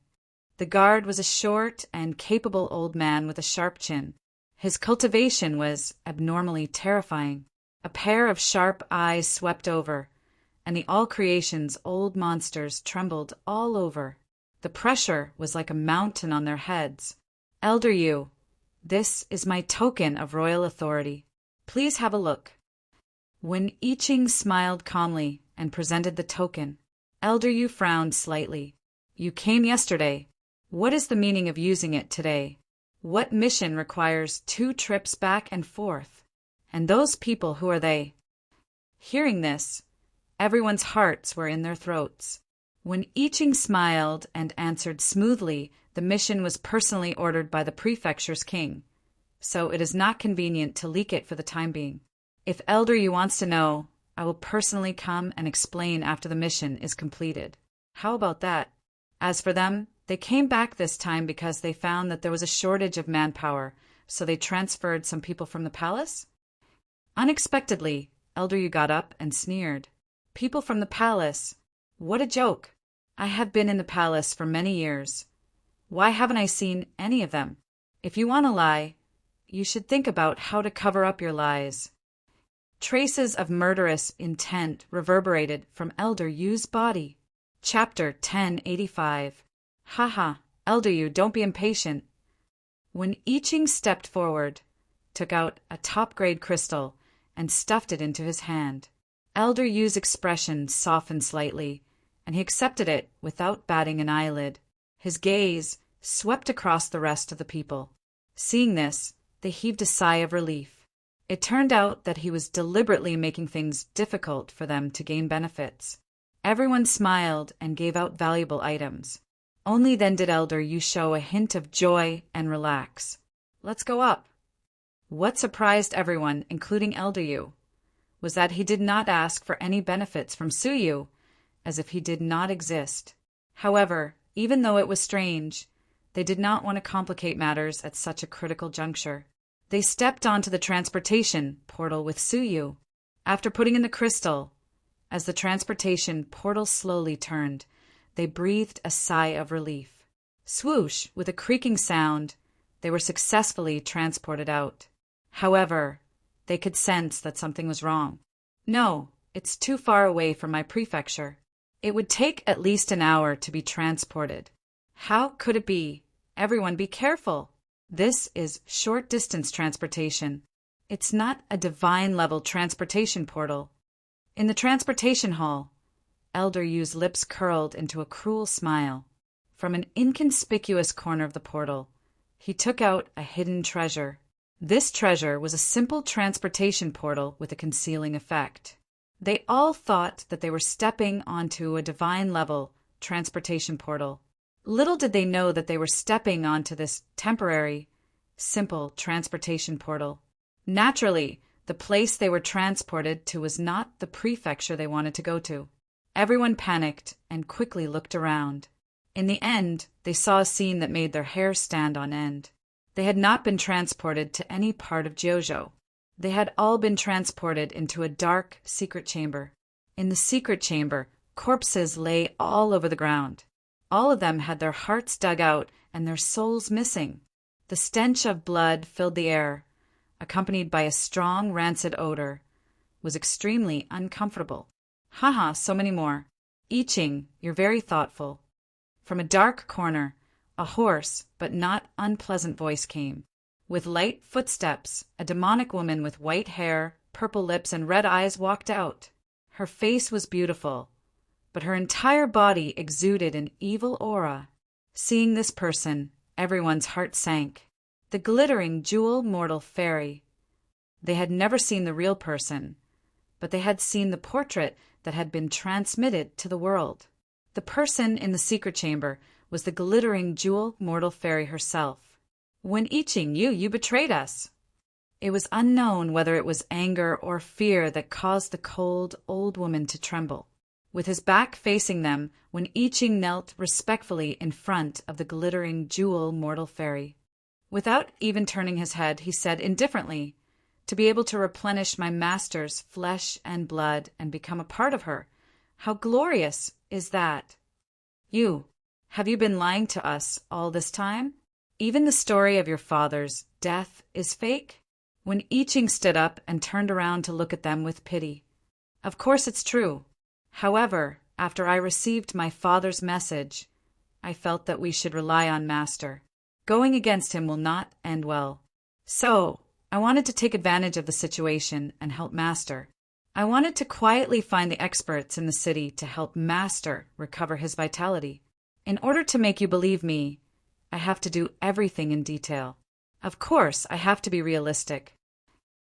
[SPEAKER 1] The guard was a short and capable old man with a sharp chin. His cultivation was abnormally terrifying. A pair of sharp eyes swept over, and the all-creation's old monsters trembled all over. The pressure was like a mountain on their heads. Elder Yu, this is my token of royal authority. Please have a look. Wen Yiqing smiled calmly and presented the token. Elder Yu frowned slightly. You came yesterday. What is the meaning of using it today? What mission requires 2 trips back and forth? And those people, who are they? Hearing this, everyone's hearts were in their throats. When Yiqing smiled and answered smoothly, the mission was personally ordered by the prefecture's king, so it is not convenient to leak it for the time being. If Elder Yu wants to know, I will personally come and explain after the mission is completed. How about that? As for them, they came back this time because they found that there was a shortage of manpower, so they transferred some people from the palace? Unexpectedly, Elder Yu got up and sneered. People from the palace? What a joke! I have been in the palace for many years. Why haven't I seen any of them? If you want to lie, you should think about how to cover up your lies. Traces of murderous intent reverberated from Elder Yu's body. Chapter 1085. Haha, Elder Yu, don't be impatient. When I Ching stepped forward, took out a top-grade crystal, and stuffed it into his hand, Elder Yu's expression softened slightly, and he accepted it without batting an eyelid. His gaze swept across the rest of the people. Seeing this, they heaved a sigh of relief. It turned out that he was deliberately making things difficult for them to gain benefits. Everyone smiled and gave out valuable items. Only then did Elder Yu show a hint of joy and relax. Let's go up. What surprised everyone, including Elder Yu, was that he did not ask for any benefits from Suyu, as if he did not exist. However, even though it was strange, they did not want to complicate matters at such a critical juncture. They stepped onto the transportation portal with Suyu. After putting in the crystal, as the transportation portal slowly turned, they breathed a sigh of relief. Swoosh, with a creaking sound, they were successfully transported out. However, they could sense that something was wrong. No, it's too far away from my prefecture. It would take at least an hour to be transported. How could it be? Everyone be careful. This is short-distance transportation. It's not a divine-level transportation portal. In the transportation hall, Elder Yu's lips curled into a cruel smile. From an inconspicuous corner of the portal, he took out a hidden treasure. This treasure was a simple transportation portal with a concealing effect. They all thought that they were stepping onto a divine-level transportation portal. Little did they know that they were stepping onto this temporary, simple transportation portal. Naturally, the place they were transported to was not the prefecture they wanted to go to. Everyone panicked and quickly looked around. In the end, they saw a scene that made their hair stand on end. They had not been transported to any part of Jiuzhou. They had all been transported into a dark, secret chamber. In the secret chamber, corpses lay all over the ground. All of them had their hearts dug out and their souls missing. The stench of blood filled the air, accompanied by a strong, rancid odor, was extremely uncomfortable. Haha, so many more. I Ching, you're very thoughtful. From a dark corner, a hoarse but not unpleasant voice came. With light footsteps, a demonic woman with white hair, purple lips, and red eyes walked out. Her face was beautiful, but her entire body exuded an evil aura. Seeing this person, everyone's heart sank. The glittering jewel mortal fairy. They had never seen the real person, but they had seen the portrait that had been transmitted to the world. The person in the secret chamber was the glittering jewel mortal fairy herself. When I Ching, you betrayed us. It was unknown whether it was anger or fear that caused the cold old woman to tremble. With his back facing them, when I Ching knelt respectfully in front of the glittering jewel mortal fairy. Without even turning his head, he said indifferently, "To be able to replenish my master's flesh and blood and become a part of her. How glorious is that? Have you been lying to us all this time? Even the story of your father's death is fake?" When I Ching stood up and turned around to look at them with pity. "Of course it's true. However, after I received my father's message, I felt that we should rely on Master. Going against him will not end well. So, I wanted to take advantage of the situation and help Master. I wanted to quietly find the experts in the city to help Master recover his vitality. In order to make you believe me, I have to do everything in detail. Of course, I have to be realistic."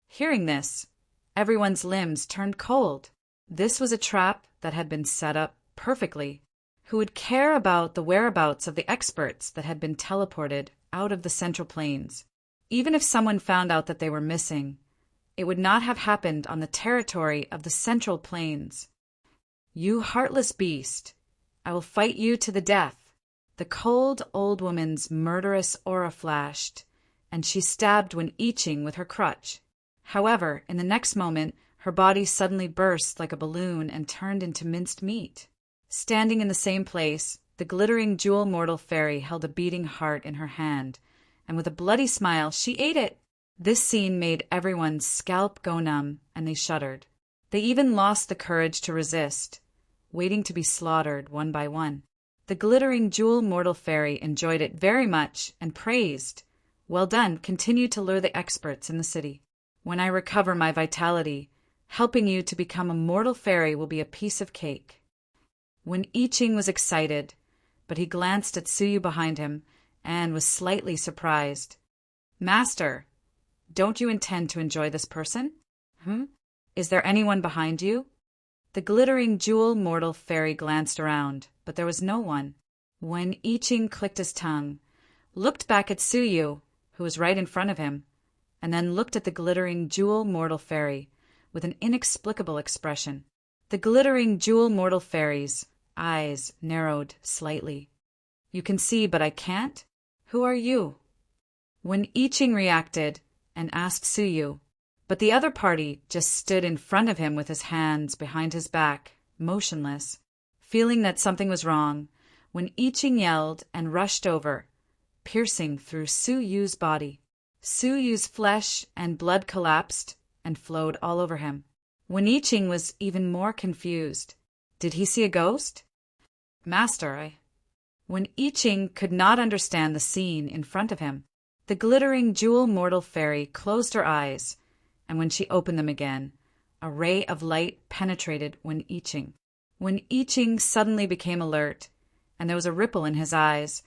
[SPEAKER 1] Hearing this, everyone's limbs turned cold. This was a trap that had been set up perfectly. Who would care about the whereabouts of the experts that had been teleported out of the Central Plains? Even if someone found out that they were missing, it would not have happened on the territory of the Central Plains. You heartless beast, I will fight you to the death. The cold old woman's murderous aura flashed, and she stabbed Wen Yiqing with her crutch. However, in the next moment, her body suddenly burst like a balloon and turned into minced meat. Standing in the same place, the glittering jewel mortal fairy held a beating heart in her hand, and with a bloody smile, she ate it. This scene made everyone's scalp go numb, and they shuddered. They even lost the courage to resist, waiting to be slaughtered one by one. The glittering jewel mortal fairy enjoyed it very much and praised, "Well done, continue to lure the experts in the city. When I recover my vitality, helping you to become a mortal fairy will be a piece of cake." Wen Yiqing was excited, but he glanced at Suyu behind him and was slightly surprised. "Master, don't you intend to enjoy this person? Is there anyone behind you?" The glittering jewel mortal fairy glanced around, but there was no one. Wen Yiqing clicked his tongue, looked back at Suyu, who was right in front of him, and then looked at the glittering jewel mortal fairy with an inexplicable expression. The glittering jewel mortal fairy's eyes narrowed slightly. "You can see, but I can't? Who are you?" Wen Yiqing reacted and asked Suyu, but the other party just stood in front of him with his hands behind his back, motionless. Feeling that something was wrong, Wen Yiqing yelled and rushed over, piercing through Suyu's body. Suyu's flesh and blood collapsed and flowed all over him. Wen Yiqing was even more confused. Did he see a ghost? "Master, Wen Yiqing could not understand the scene in front of him. The glittering jewel mortal fairy closed her eyes, and when she opened them again, a ray of light penetrated Wen Yiqing. Wen Yiqing suddenly became alert, and there was a ripple in his eyes,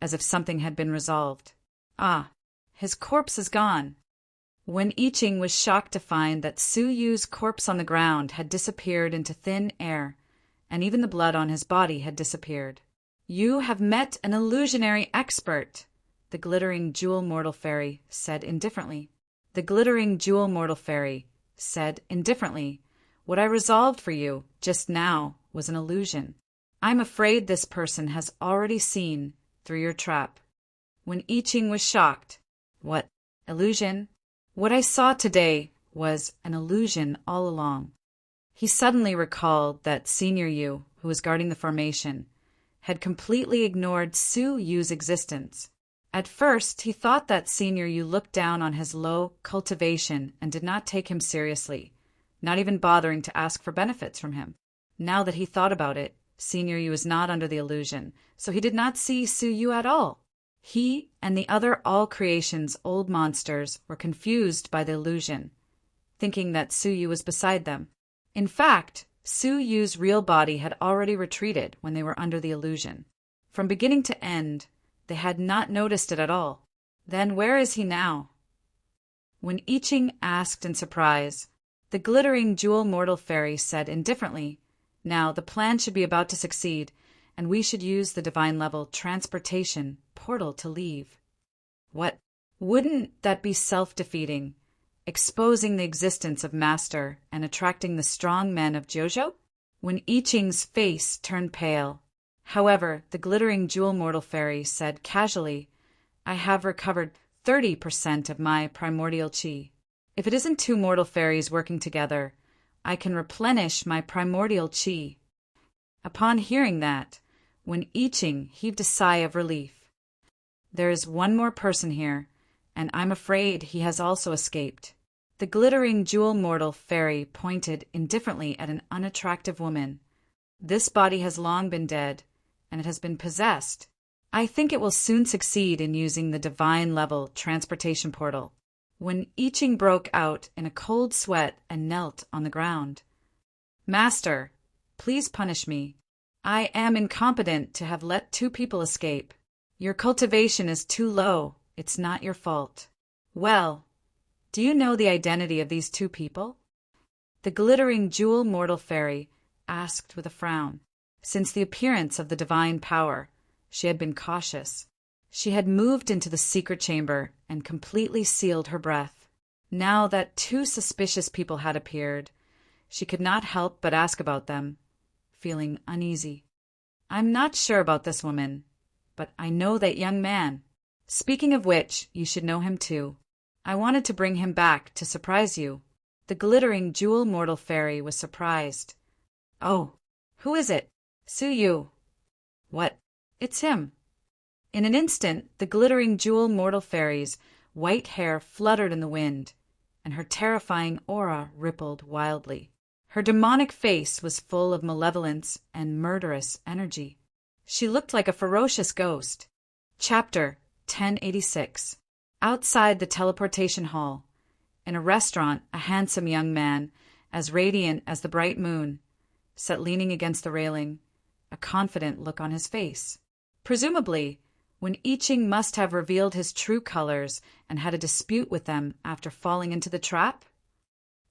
[SPEAKER 1] as if something had been resolved. Ah, his corpse is gone. Wen Yiqing was shocked to find that Suyu's corpse on the ground had disappeared into thin air, and even the blood on his body had disappeared. "You have met an illusionary expert," the glittering jewel mortal fairy said indifferently. The glittering jewel mortal fairy said indifferently, "What I resolved for you just now was an illusion. I'm afraid this person has already seen through your trap." Wen Yiqing was shocked. "What illusion?" "What I saw today was an illusion all along." He suddenly recalled that Senior Yu, who was guarding the formation, had completely ignored Suyu's existence. At first, he thought that Senior Yu looked down on his low cultivation and did not take him seriously, not even bothering to ask for benefits from him. Now that he thought about it, Senior Yu was not under the illusion, so he did not see Suyu at all. He and the other All Creation's old monsters were confused by the illusion, thinking that Suyu was beside them. In fact, Suyu's real body had already retreated when they were under the illusion. From beginning to end, they had not noticed it at all. Then where is he now? Wen Yiqing asked in surprise. The glittering jewel mortal fairy said indifferently, "Now the plan should be about to succeed, and we should use the divine level transportation portal to leave." "What? Wouldn't that be self-defeating, exposing the existence of Master and attracting the strong men of Jojo?" Wen Yiqing's face turned pale. However, the glittering jewel mortal fairy said casually, "I have recovered 30% of my primordial chi. If it isn't two mortal fairies working together, I can replenish my primordial chi." Upon hearing that, Wen Yiqing heaved a sigh of relief. "There is one more person here, and I'm afraid he has also escaped." The glittering jewel mortal fairy pointed indifferently at an unattractive woman. "This body has long been dead, and it has been possessed. I think it will soon succeed in using the divine level transportation portal." Wen Yiqing broke out in a cold sweat and knelt on the ground. "Master, please punish me. I am incompetent to have let two people escape. Your cultivation is too low. It's not your fault." "Well, do you know the identity of these two people?" The glittering jewel mortal fairy asked with a frown. Since the appearance of the divine power, she had been cautious. She had moved into the secret chamber and completely sealed her breath. Now that two suspicious people had appeared, she could not help but ask about them, feeling uneasy. "I'm not sure about this woman, but I know that young man. Speaking of which, you should know him too. I wanted to bring him back to surprise you." The glittering jewel mortal fairy was surprised. "Oh, who is it?" "Suyu." "What? It's him." In an instant, the glittering jewel mortal fairy's white hair fluttered in the wind, and her terrifying aura rippled wildly. Her demonic face was full of malevolence and murderous energy. She looked like a ferocious ghost. Chapter 1086. Outside the teleportation hall, in a restaurant, a handsome young man, as radiant as the bright moon, sat leaning against the railing, a confident look on his face. Presumably, when I Ching must have revealed his true colors and had a dispute with them after falling into the trap?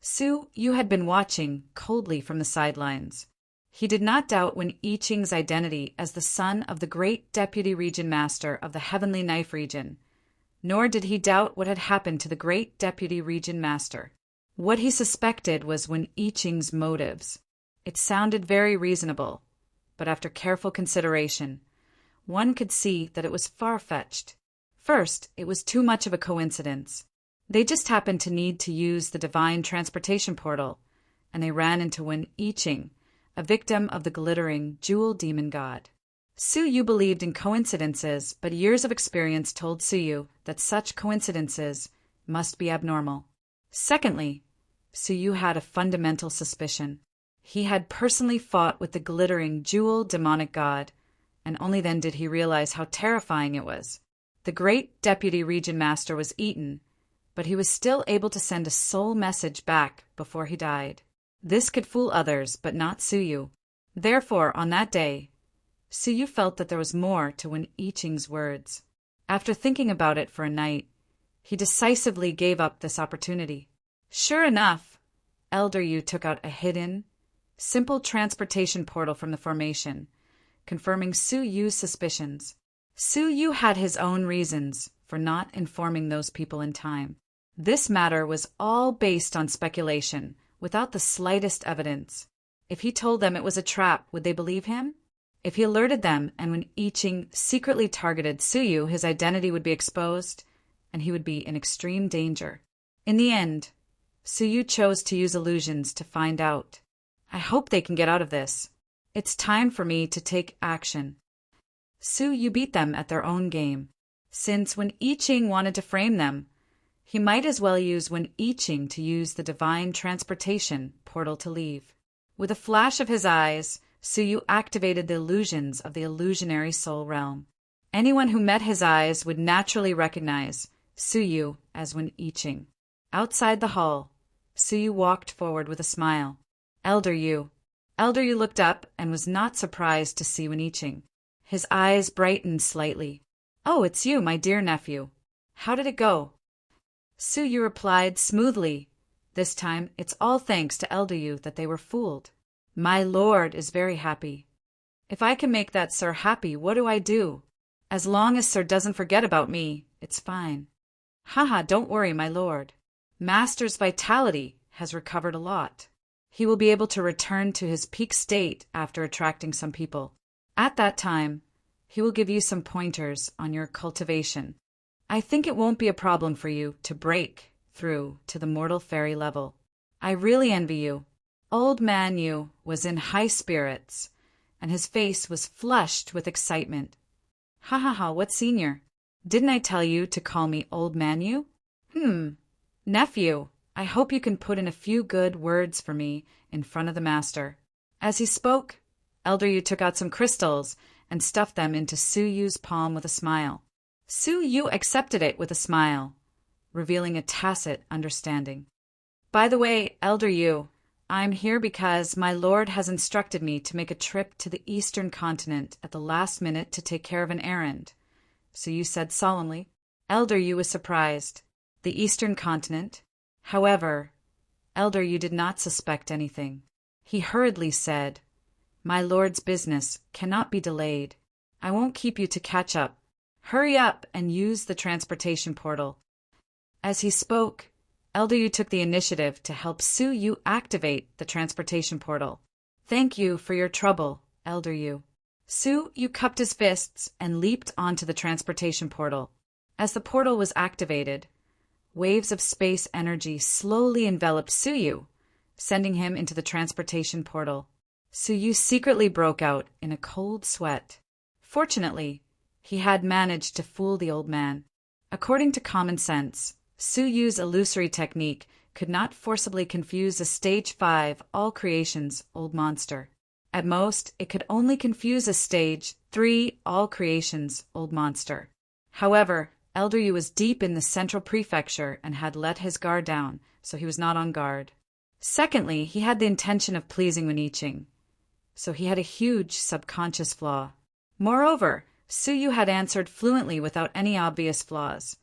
[SPEAKER 1] Suyu had been watching coldly from the sidelines. He did not doubt Wen Yiqing's identity as the son of the great Deputy Region Master of the Heavenly Knife Region, nor did he doubt what had happened to the great Deputy Region Master. What he suspected was Wen Yiqing's motives. It sounded very reasonable, but after careful consideration, one could see that it was far-fetched. First, it was too much of a coincidence. They just happened to need to use the divine transportation portal, and they ran into Wen Yiqing, a victim of the glittering jewel demon god. Suyu believed in coincidences, but years of experience told Suyu that such coincidences must be abnormal. Secondly, Suyu had a fundamental suspicion. He had personally fought with the glittering jewel demonic god, and only then did he realize how terrifying it was. The great Deputy Region Master was eaten, but he was still able to send a soul message back before he died. This could fool others, but not Suyu. Therefore, on that day, Suyu felt that there was more to Wen Yiqing's words. After thinking about it for a night, he decisively gave up this opportunity. Sure enough, Elder Yu took out a hidden, simple transportation portal from the formation, confirming Suyu's suspicions. Suyu had his own reasons for not informing those people in time. This matter was all based on speculation, without the slightest evidence. If he told them it was a trap, would they believe him? If he alerted them and when I Ching secretly targeted Suyu, his identity would be exposed, and he would be in extreme danger. In the end, Suyu chose to use illusions to find out. I hope they can get out of this. It's time for me to take action. Suyu beat them at their own game. Since when I Ching wanted to frame them, he might as well use Wen Yiqing to use the divine transportation portal to leave. With a flash of his eyes, Suyu activated the illusions of the illusionary soul realm. Anyone who met his eyes would naturally recognize Suyu as Wen Yiqing. Outside the hall, Suyu walked forward with a smile. Elder Yu. Elder Yu looked up and was not surprised to see Wen Yiqing. His eyes brightened slightly. "Oh, it's you, my dear nephew. How did it go?" Suyu replied smoothly. This time, it's all thanks to Elder Yu that they were fooled. My lord is very happy. If I can make that sir happy, what do I do? As long as sir doesn't forget about me, it's fine. Haha, don't worry, my lord. Master's vitality has recovered a lot. He will be able to return to his peak state after attracting some people. At that time, he will give you some pointers on your cultivation. I think it won't be a problem for you to break through to the mortal fairy level. I really envy you. Old Man Yu was in high spirits, and his face was flushed with excitement. Ha ha ha, what senior? Didn't I tell you to call me Old Man Yu? Nephew, I hope you can put in a few good words for me in front of the master. As he spoke, Elder Yu took out some crystals and stuffed them into Suyu's palm with a smile. Suyu accepted it with a smile, revealing a tacit understanding. By the way, Elder Yu, I'm here because my lord has instructed me to make a trip to the eastern continent at the last minute to take care of an errand. Suyu said solemnly. Elder Yu was surprised. The eastern continent? However, Elder Yu did not suspect anything. He hurriedly said, My lord's business cannot be delayed. I won't keep you to catch up. Hurry up and use the transportation portal. As he spoke, Elder Yu took the initiative to help Su Yu activate the transportation portal. Thank you for your trouble, Elder Yu. Su Yu cupped his fists and leaped onto the transportation portal. As the portal was activated, waves of space energy slowly enveloped Su Yu, sending him into the transportation portal. Su Yu secretly broke out in a cold sweat. Fortunately, he had managed to fool the old man. According to common sense, Su Yu's illusory technique could not forcibly confuse a Stage 5 All Creations old monster. At most, it could only confuse a Stage 3 All Creations old monster. However, Elder Yu was deep in the central prefecture and had let his guard down, so he was not on guard. Secondly, he had the intention of pleasing Weniching, so he had a huge subconscious flaw. Moreover, Su Yu had answered fluently without any obvious flaws,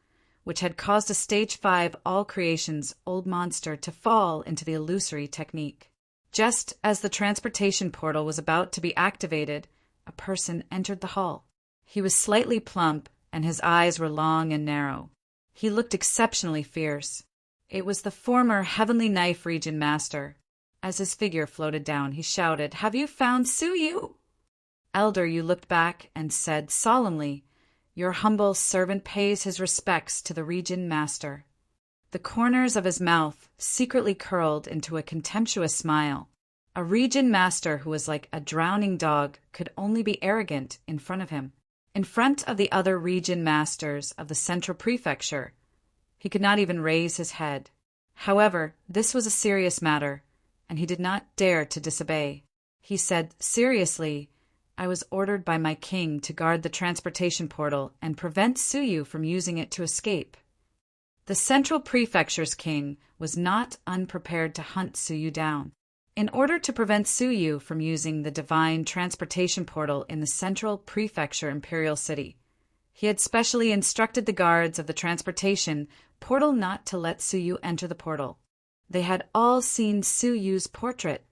[SPEAKER 1] which had caused a Stage 5 All Creations old monster to fall into the illusory technique. Just as the transportation portal was about to be activated, a person entered the hall. He was slightly plump, and his eyes were long and narrow. He looked exceptionally fierce. It was the former Heavenly Knife Region Master. As his figure floated down, he shouted, "Have you found Su Yu?" Elder Yu looked back and said solemnly, "Your humble servant pays his respects to the Region Master." The corners of his mouth secretly curled into a contemptuous smile. A Region Master who was like a drowning dog could only be arrogant in front of him. In front of the other Region Masters of the Central Prefecture, he could not even raise his head. However, this was a serious matter, and he did not dare to disobey. He said seriously, "I was ordered by my king to guard the transportation portal and prevent Su Yu from using it to escape." The Central Prefecture's king was not unprepared to hunt Su Yu down. In order to prevent Su Yu from using the divine transportation portal in the Central Prefecture Imperial City, he had specially instructed the guards of the transportation portal not to let Su Yu enter the portal. They had all seen Su Yu's portrait,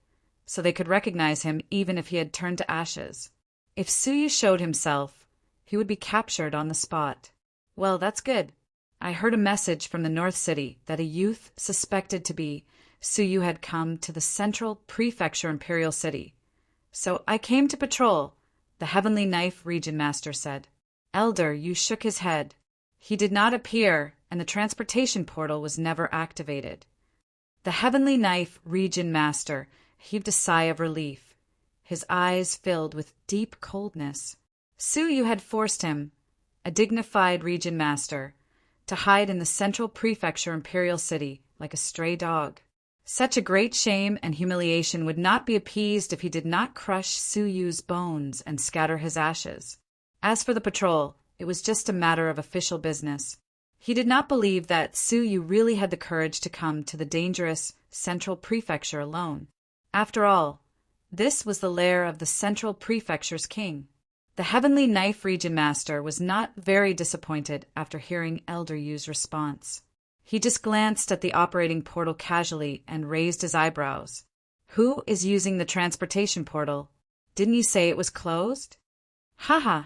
[SPEAKER 1] so they could recognize him even if he had turned to ashes. If Su Yu showed himself, he would be captured on the spot. Well, that's good. I heard a message from the North City that a youth suspected to be Su Yu had come to the Central Prefecture Imperial City. So I came to patrol, the Heavenly Knife Region Master said. Elder Yu shook his head. He did not appear, and the transportation portal was never activated. The Heavenly Knife Region Master heaved a sigh of relief. His eyes filled with deep coldness. Su Yu had forced him, a dignified Region Master, to hide in the Central Prefecture Imperial City like a stray dog. Such a great shame and humiliation would not be appeased if he did not crush Su Yu's bones and scatter his ashes. As for the patrol, it was just a matter of official business. He did not believe that Su Yu really had the courage to come to the dangerous Central Prefecture alone. After all, this was the lair of the Central Prefecture's king. The Heavenly Knife Region Master was not very disappointed after hearing Elder Yu's response. He just glanced at the operating portal casually and raised his eyebrows. "Who is using the transportation portal? Didn't you say it was closed?" "Haha,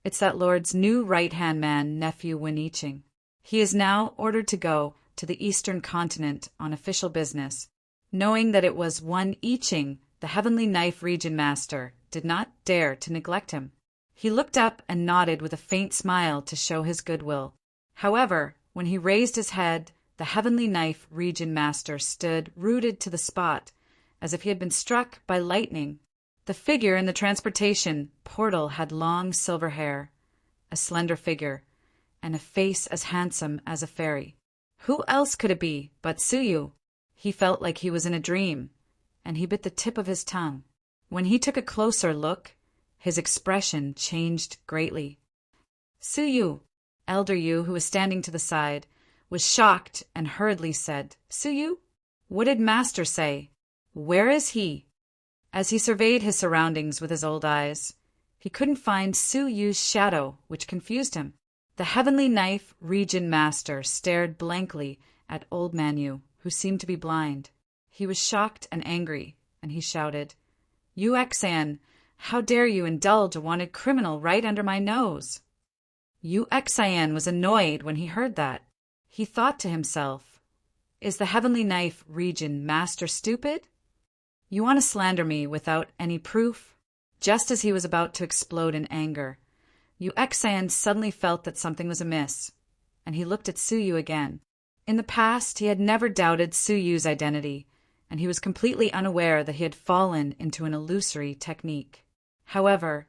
[SPEAKER 1] it's that lord's new right-hand man, nephew Weniching. He is now ordered to go to the Eastern Continent on official business." Knowing that it was one Iching, the Heavenly Knife Region Master did not dare to neglect him. He looked up and nodded with a faint smile to show his goodwill. However, when he raised his head, the Heavenly Knife Region Master stood rooted to the spot, as if he had been struck by lightning. The figure in the transportation portal had long silver hair, a slender figure, and a face as handsome as a fairy. Who else could it be but Su Yu? He felt like he was in a dream, and he bit the tip of his tongue. When he took a closer look, his expression changed greatly. Su Yu, Elder Yu, who was standing to the side, was shocked and hurriedly said, "Su Yu? What did Master say? Where is he?" As he surveyed his surroundings with his old eyes, he couldn't find Su Yu's shadow, which confused him. The Heavenly Knife Region Master stared blankly at Old Man Yu, who seemed to be blind. He was shocked and angry, and he shouted, "Yu Xan, how dare you indulge a wanted criminal right under my nose?" Yu Xan was annoyed when he heard that. He thought to himself, Is the Heavenly Knife region master stupid? You want to slander me without any proof? Just as he was about to explode in anger, Yu-Xan suddenly felt that something was amiss, and he looked at Suyu again. In the past, he had never doubted Suyu's identity, and he was completely unaware that he had fallen into an illusory technique. However,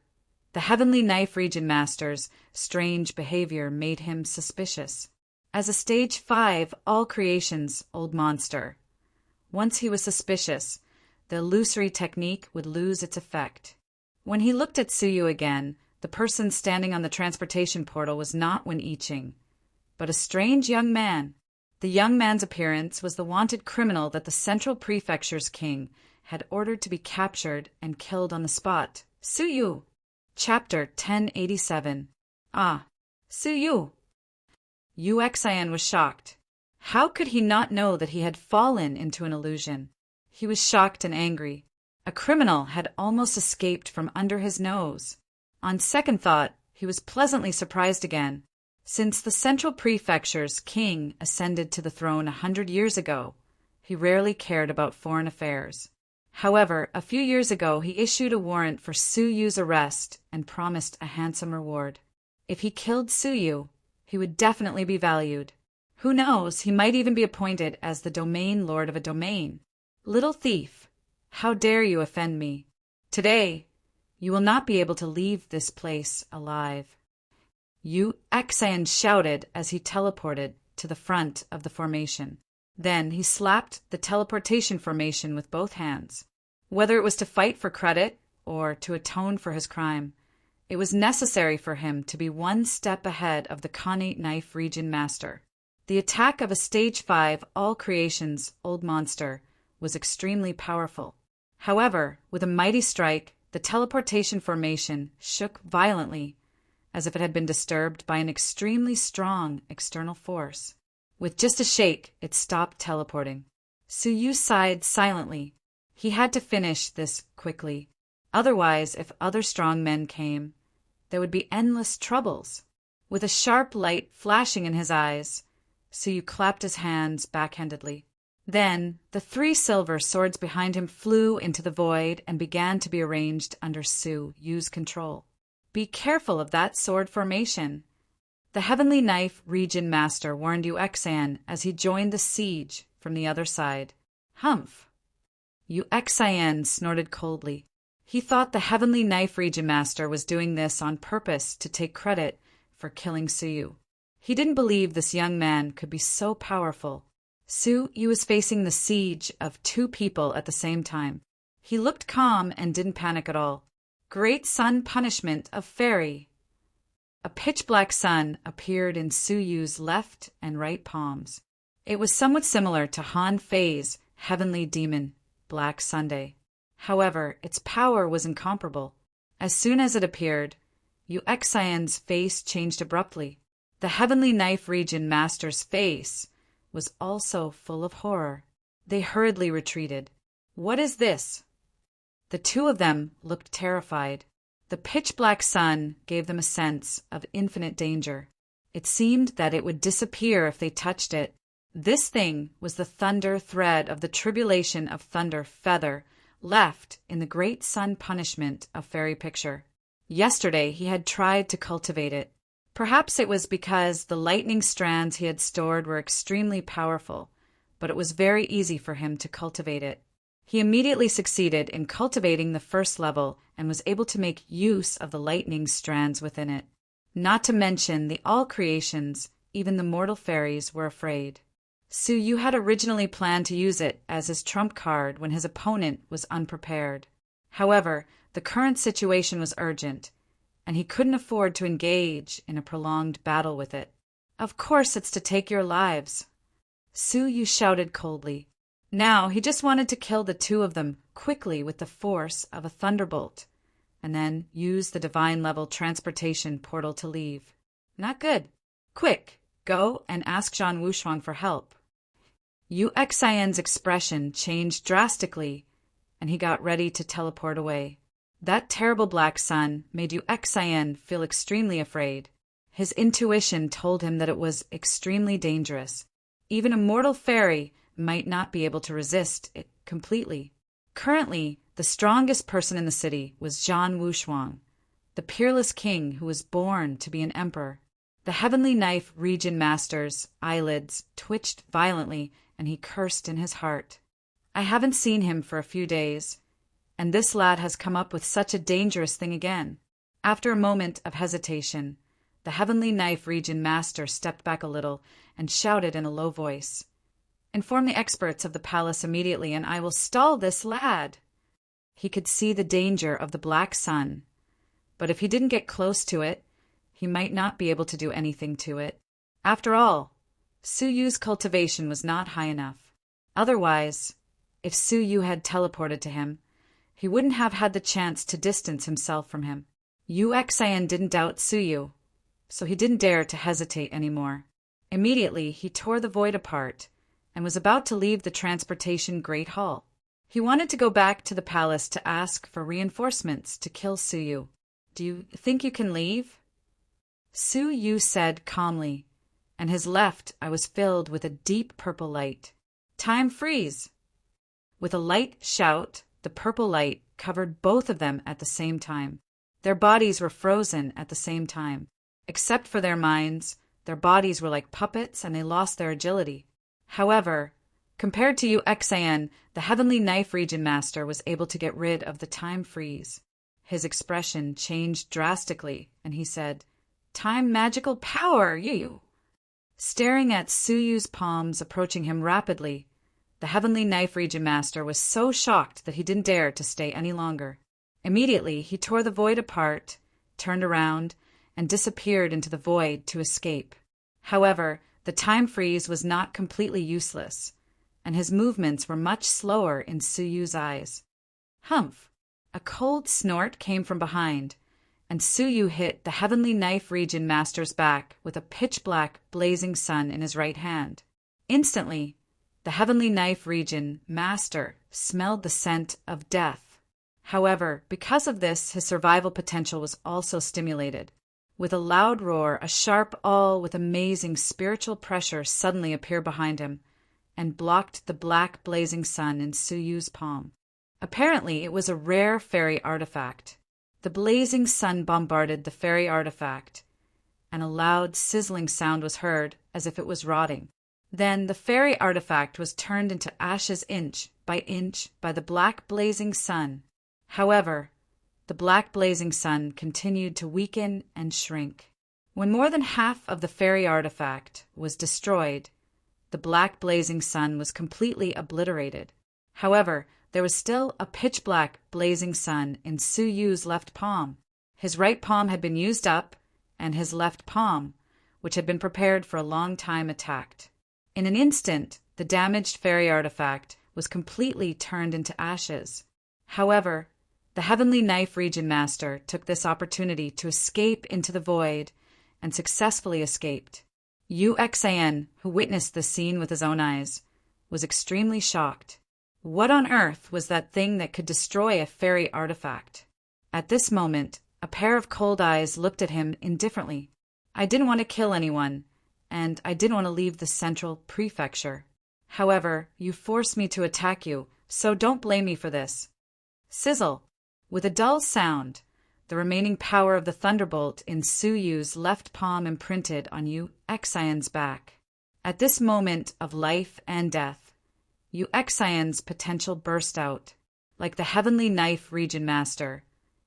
[SPEAKER 1] the Heavenly Knife Region Master's strange behavior made him suspicious. As a Stage 5 All Creations Old Monster, once he was suspicious, the illusory technique would lose its effect. When he looked at Suyu again, the person standing on the transportation portal was not Wen-Iching, but a strange young man. The young man's appearance was the wanted criminal that the Central Prefecture's king had ordered to be captured and killed on the spot. Suyu! Chapter 1087. Ah, Suyu! Yu-Xan was shocked. How could he not know that he had fallen into an illusion? He was shocked and angry. A criminal had almost escaped from under his nose. On second thought, he was pleasantly surprised again. Since the Central Prefecture's king ascended to the throne 100 years ago, he rarely cared about foreign affairs. However, a few years ago he issued a warrant for Suyu's arrest and promised a handsome reward. If he killed Suyu, he would definitely be valued. Who knows, he might even be appointed as the domain lord of a domain. Little thief, how dare you offend me? Today, you will not be able to leave this place alive. Yu-Xan shouted as he teleported to the front of the formation. Then he slapped the teleportation formation with both hands. Whether it was to fight for credit or to atone for his crime, it was necessary for him to be one step ahead of the Khanate Knife Region Master. The attack of a Stage 5 All Creations Old Monster was extremely powerful. However, with a mighty strike, the teleportation formation shook violently, as if it had been disturbed by an extremely strong external force. With just a shake, it stopped teleporting. Suyu sighed silently. He had to finish this quickly. Otherwise, if other strong men came, there would be endless troubles. With a sharp light flashing in his eyes, Suyu clapped his hands backhandedly. Then, the 3 silver swords behind him flew into the void and began to be arranged under Suyu's control. Be careful of that sword formation. The Heavenly Knife Region Master warned Yu-Xan as he joined the siege from the other side. Humph! Yu-Xan snorted coldly. He thought the Heavenly Knife Region Master was doing this on purpose to take credit for killing Suyu. He didn't believe this young man could be so powerful. Suyu was facing the siege of 2 people at the same time. He looked calm and didn't panic at all. Great Sun Punishment of Fairy. A pitch-black sun appeared in Suyu's left and right palms. It was somewhat similar to Han Fei's Heavenly Demon, Black Sunday. However, its power was incomparable. As soon as it appeared, Yu-Xan's face changed abruptly. The Heavenly Knife Region Master's face was also full of horror. They hurriedly retreated. What is this? The 2 of them looked terrified. The pitch-black sun gave them a sense of infinite danger. It seemed that it would disappear if they touched it. This thing was the thunder thread of the tribulation of Thunder Feather, left in the Great Sun Punishment of Fairy Picture. Yesterday he had tried to cultivate it. Perhaps it was because the lightning strands he had stored were extremely powerful, but it was very easy for him to cultivate it. He immediately succeeded in cultivating the first level and was able to make use of the lightning strands within it. Not to mention the all creations, even the mortal fairies were afraid. Suyu had originally planned to use it as his trump card when his opponent was unprepared. However, the current situation was urgent, and he couldn't afford to engage in a prolonged battle with it. Of course it's to take your lives. Suyu shouted coldly. Now he just wanted to kill the 2 of them quickly with the force of a thunderbolt, and then use the divine-level transportation portal to leave. Not good. Quick, go and ask Zhan Wushuang for help. Yu-Xan's expression changed drastically, and he got ready to teleport away. That terrible black sun made Yu-Xan feel extremely afraid. His intuition told him that it was extremely dangerous. Even a mortal fairy might not be able to resist it completely. Currently, the strongest person in the city was Zhan Wushuang, the peerless king who was born to be an emperor. The Heavenly Knife Region Master's eyelids twitched violently, and he cursed in his heart. I haven't seen him for a few days, and this lad has come up with such a dangerous thing again. After a moment of hesitation, the Heavenly Knife Region Master stepped back a little and shouted in a low voice, "Inform the experts of the palace immediately, and I will stall this lad." He could see the danger of the black sun, but if he didn't get close to it, he might not be able to do anything to it. After all, Su Yu's cultivation was not high enough. Otherwise, if Su Yu had teleported to him, he wouldn't have had the chance to distance himself from him. Yu Xian didn't doubt Su Yu, so he didn't dare to hesitate anymore. Immediately, he tore the void apart and was about to leave the transportation Great Hall. He wanted to go back to the palace to ask for reinforcements to kill Su Yu. "Do you think you can leave?" Su Yu said calmly, and his left eye was filled with a deep purple light. "Time freeze!" With a light shout, the purple light covered both of them at the same time. Their bodies were frozen at the same time. Except for their minds, their bodies were like puppets and they lost their agility. However, compared to Yu Xian, the Heavenly Knife Region Master was able to get rid of the time freeze. His expression changed drastically, and he said, "Time magical power, Yu!" Staring at Su Yu's palms approaching him rapidly, the Heavenly Knife Region Master was so shocked that he didn't dare to stay any longer. Immediately, he tore the void apart, turned around, and disappeared into the void to escape. However, the time freeze was not completely useless, and his movements were much slower in Su Yu's eyes. Humph! A cold snort came from behind, and Su Yu hit the Heavenly Knife Region Master's back with a pitch-black, blazing sun in his right hand. Instantly, the Heavenly Knife Region Master smelled the scent of death. However, because of this, his survival potential was also stimulated. With a loud roar, a sharp awl with amazing spiritual pressure suddenly appeared behind him and blocked the black blazing sun in Su Yu's palm. Apparently, it was a rare fairy artifact. The blazing sun bombarded the fairy artifact, and a loud sizzling sound was heard as if it was rotting. Then the fairy artifact was turned into ashes inch by the black blazing sun. However, the black blazing sun continued to weaken and shrink. When more than half of the fairy artifact was destroyed, the black blazing sun was completely obliterated. However, there was still a pitch-black blazing sun in Su Yu's left palm. His right palm had been used up, and his left palm, which had been prepared for a long time, attacked. In an instant, the damaged fairy artifact was completely turned into ashes. However, the Heavenly Knife Region Master took this opportunity to escape into the void and successfully escaped. Yu Xian, who witnessed the scene with his own eyes, was extremely shocked. What on earth was that thing that could destroy a fairy artifact? At this moment, a pair of cold eyes looked at him indifferently. "I didn't want to kill anyone, and I didn't want to leave the central prefecture. However, you forced me to attack you, so don't blame me for this." Sizzle! With a dull sound, the remaining power of the thunderbolt in Su Yu's left palm imprinted on Yu Xian's back. At this moment of life and death, Yu Xian's potential burst out. Like the Heavenly Knife Region Master,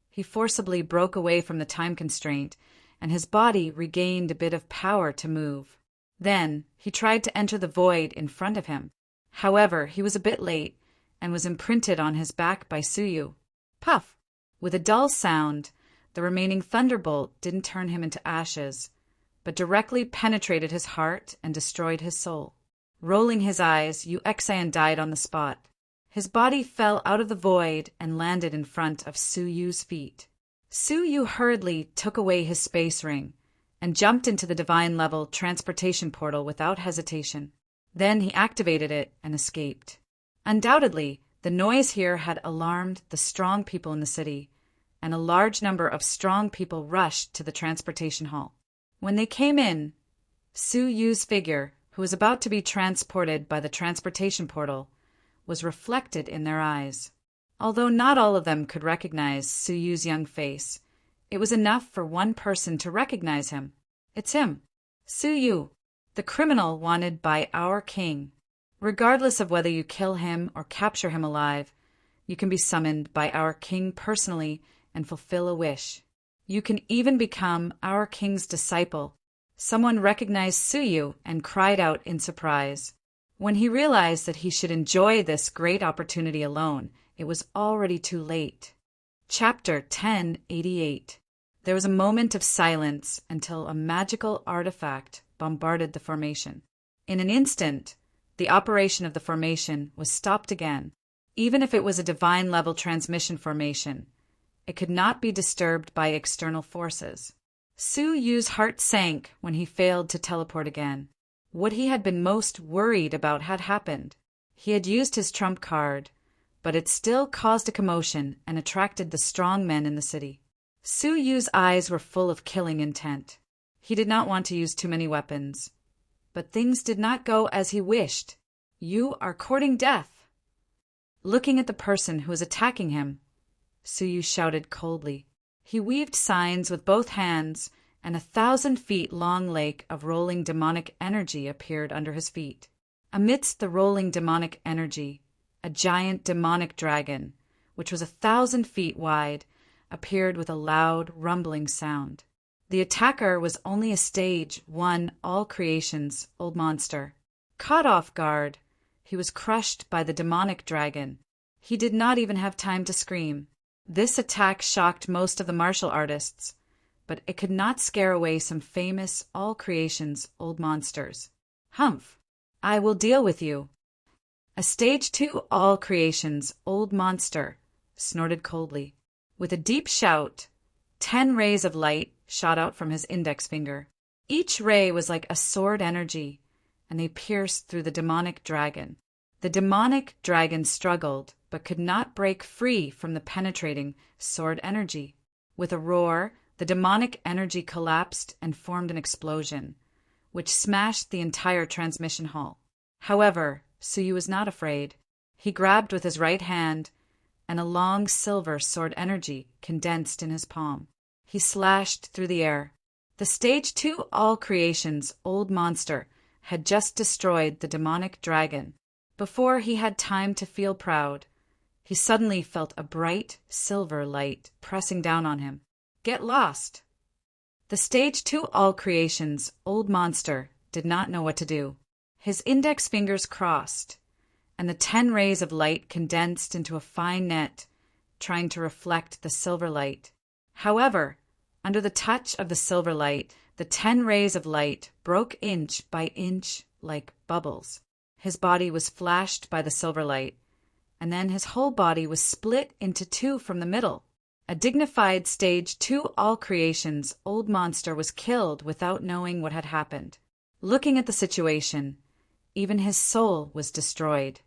[SPEAKER 1] he forcibly broke away from the time constraint, and his body regained a bit of power to move. Then, he tried to enter the void in front of him. However, he was a bit late, and was imprinted on his back by Su Yu. Puff! With a dull sound, the remaining thunderbolt didn't turn him into ashes, but directly penetrated his heart and destroyed his soul. Rolling his eyes, Yu Xian died on the spot. His body fell out of the void and landed in front of Su Yu's feet. Su Yu hurriedly took away his space ring and jumped into the divine level transportation portal without hesitation. Then he activated it and escaped. Undoubtedly, the noise here had alarmed the strong people in the city, and a large number of strong people rushed to the transportation hall. When they came in, Su Yu's figure who was about to be transported by the transportation portal, was reflected in their eyes. Although not all of them could recognize Suyu's young face, it was enough for one person to recognize him. It's him, Suyu, the criminal wanted by our king. Regardless of whether you kill him or capture him alive, you can be summoned by our king personally and fulfill a wish. You can even become our king's disciple. Someone recognized Suyu and cried out in surprise. When he realized that he should enjoy this great opportunity alone, it was already too late. Chapter 1088. There was a moment of silence until a magical artifact bombarded the formation. In an instant, the operation of the formation was stopped again. Even if it was a divine-level transmission formation, it could not be disturbed by external forces. Suyu's heart sank when he failed to teleport again. What he had been most worried about had happened. He had used his trump card, but it still caused a commotion and attracted the strong men in the city. Suyu's eyes were full of killing intent. He did not want to use too many weapons. But things did not go as he wished. You are courting death. Looking at the person who was attacking him, Suyu shouted coldly. He weaved signs with both hands, and 1,000 feet long lake of rolling demonic energy appeared under his feet. Amidst the rolling demonic energy, a giant demonic dragon, which was 1,000 feet wide, appeared with a loud, rumbling sound. The attacker was only a stage 1 All Creations old monster. Caught off guard, he was crushed by the demonic dragon. He did not even have time to scream. This attack shocked most of the martial artists, but it could not scare away some famous All Creations old monsters. Humph! I will deal with you. A stage 2 All Creations old monster snorted coldly. With a deep shout, 10 rays of light shot out from his index finger. Each ray was like a sword energy, and they pierced through the demonic dragon. The demonic dragon struggled, but could not break free from the penetrating sword energy. With a roar, the demonic energy collapsed and formed an explosion, which smashed the entire transmission hall. However, Suyu was not afraid. He grabbed with his right hand, and a long silver sword energy condensed in his palm. He slashed through the air. The stage 2 All Creations old monster had just destroyed the demonic dragon. Before he had time to feel proud, he suddenly felt a bright silver light pressing down on him. Get lost! The stage 2 All Creations old monster did not know what to do. His index fingers crossed, and the 10 rays of light condensed into a fine net, trying to reflect the silver light. However, under the touch of the silver light, the 10 rays of light broke inch by inch like bubbles. His body was flashed by the silver light, and then his whole body was split into 2 from the middle. A dignified stage 2 All Creations old monster was killed without knowing what had happened. Looking at the situation, even his soul was destroyed.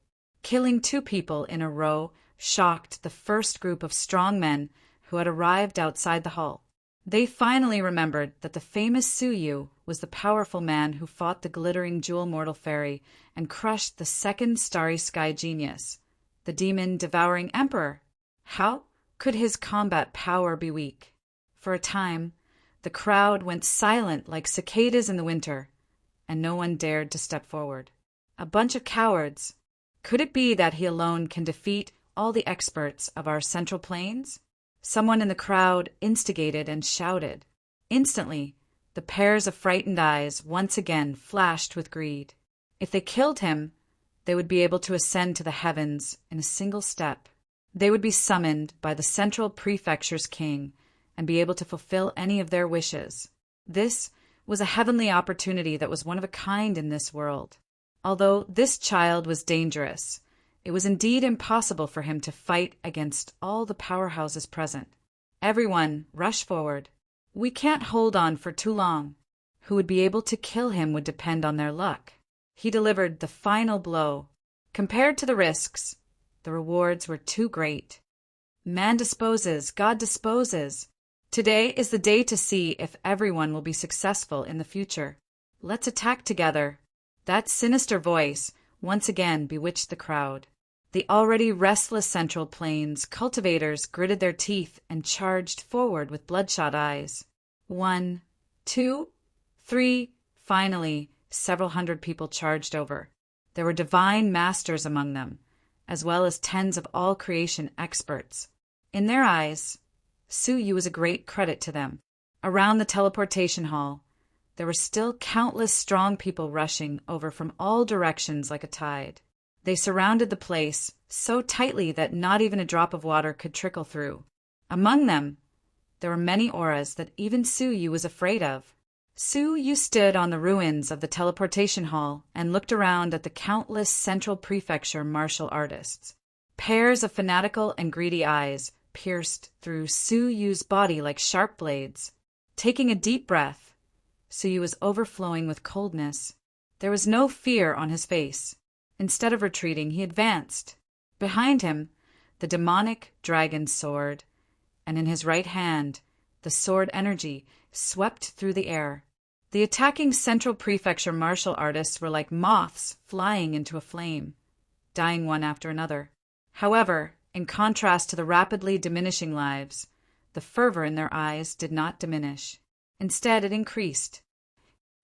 [SPEAKER 1] Killing 2 people in a row shocked the first group of strong men who had arrived outside the hall. They finally remembered that the famous Suyu was the powerful man who fought the glittering jewel mortal fairy and crushed the second starry sky genius, the demon-devouring emperor. How could his combat power be weak? For a time, the crowd went silent like cicadas in the winter, and no one dared to step forward. A bunch of cowards. Could it be that he alone can defeat all the experts of our central plains? Someone in the crowd instigated and shouted. Instantly, the pairs of frightened eyes once again flashed with greed. If they killed him, they would be able to ascend to the heavens in a single step. They would be summoned by the central prefecture's king and be able to fulfill any of their wishes. This was a heavenly opportunity that was one of a kind in this world. Although this child was dangerous, it was indeed impossible for him to fight against all the powerhouses present. Everyone, rush forward. We can't hold on for too long. Who would be able to kill him would depend on their luck. He delivered the final blow. Compared to the risks, the rewards were too great. Man disposes, God disposes. Today is the day to see if everyone will be successful in the future. Let's attack together. That sinister voice once again bewitched the crowd. The already restless Central Plains cultivators gritted their teeth and charged forward with bloodshot eyes. 1, 2, 3, finally, several hundred people charged over. There were divine masters among them, as well as tens of all creation experts. In their eyes, Suyu was a great credit to them. Around the teleportation hall, there were still countless strong people rushing over from all directions like a tide. They surrounded the place so tightly that not even a drop of water could trickle through. Among them, there were many auras that even Suyu was afraid of. Suyu stood on the ruins of the teleportation hall and looked around at the countless Central Prefecture martial artists. Pairs of fanatical and greedy eyes pierced through Suyu's body like sharp blades. Taking a deep breath, Suyu was overflowing with coldness. There was no fear on his face. Instead of retreating, he advanced. Behind him, the demonic dragon sword, and in his right hand, the sword energy swept through the air. The attacking Central Prefecture martial artists were like moths flying into a flame, dying one after another. However, in contrast to the rapidly diminishing lives, the fervor in their eyes did not diminish. Instead, it increased.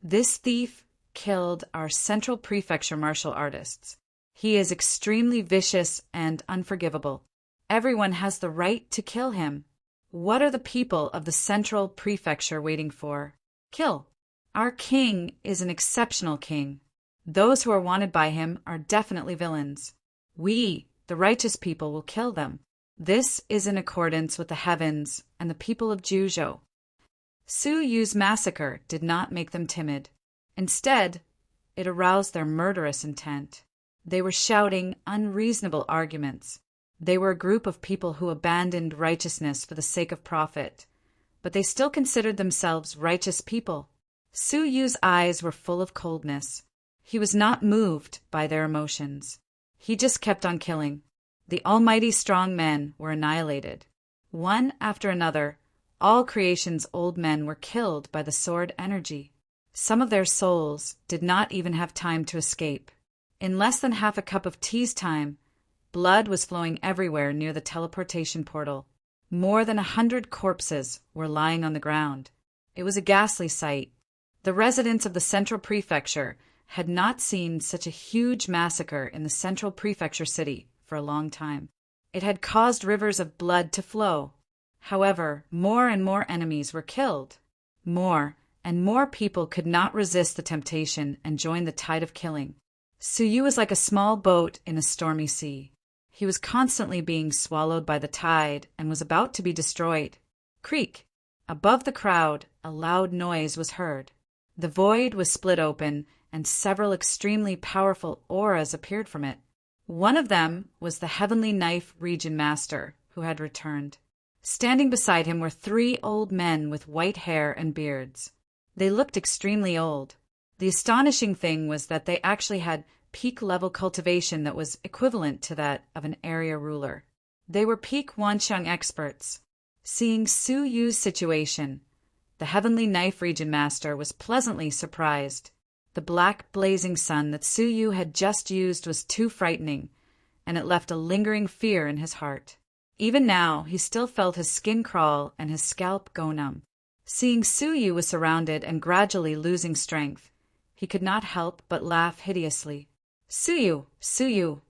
[SPEAKER 1] This thief killed our Central Prefecture martial artists. He is extremely vicious and unforgivable. Everyone has the right to kill him. What are the people of the Central Prefecture waiting for? Kill. Our king is an exceptional king. Those who are wanted by him are definitely villains. We, the righteous people, will kill them. This is in accordance with the heavens and the people of Juzhou. Suyu's massacre did not make them timid. Instead, it aroused their murderous intent. They were shouting unreasonable arguments. They were a group of people who abandoned righteousness for the sake of profit, but they still considered themselves righteous people. Suyu's eyes were full of coldness. He was not moved by their emotions. He just kept on killing. The almighty strong men were annihilated. One after another, all creation's old men were killed by the sword energy. Some of their souls did not even have time to escape. In less than half a cup of tea's time, blood was flowing everywhere near the teleportation portal. More than 100 corpses were lying on the ground. It was a ghastly sight. The residents of the Central Prefecture had not seen such a huge massacre in the Central Prefecture city for a long time. It had caused rivers of blood to flow. However, more and more enemies were killed. More and more people could not resist the temptation and join the tide of killing. Suyu was like a small boat in a stormy sea. He was constantly being swallowed by the tide and was about to be destroyed. Creak! Above the crowd, a loud noise was heard. The void was split open, and several extremely powerful auras appeared from it. One of them was the Heavenly Knife Region Master, who had returned. Standing beside him were 3 old men with white hair and beards. They looked extremely old. The astonishing thing was that they actually had peak-level cultivation that was equivalent to that of an area ruler. They were peak Wanxiang experts. Seeing Suyu's situation, the Heavenly Knife Region Master was pleasantly surprised. The black blazing sun that Suyu had just used was too frightening, and it left a lingering fear in his heart. Even now, he still felt his skin crawl and his scalp go numb. Seeing Suyu was surrounded and gradually losing strength, he could not help but laugh hideously. Suyu,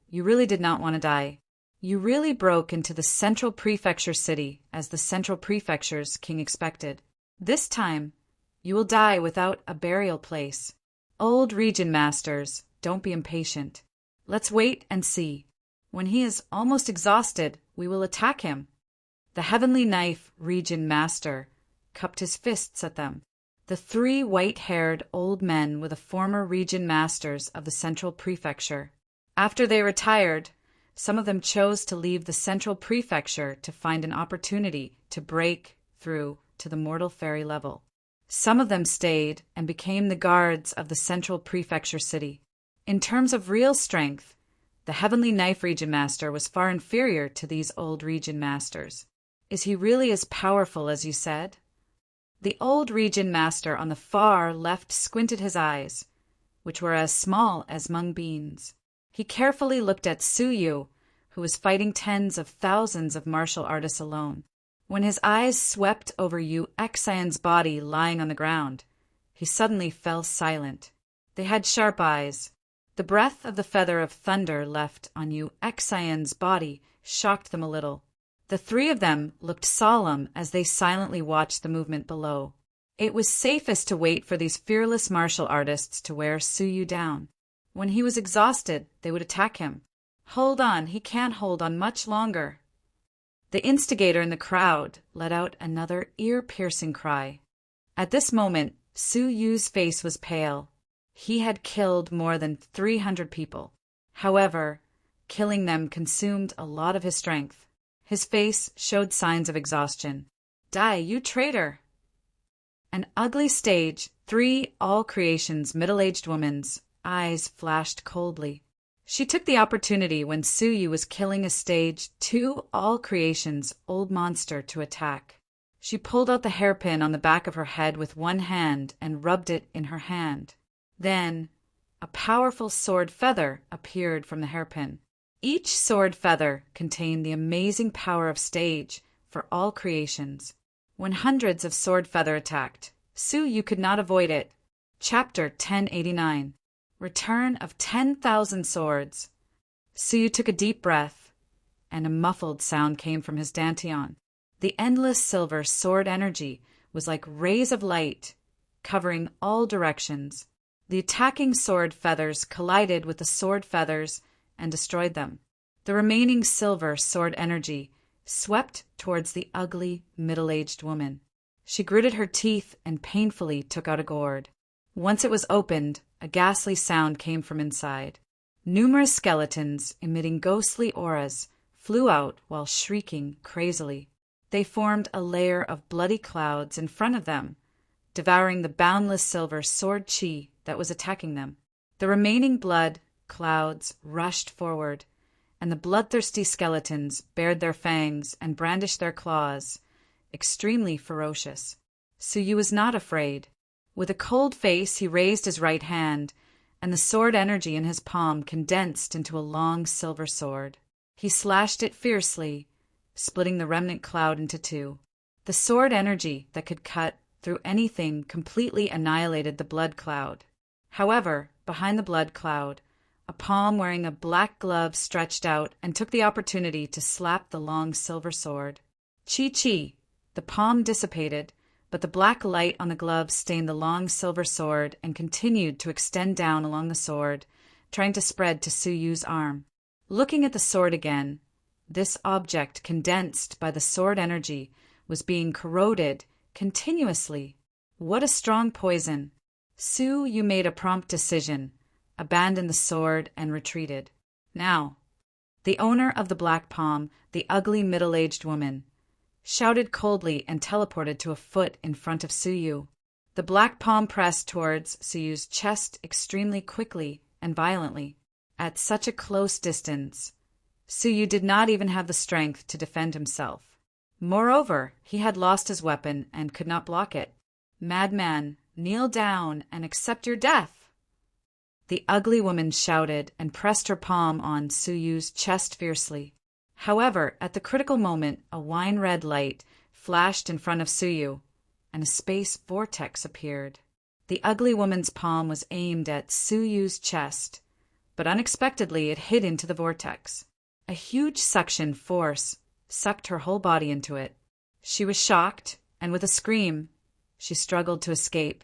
[SPEAKER 1] you really did not want to die. You really broke into the Central Prefecture city as the Central Prefecture's king expected. This time, you will die without a burial place. Old region masters, don't be impatient. Let's wait and see. When he is almost exhausted, we will attack him. The Heavenly Knife Region Master cupped his fists at them. The 3 white-haired old men were the former region masters of the Central Prefecture. After they retired, some of them chose to leave the Central Prefecture to find an opportunity to break through to the mortal fairy level. Some of them stayed and became the guards of the Central Prefecture city. In terms of real strength, the Heavenly Knife Region Master was far inferior to these old region masters. Is he really as powerful as you said? The old region master on the far left squinted his eyes. which were as small as mung beans. He carefully looked at Suyu, who was fighting tens of thousands of martial artists alone. When his eyes swept over Yu Xian's body lying on the ground, he suddenly fell silent. They had sharp eyes. The breath of the feather of thunder left on Yu Xian's body shocked them a little. The three of them looked solemn as they silently watched the movement below. It was safest to wait for these fearless martial artists to wear Suyu down. When he was exhausted, they would attack him. Hold on, he can't hold on much longer. The instigator in the crowd let out another ear-piercing cry. At this moment, Suyu's face was pale. He had killed more than 300 people. However, killing them consumed a lot of his strength. His face showed signs of exhaustion. Die, you traitor! An ugly stage, 3 all-creations middle-aged women's eyes flashed coldly. She took the opportunity when Suyu was killing a stage 2 all-creations old monster to attack. She pulled out the hairpin on the back of her head with one hand and rubbed it in her hand. Then, a powerful sword feather appeared from the hairpin. Each sword feather contained the amazing power of stage for all creations. When hundreds of sword feather attacked, Suyu could not avoid it. Chapter 1089. Return of 10,000 Swords. Suyu took a deep breath, and a muffled sound came from his dantian. The endless silver sword energy was like rays of light, covering all directions. The attacking sword feathers collided with the sword feathers and destroyed them. The remaining silver sword energy swept towards the ugly, middle-aged woman. She gritted her teeth and painfully took out a gourd. Once it was opened, a ghastly sound came from inside. Numerous skeletons, emitting ghostly auras, flew out while shrieking crazily. They formed a layer of bloody clouds in front of them, devouring the boundless silver sword chi that was attacking them. The remaining blood clouds rushed forward, and the bloodthirsty skeletons bared their fangs and brandished their claws, extremely ferocious. Suyu was not afraid. With a cold face, he raised his right hand, and the sword energy in his palm condensed into a long silver sword. He slashed it fiercely, splitting the remnant cloud into 2. The sword energy that could cut through anything completely annihilated the blood cloud. However, behind the blood cloud, a palm wearing a black glove stretched out and took the opportunity to slap the long silver sword. Chi-chi! The palm dissipated, but the black light on the glove stained the long silver sword and continued to extend down along the sword, trying to spread to Suyu's arm. Looking at the sword again, this object condensed by the sword energy was being corroded continuously. What a strong poison! Suyu made a prompt decision, abandoned the sword, and retreated. Now, the owner of the black palm, the ugly middle-aged woman, shouted coldly and teleported to a foot in front of Suyu. The black palm pressed towards Suyu's chest extremely quickly and violently. At such a close distance, Suyu did not even have the strength to defend himself. Moreover, he had lost his weapon and could not block it. Madman, kneel down and accept your death! The ugly woman shouted and pressed her palm on Suyu's chest fiercely. However, at the critical moment, a wine-red light flashed in front of Suyu, and a space vortex appeared. The ugly woman's palm was aimed at Suyu's chest, but unexpectedly it hit into the vortex. A huge suction force sucked her whole body into it. She was shocked, and with a scream, she struggled to escape,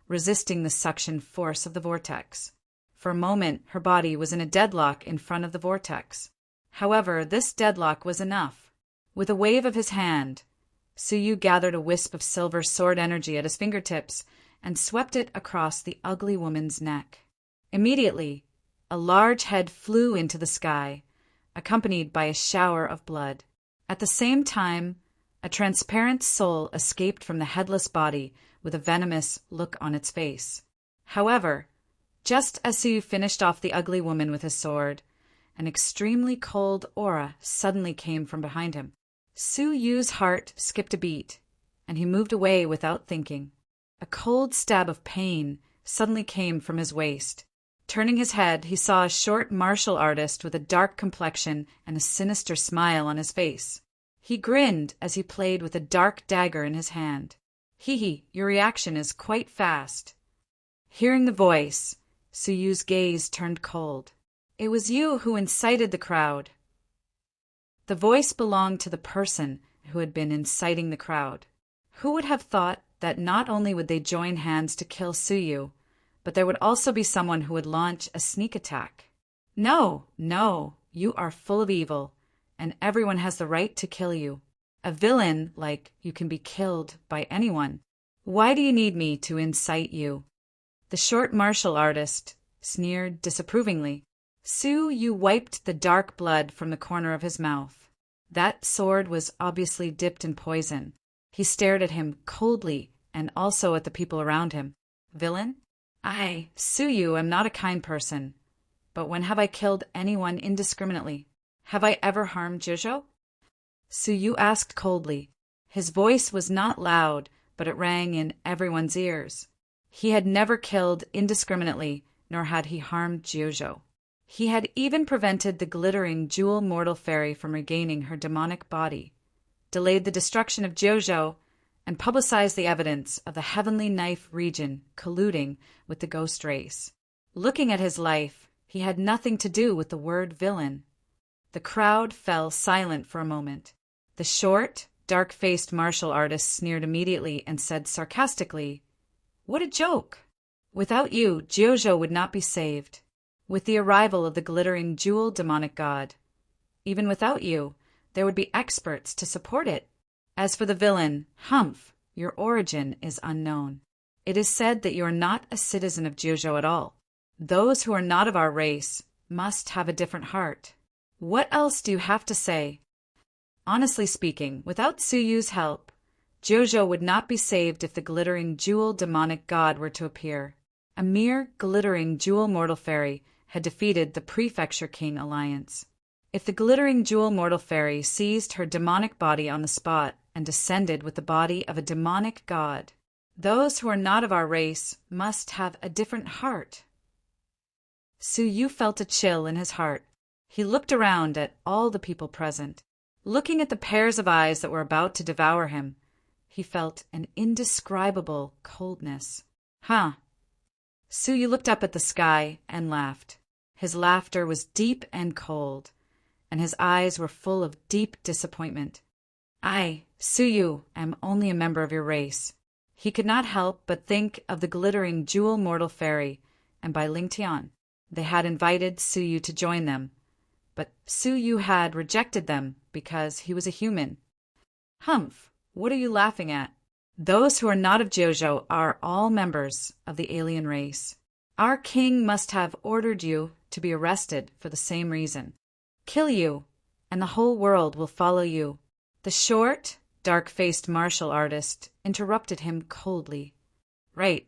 [SPEAKER 1] resisting the suction force of the vortex. For a moment, her body was in a deadlock in front of the vortex. However, this deadlock was enough. With a wave of his hand, Suyu gathered a wisp of silver sword energy at his fingertips and swept it across the ugly woman's neck. Immediately, a large head flew into the sky, accompanied by a shower of blood. At the same time, a transparent soul escaped from the headless body with a venomous look on its face. However, just as Suyu finished off the ugly woman with his sword, an extremely cold aura suddenly came from behind him. Suyu's heart skipped a beat, and he moved away without thinking. A cold stab of pain suddenly came from his waist. Turning his head, he saw a short martial artist with a dark complexion and a sinister smile on his face. He grinned as he played with a dark dagger in his hand. Hee, your reaction is quite fast. Hearing the voice, Suyu's gaze turned cold. It was you who incited the crowd. The voice belonged to the person who had been inciting the crowd. Who would have thought that not only would they join hands to kill Suyu, but there would also be someone who would launch a sneak attack? No, you are full of evil, and everyone has the right to kill you. A villain like you can be killed by anyone. Why do you need me to incite you? The short martial artist sneered disapprovingly. Suyu wiped the dark blood from the corner of his mouth. That sword was obviously dipped in poison. He stared at him coldly and also at the people around him. Villain? I, Suyu, am not a kind person. But when have I killed anyone indiscriminately? Have I ever harmed Jojo? Suyu asked coldly. His voice was not loud, but it rang in everyone's ears. He had never killed indiscriminately, nor had he harmed Jojo. He had even prevented the glittering jewel mortal fairy from regaining her demonic body, delayed the destruction of Jojo, and publicized the evidence of the Heavenly Knife region colluding with the ghost race. Looking at his life, he had nothing to do with the word villain. The crowd fell silent for a moment. The short, dark-faced martial artist sneered immediately and said sarcastically, "What a joke! Without you, Jojo would not be saved. With the arrival of the glittering jewel demonic god, even without you, there would be experts to support it. As for the villain, Humph, your origin is unknown. It is said that you are not a citizen of Jojo at all. Those who are not of our race must have a different heart. What else do you have to say? Honestly speaking, without Suyu's help, Jojo would not be saved if the glittering jewel demonic god were to appear. A mere glittering jewel mortal fairy had defeated the Prefecture King alliance. If the glittering jewel mortal fairy seized her demonic body on the spot and descended with the body of a demonic god, those who are not of our race must have a different heart. Suyu felt a chill in his heart. He looked around at all the people present. Looking at the pairs of eyes that were about to devour him, he felt an indescribable coldness. Huh. Suyu looked up at the sky and laughed. His laughter was deep and cold, and his eyes were full of deep disappointment. I, Suyu, am only a member of your race. He could not help but think of the glittering jewel mortal fairy, and by Lingtian. They had invited Suyu to join them, but Suyu had rejected them because he was a human. Humph, what are you laughing at? Those who are not of Jojo are all members of the alien race. Our king must have ordered you to be arrested for the same reason. Kill you, and the whole world will follow you. The short, dark-faced martial artist interrupted him coldly. Right,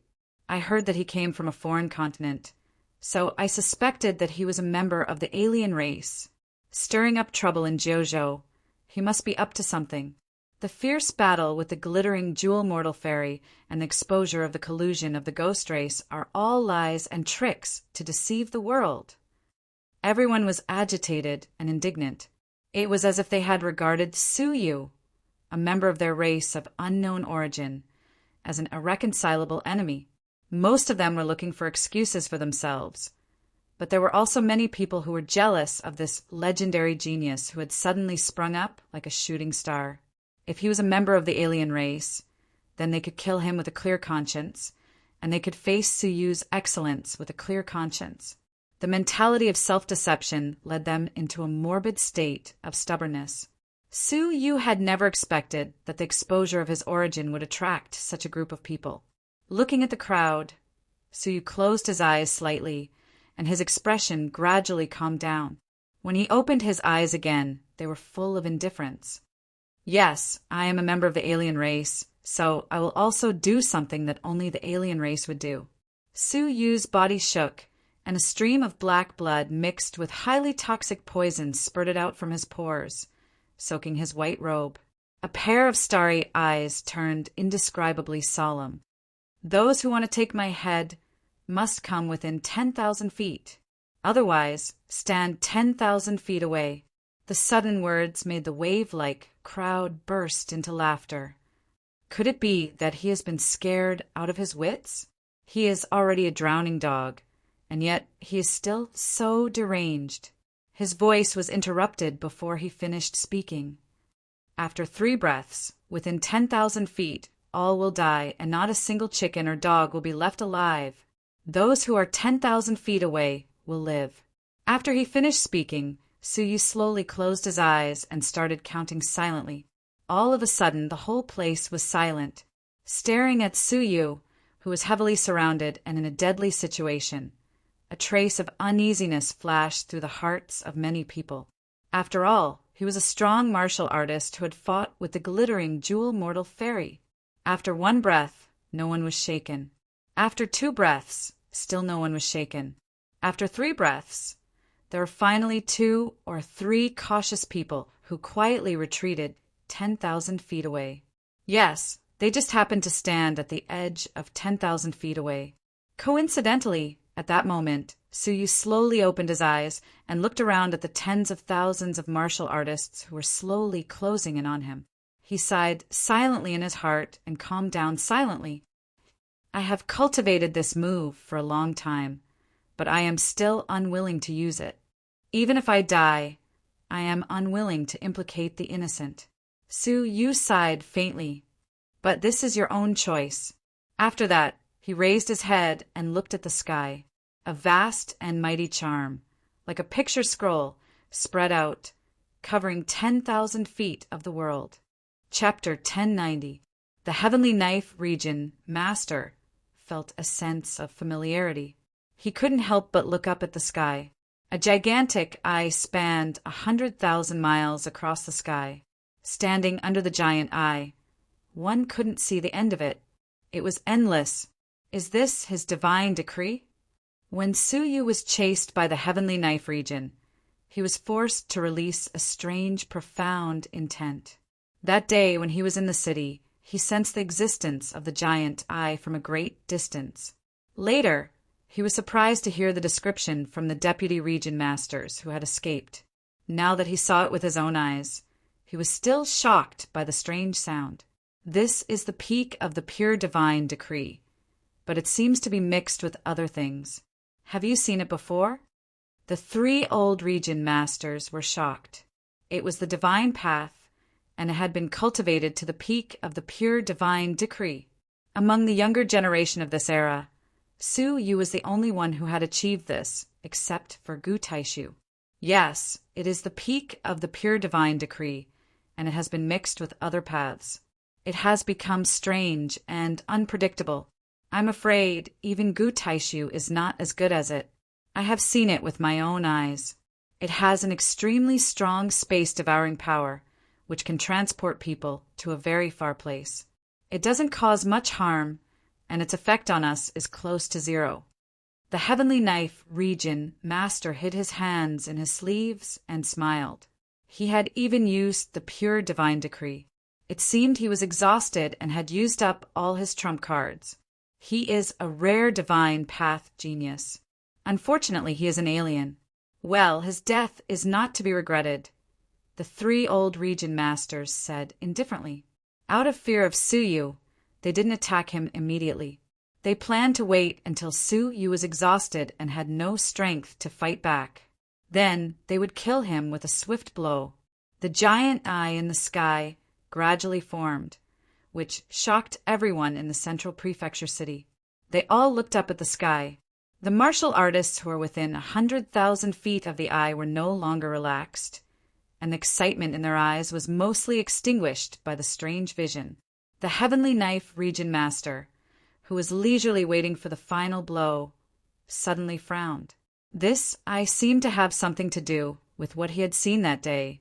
[SPEAKER 1] I heard that he came from a foreign continent, so I suspected that he was a member of the alien race. Stirring up trouble in Jojo, he must be up to something. The fierce battle with the glittering jewel mortal fairy and the exposure of the collusion of the ghost race are all lies and tricks to deceive the world. Everyone was agitated and indignant. It was as if they had regarded Suyu, a member of their race of unknown origin, as an irreconcilable enemy. Most of them were looking for excuses for themselves. But there were also many people who were jealous of this legendary genius who had suddenly sprung up like a shooting star. If he was a member of the alien race, then they could kill him with a clear conscience, and they could face Suyu's excellence with a clear conscience. The mentality of self-deception led them into a morbid state of stubbornness. Suyu had never expected that the exposure of his origin would attract such a group of people. Looking at the crowd, Suyu closed his eyes slightly, and his expression gradually calmed down. When he opened his eyes again, they were full of indifference. Yes, I am a member of the alien race, so I will also do something that only the alien race would do. Suyu's body shook, and a stream of black blood mixed with highly toxic poison spurted out from his pores, soaking his white robe. A pair of starry eyes turned indescribably solemn. Those who want to take my head must come within 10,000 feet. Otherwise, stand 10,000 feet away. The sudden words made the wave-like crowd burst into laughter. Could it be that he has been scared out of his wits? He is already a drowning dog, and yet he is still so deranged. His voice was interrupted before he finished speaking. After 3 breaths, within 10,000 feet, all will die, and not a single chicken or dog will be left alive. Those who are 10,000 feet away will live. After he finished speaking, Suyu slowly closed his eyes and started counting silently. All of a sudden, the whole place was silent, staring at Suyu, who was heavily surrounded and in a deadly situation. A trace of uneasiness flashed through the hearts of many people. After all, he was a strong martial artist who had fought with the glittering jewel-mortal fairy. After 1 breath, no one was shaken. After 2 breaths, still no one was shaken. After 3 breaths, there were finally 2 or 3 cautious people who quietly retreated 10,000 feet away. Yes, they just happened to stand at the edge of 10,000 feet away. Coincidentally, at that moment, Suyu slowly opened his eyes and looked around at the tens of thousands of martial artists who were slowly closing in on him. He sighed silently in his heart and calmed down silently. I have cultivated this move for a long time, but I am still unwilling to use it. Even if I die, I am unwilling to implicate the innocent. Suyu sighed faintly. But this is your own choice. After that, he raised his head and looked at the sky. A vast and mighty charm, like a picture scroll, spread out, covering 10,000 feet of the world. Chapter 1090. The Heavenly Knife Region Master felt a sense of familiarity. He couldn't help but look up at the sky. A gigantic eye spanned 100,000 miles across the sky. Standing under the giant eye, one couldn't see the end of it. It was endless. Is this his divine decree? When Suyu was chased by the Heavenly Knife Region, he was forced to release a strange, profound intent. That day, when he was in the city, he sensed the existence of the giant eye from a great distance. Later, he was surprised to hear the description from the deputy region masters who had escaped. Now that he saw it with his own eyes, he was still shocked by the strange sound. This is the peak of the pure divine decree, but it seems to be mixed with other things. Have you seen it before? The 3 old region masters were shocked. It was the divine path, and it had been cultivated to the peak of the pure divine decree. Among the younger generation of this era, Suyu was the only one who had achieved this, except for Gu Taishu. Yes, it is the peak of the pure divine decree, and it has been mixed with other paths. It has become strange and unpredictable. I'm afraid even Gu Taishu is not as good as it. I have seen it with my own eyes. It has an extremely strong space-devouring power, which can transport people to a very far place. It doesn't cause much harm, and its effect on us is close to 0. The Heavenly Knife Region Master hid his hands in his sleeves and smiled. He had even used the pure divine decree. It seemed he was exhausted and had used up all his trump cards. He is a rare divine path genius. Unfortunately, he is an alien. Well, his death is not to be regretted, the 3 old region masters said indifferently. Out of fear of Suyu, they didn't attack him immediately. They planned to wait until Suyu was exhausted and had no strength to fight back. Then they would kill him with a swift blow. The giant eye in the sky gradually formed, which shocked everyone in the central prefecture city. They all looked up at the sky. The martial artists who were within 100,000 feet of the eye were no longer relaxed, and the excitement in their eyes was mostly extinguished by the strange vision. The Heavenly Knife Region Master, who was leisurely waiting for the final blow, suddenly frowned. This eye seemed to have something to do with what he had seen that day,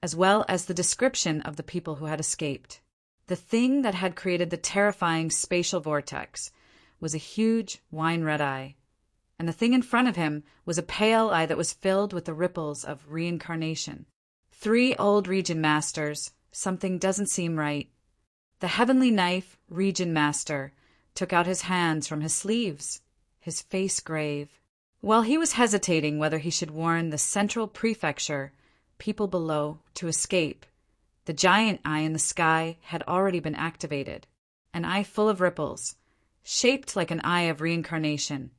[SPEAKER 1] as well as the description of the people who had escaped. The thing that had created the terrifying spatial vortex was a huge wine-red eye, and the thing in front of him was a pale eye that was filled with the ripples of reincarnation. 3 old region masters, something doesn't seem right. The Heavenly Knife Region Master took out his hands from his sleeves. his face grave. While he was hesitating whether he should warn the central prefecture, people below, to escape, the giant eye in the sky had already been activated. An eye full of ripples, shaped like an eye of reincarnation,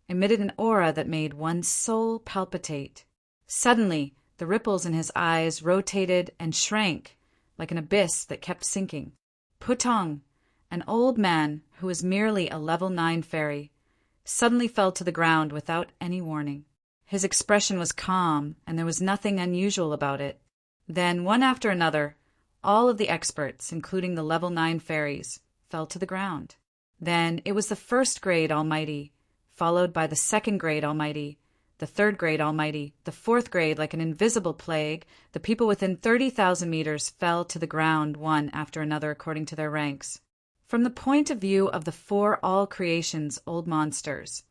[SPEAKER 1] emitted an aura that made one's soul palpitate. Suddenly, the ripples in his eyes rotated and shrank like an abyss that kept sinking. Putong, an old man who was merely a level 9 fairy, suddenly fell to the ground without any warning. His expression was calm, and there was nothing unusual about it. Then, one after another, all of the experts, including the level 9 fairies, fell to the ground. Then it was the 1st grade Almighty, followed by the 2nd grade Almighty, the 3rd grade Almighty, the 4th grade, like an invisible plague. The people within 30,000 meters fell to the ground one after another according to their ranks. From the point of view of the 4 all-creations old monsters,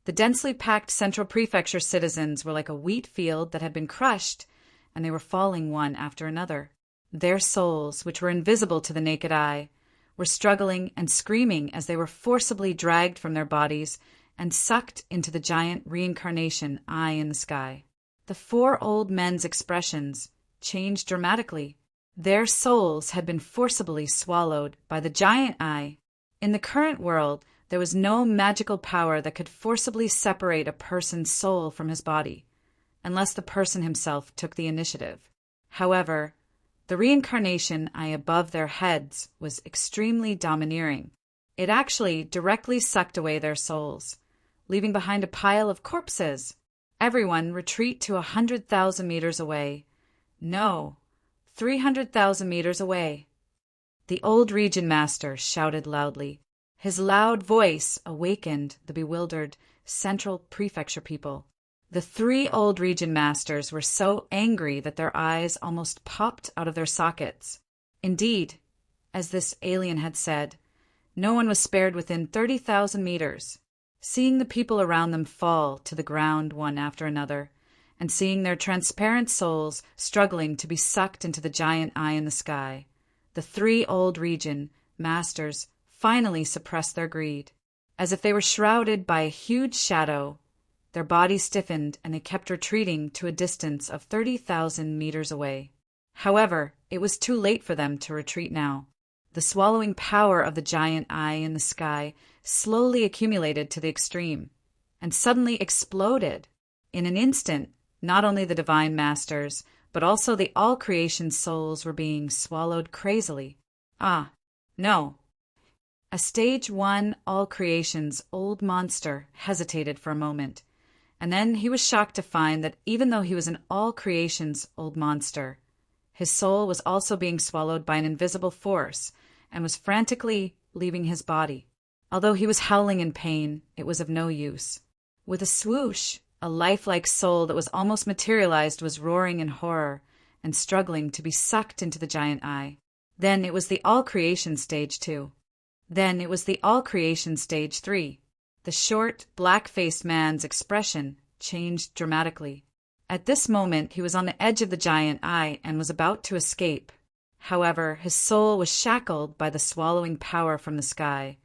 [SPEAKER 1] the densely packed Central Prefecture citizens were like a wheat field that had been crushed, and they were falling one after another. Their souls, which were invisible to the naked eye, were struggling and screaming as they were forcibly dragged from their bodies and sucked into the giant reincarnation eye in the sky. The 4 old men's expressions changed dramatically. Their souls had been forcibly swallowed by the giant eye. In the current world, there was no magical power that could forcibly separate a person's soul from his body, unless the person himself took the initiative. However, the reincarnation eye above their heads was extremely domineering. It actually directly sucked away their souls, leaving behind a pile of corpses. Everyone retreat to 100,000 meters away. No, 300,000 meters away. The old region master shouted loudly. His loud voice awakened the bewildered Central Prefecture people. The 3 old region masters were so angry that their eyes almost popped out of their sockets. Indeed, as this alien had said, no one was spared within 30,000 meters. Seeing the people around them fall to the ground one after another, and seeing their transparent souls struggling to be sucked into the giant eye in the sky, the 3 old region masters finally suppressed their greed. As if they were shrouded by a huge shadow, their bodies stiffened and they kept retreating to a distance of 30,000 meters away. However, it was too late for them to retreat now. The swallowing power of the giant eye in the sky slowly accumulated to the extreme, and suddenly exploded. In an instant, not only the divine masters, but also the all-creation souls were being swallowed crazily. Ah, no. A stage 1 all-creation's old monster hesitated for a moment, and then he was shocked to find that even though he was an all-creation's old monster, his soul was also being swallowed by an invisible force and was frantically leaving his body. Although he was howling in pain, it was of no use. With a swoosh, a lifelike soul that was almost materialized was roaring in horror and struggling to be sucked into the giant eye. Then it was the all-creation stage 2. Then it was the all-creation stage 3. The short, black-faced man's expression changed dramatically. At this moment, he was on the edge of the giant eye and was about to escape. However, his soul was shackled by the swallowing power from the sky,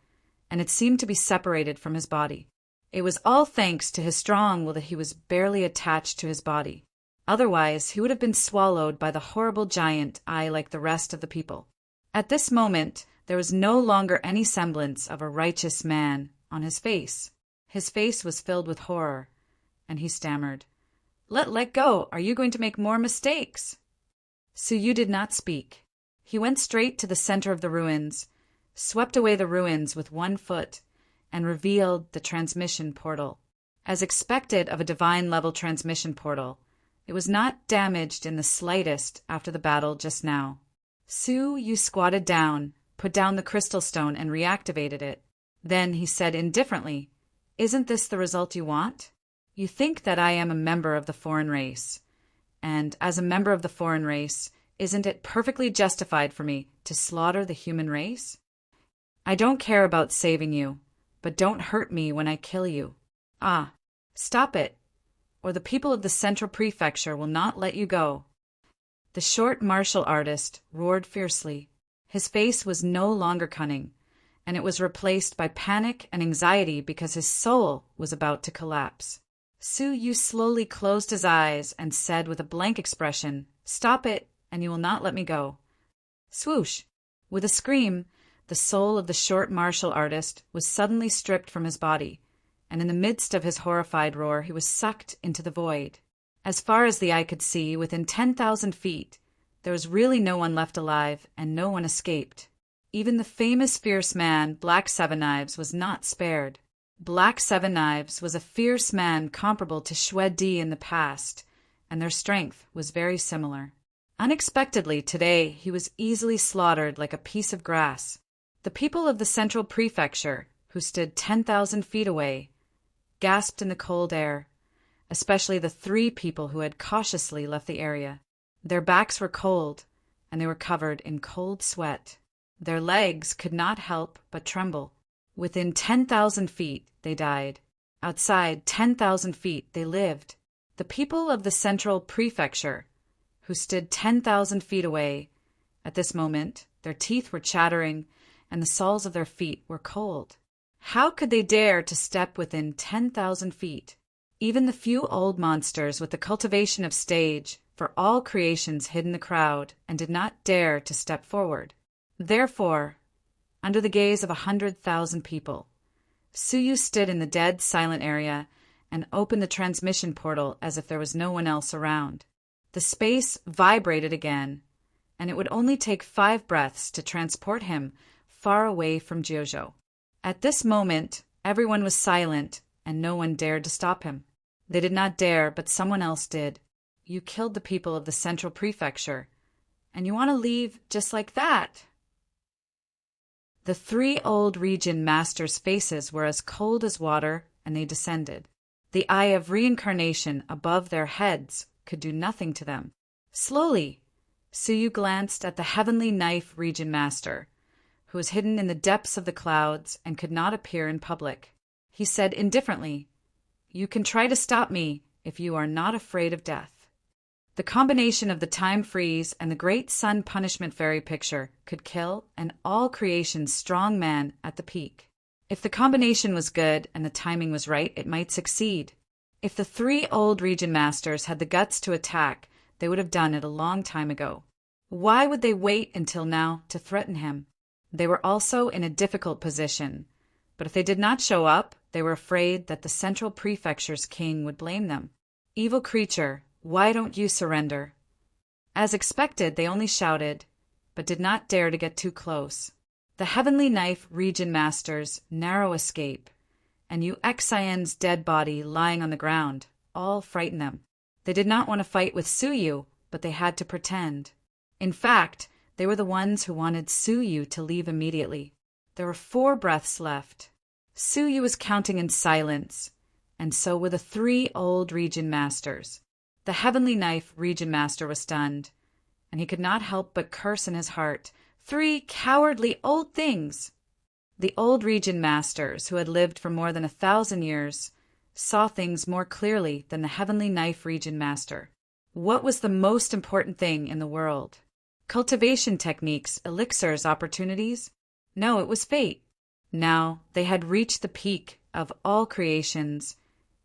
[SPEAKER 1] and it seemed to be separated from his body. It was all thanks to his strong will that he was barely attached to his body. Otherwise, he would have been swallowed by the horrible giant eye like the rest of the people. At this moment, there was no longer any semblance of a righteous man on his face. His face was filled with horror, and he stammered, Let go! Are you going to make more mistakes?" Suyu did not speak. He went straight to the center of the ruins, swept away the ruins with one foot, and revealed the transmission portal. As expected of a divine-level transmission portal, it was not damaged in the slightest after the battle just now. Suyu squatted down, put down the crystal stone, and reactivated it. Then he said indifferently, "Isn't this the result you want? You think that I am a member of the foreign race. And as a member of the foreign race, isn't it perfectly justified for me to slaughter the human race? I don't care about saving you, but don't hurt me when I kill you. Ah, stop it, or the people of the Central Prefecture will not let you go." The short martial artist roared fiercely. His face was no longer cunning, and it was replaced by panic and anxiety because his soul was about to collapse. Su Yu slowly closed his eyes and said with a blank expression, "Stop it, and you will not let me go." Swoosh! With a scream, the soul of the short martial artist was suddenly stripped from his body, and in the midst of his horrified roar he was sucked into the void. As far as the eye could see, within 10,000 feet, there was really no one left alive, and no one escaped. Even the famous fierce man, Black Seven Knives, was not spared. Black Seven Knives was a fierce man comparable to Xue Di in the past, and their strength was very similar. Unexpectedly, today, he was easily slaughtered like a piece of grass. The people of the central prefecture, who stood 10,000 feet away, gasped in the cold air, especially the 3 people who had cautiously left the area. Their backs were cold, and they were covered in cold sweat. Their legs could not help but tremble. Within 10,000 feet, they died. Outside 10,000 feet, they lived. The people of the central prefecture, who stood 10,000 feet away, at this moment, their teeth were chattering, and the soles of their feet were cold. How could they dare to step within 10,000 feet? Even the few old monsters with the cultivation of stage for all creations hid in the crowd and did not dare to step forward. Therefore, under the gaze of 100,000 people, Su Yu stood in the dead, silent area and opened the transmission portal as if there was no one else around. The space vibrated again, and it would only take 5 breaths to transport him far away from Jiuzhou. At this moment, everyone was silent, and no one dared to stop him. They did not dare, but someone else did. You killed the people of the central prefecture, and you want to leave just like that? The 3 old region masters' faces were as cold as water, and they descended. The eye of reincarnation above their heads could do nothing to them. Slowly, Su Yu glanced at the Heavenly Knife region master, who was hidden in the depths of the clouds and could not appear in public. He said indifferently, "You can try to stop me if you are not afraid of death." The combination of the time freeze and the great sun punishment fairy picture could kill an all creation's strong man at the peak. If the combination was good and the timing was right, it might succeed. If the 3 old region masters had the guts to attack, they would have done it a long time ago. Why would they wait until now to threaten him? They were also in a difficult position, but if they did not show up, they were afraid that the central prefecture's king would blame them. "Evil creature, why don't you surrender?" As expected, they only shouted, but did not dare to get too close. The Heavenly Knife region master's narrow escape, and Yu Xian's dead body lying on the ground, all frightened them. They did not want to fight with Su Yu, but they had to pretend. In fact, they were the ones who wanted Su Yu to leave immediately. There were 4 breaths left. Su Yu was counting in silence, and so were the 3 old region masters. The Heavenly Knife region master was stunned, and he could not help but curse in his heart, "3 cowardly old things!" The old region masters, who had lived for more than 1,000 years, saw things more clearly than the Heavenly Knife region master. What was the most important thing in the world? Cultivation techniques, elixirs, opportunities? No, it was fate. Now they had reached the peak of all creations,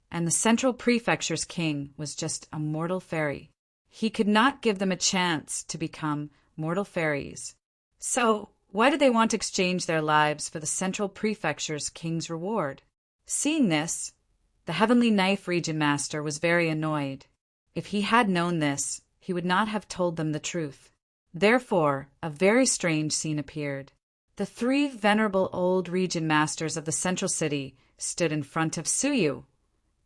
[SPEAKER 1] and the central prefecture's king was just a mortal fairy. He could not give them a chance to become mortal fairies. So, why did they want to exchange their lives for the central prefecture's king's reward? Seeing this, the Heavenly Knife region master was very annoyed. If he had known this, he would not have told them the truth. Therefore, a very strange scene appeared. The 3 venerable old region masters of the central city stood in front of Su Yu,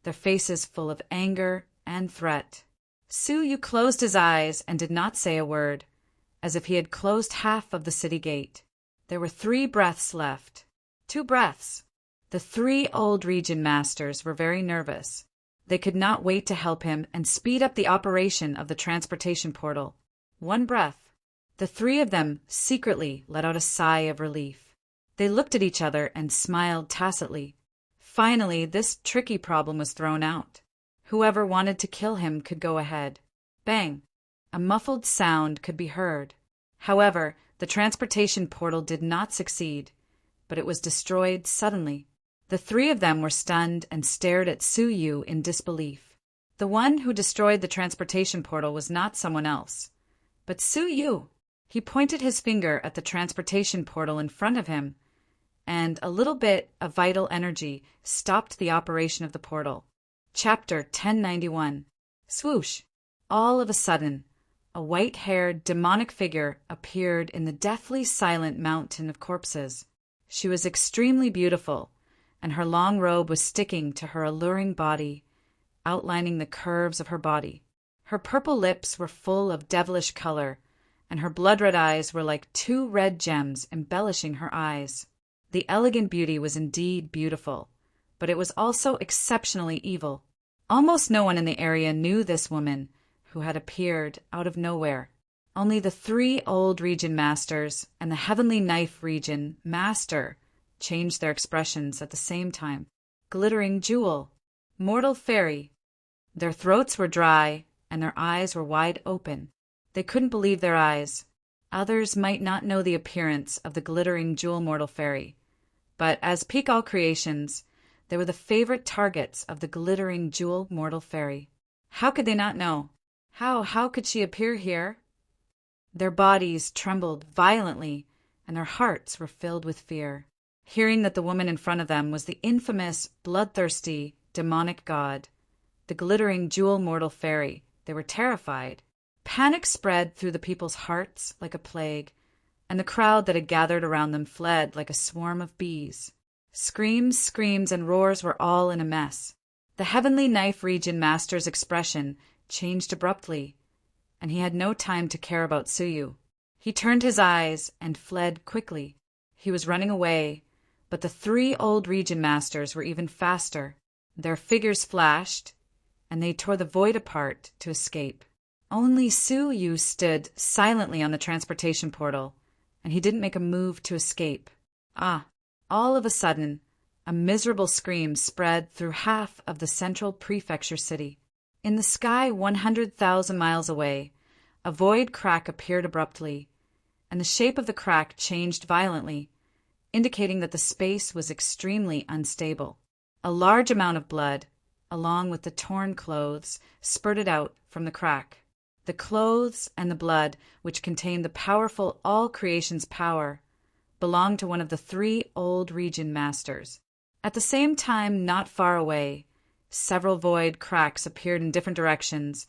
[SPEAKER 1] their faces full of anger and threat. Su Yu closed his eyes and did not say a word, as if he had closed half of the city gate. There were 3 breaths left. 2 breaths. The 3 old region masters were very nervous. They could not wait to help him and speed up the operation of the transportation portal. 1 breath. The 3 of them secretly let out a sigh of relief. They looked at each other and smiled tacitly. Finally, this tricky problem was thrown out. Whoever wanted to kill him could go ahead. Bang! A muffled sound could be heard. However, the transportation portal did not succeed, but it was destroyed suddenly. The three of them were stunned and stared at Su Yu in disbelief. The one who destroyed the transportation portal was not someone else, but Su Yu. He pointed his finger at the transportation portal in front of him, and a little bit of vital energy stopped the operation of the portal. Chapter 1091. Swoosh! All of a sudden, a white-haired, demonic figure appeared in the deathly silent mountain of corpses. She was extremely beautiful, and her long robe was sticking to her alluring body, outlining the curves of her body. Her purple lips were full of devilish color, and her blood-red eyes were like two red gems embellishing her eyes. The elegant beauty was indeed beautiful, but it was also exceptionally evil. Almost no one in the area knew this woman, who had appeared out of nowhere. Only the three old region masters and the Heavenly Knife region master changed their expressions at the same time. Glittering Jewel, Mortal Fairy. Their throats were dry, and their eyes were wide open. They couldn't believe their eyes. Others might not know the appearance of the Glittering Jewel Mortal Fairy, but as peak all creations, they were the favorite targets of the Glittering Jewel Mortal Fairy. How could they not know? How could she appear here? Their bodies trembled violently, and their hearts were filled with fear. Hearing that the woman in front of them was the infamous, bloodthirsty, demonic god, the Glittering Jewel Mortal Fairy, they were terrified. Panic spread through the people's hearts like a plague, and the crowd that had gathered around them fled like a swarm of bees. Screams, screams, and roars were all in a mess. The Heavenly Knife region master's expression changed abruptly, and he had no time to care about Suyu. He turned his eyes and fled quickly. He was running away, but the three old region masters were even faster. Their figures flashed, and they tore the void apart to escape. Only Suyu stood silently on the transportation portal, and he didn't make a move to escape. All of a sudden, a miserable scream spread through half of the central prefecture city. In the sky 100,000 miles away, a void crack appeared abruptly, and the shape of the crack changed violently, indicating that the space was extremely unstable. A large amount of blood, along with the torn clothes, spurted out from the crack. The clothes and the blood, which contained the powerful all creation's power, belonged to one of the three old region masters. At the same time, not far away, several void cracks appeared in different directions,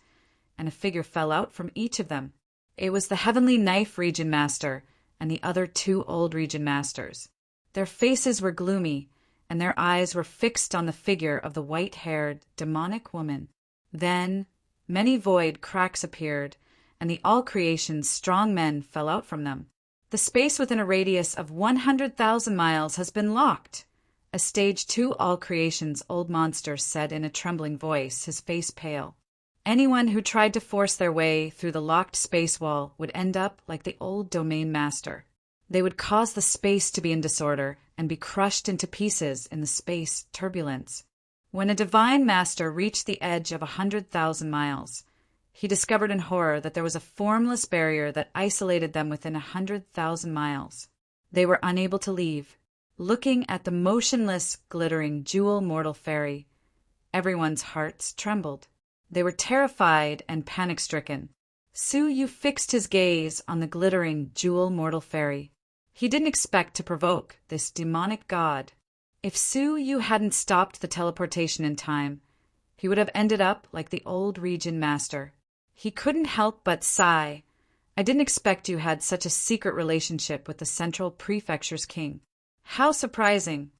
[SPEAKER 1] and a figure fell out from each of them. It was the Heavenly Knife region master and the other two old region masters. Their faces were gloomy, and their eyes were fixed on the figure of the white-haired, demonic woman. Then many void cracks appeared, and the all creation's strong men fell out from them. The space within a radius of 100,000 miles has been locked, a Stage 2 all creation's old monster said in a trembling voice, his face pale. Anyone who tried to force their way through the locked space wall would end up like the old domain master. They would cause the space to be in disorder and be crushed into pieces in the space turbulence. When a divine master reached the edge of 100,000 miles, he discovered in horror that there was a formless barrier that isolated them within 100,000 miles. They were unable to leave. Looking at the motionless, glittering jewel mortal fairy, everyone's hearts trembled. They were terrified and panic-stricken. Suyu fixed his gaze on the glittering jewel mortal fairy. He didn't expect to provoke this demonic god. If Suyu hadn't stopped the teleportation in time, he would have ended up like the old region master. He couldn't help but sigh. I didn't expect you had such a secret relationship with the central prefecture's king. How surprising.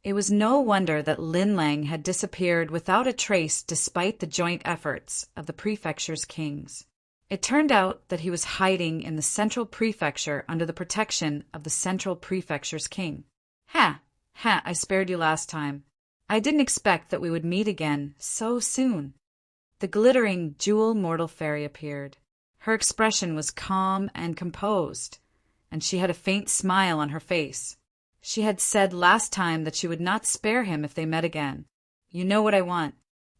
[SPEAKER 1] It was no wonder that Lin Lang had disappeared without a trace despite the joint efforts of the prefecture's kings. It turned out that he was hiding in the central prefecture under the protection of the central prefecture's king. I spared you last time. I didn't expect that we would meet again so soon. The glittering jewel mortal fairy appeared. Her expression was calm and composed, and she had a faint smile on her face. She had said last time that she would not spare him if they met again. You know what I want.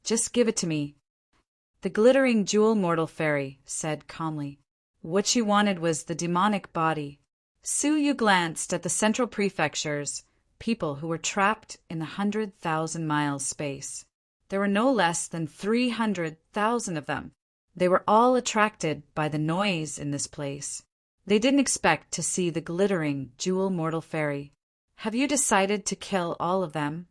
[SPEAKER 1] Just give it to me. The glittering jewel mortal fairy said calmly. What she wanted was the demonic body. Su Yu glanced at the central prefecture's people who were trapped in the 100,000 miles space. There were no less than 300,000 of them. They were all attracted by the noise in this place. They didn't expect to see the glittering jewel mortal fairy. Have you decided to kill all of them?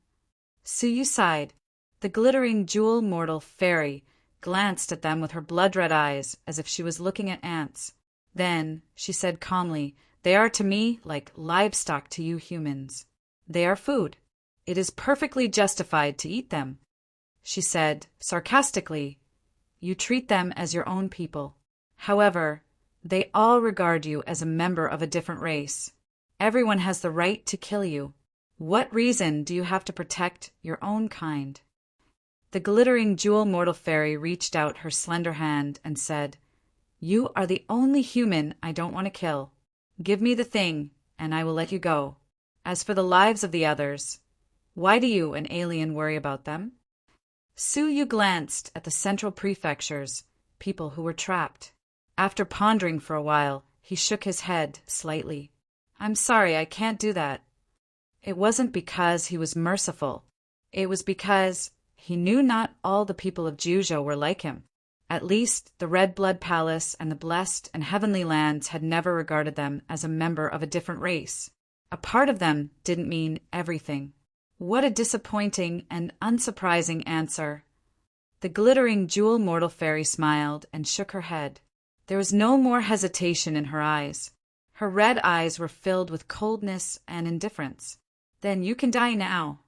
[SPEAKER 1] Su Yu sighed. The glittering jewel mortal fairy glanced at them with her blood-red eyes as if she was looking at ants. Then she said calmly, "They are to me like livestock to you humans. They are food. It is perfectly justified to eat them." She said sarcastically, "You treat them as your own people. However, they all regard you as a member of a different race. Everyone has the right to kill you. What reason do you have to protect your own kind?" The glittering jewel mortal fairy reached out her slender hand and said, "You are the only human I don't want to kill. Give me the thing, and I will let you go. As for the lives of the others, why do you, an alien, worry about them?" Su Yu glanced at the central prefecture's people who were trapped. After pondering for a while, he shook his head slightly. "I'm sorry, I can't do that." It wasn't because he was merciful. It was because he knew not all the people of Juzhou were like him. At least the Red Blood Palace and the Blessed and Heavenly Lands had never regarded them as a member of a different race. A part of them didn't mean everything. What a disappointing and unsurprising answer. The glittering jewel mortal fairy smiled and shook her head. There was no more hesitation in her eyes. Her red eyes were filled with coldness and indifference. "Then you can die now."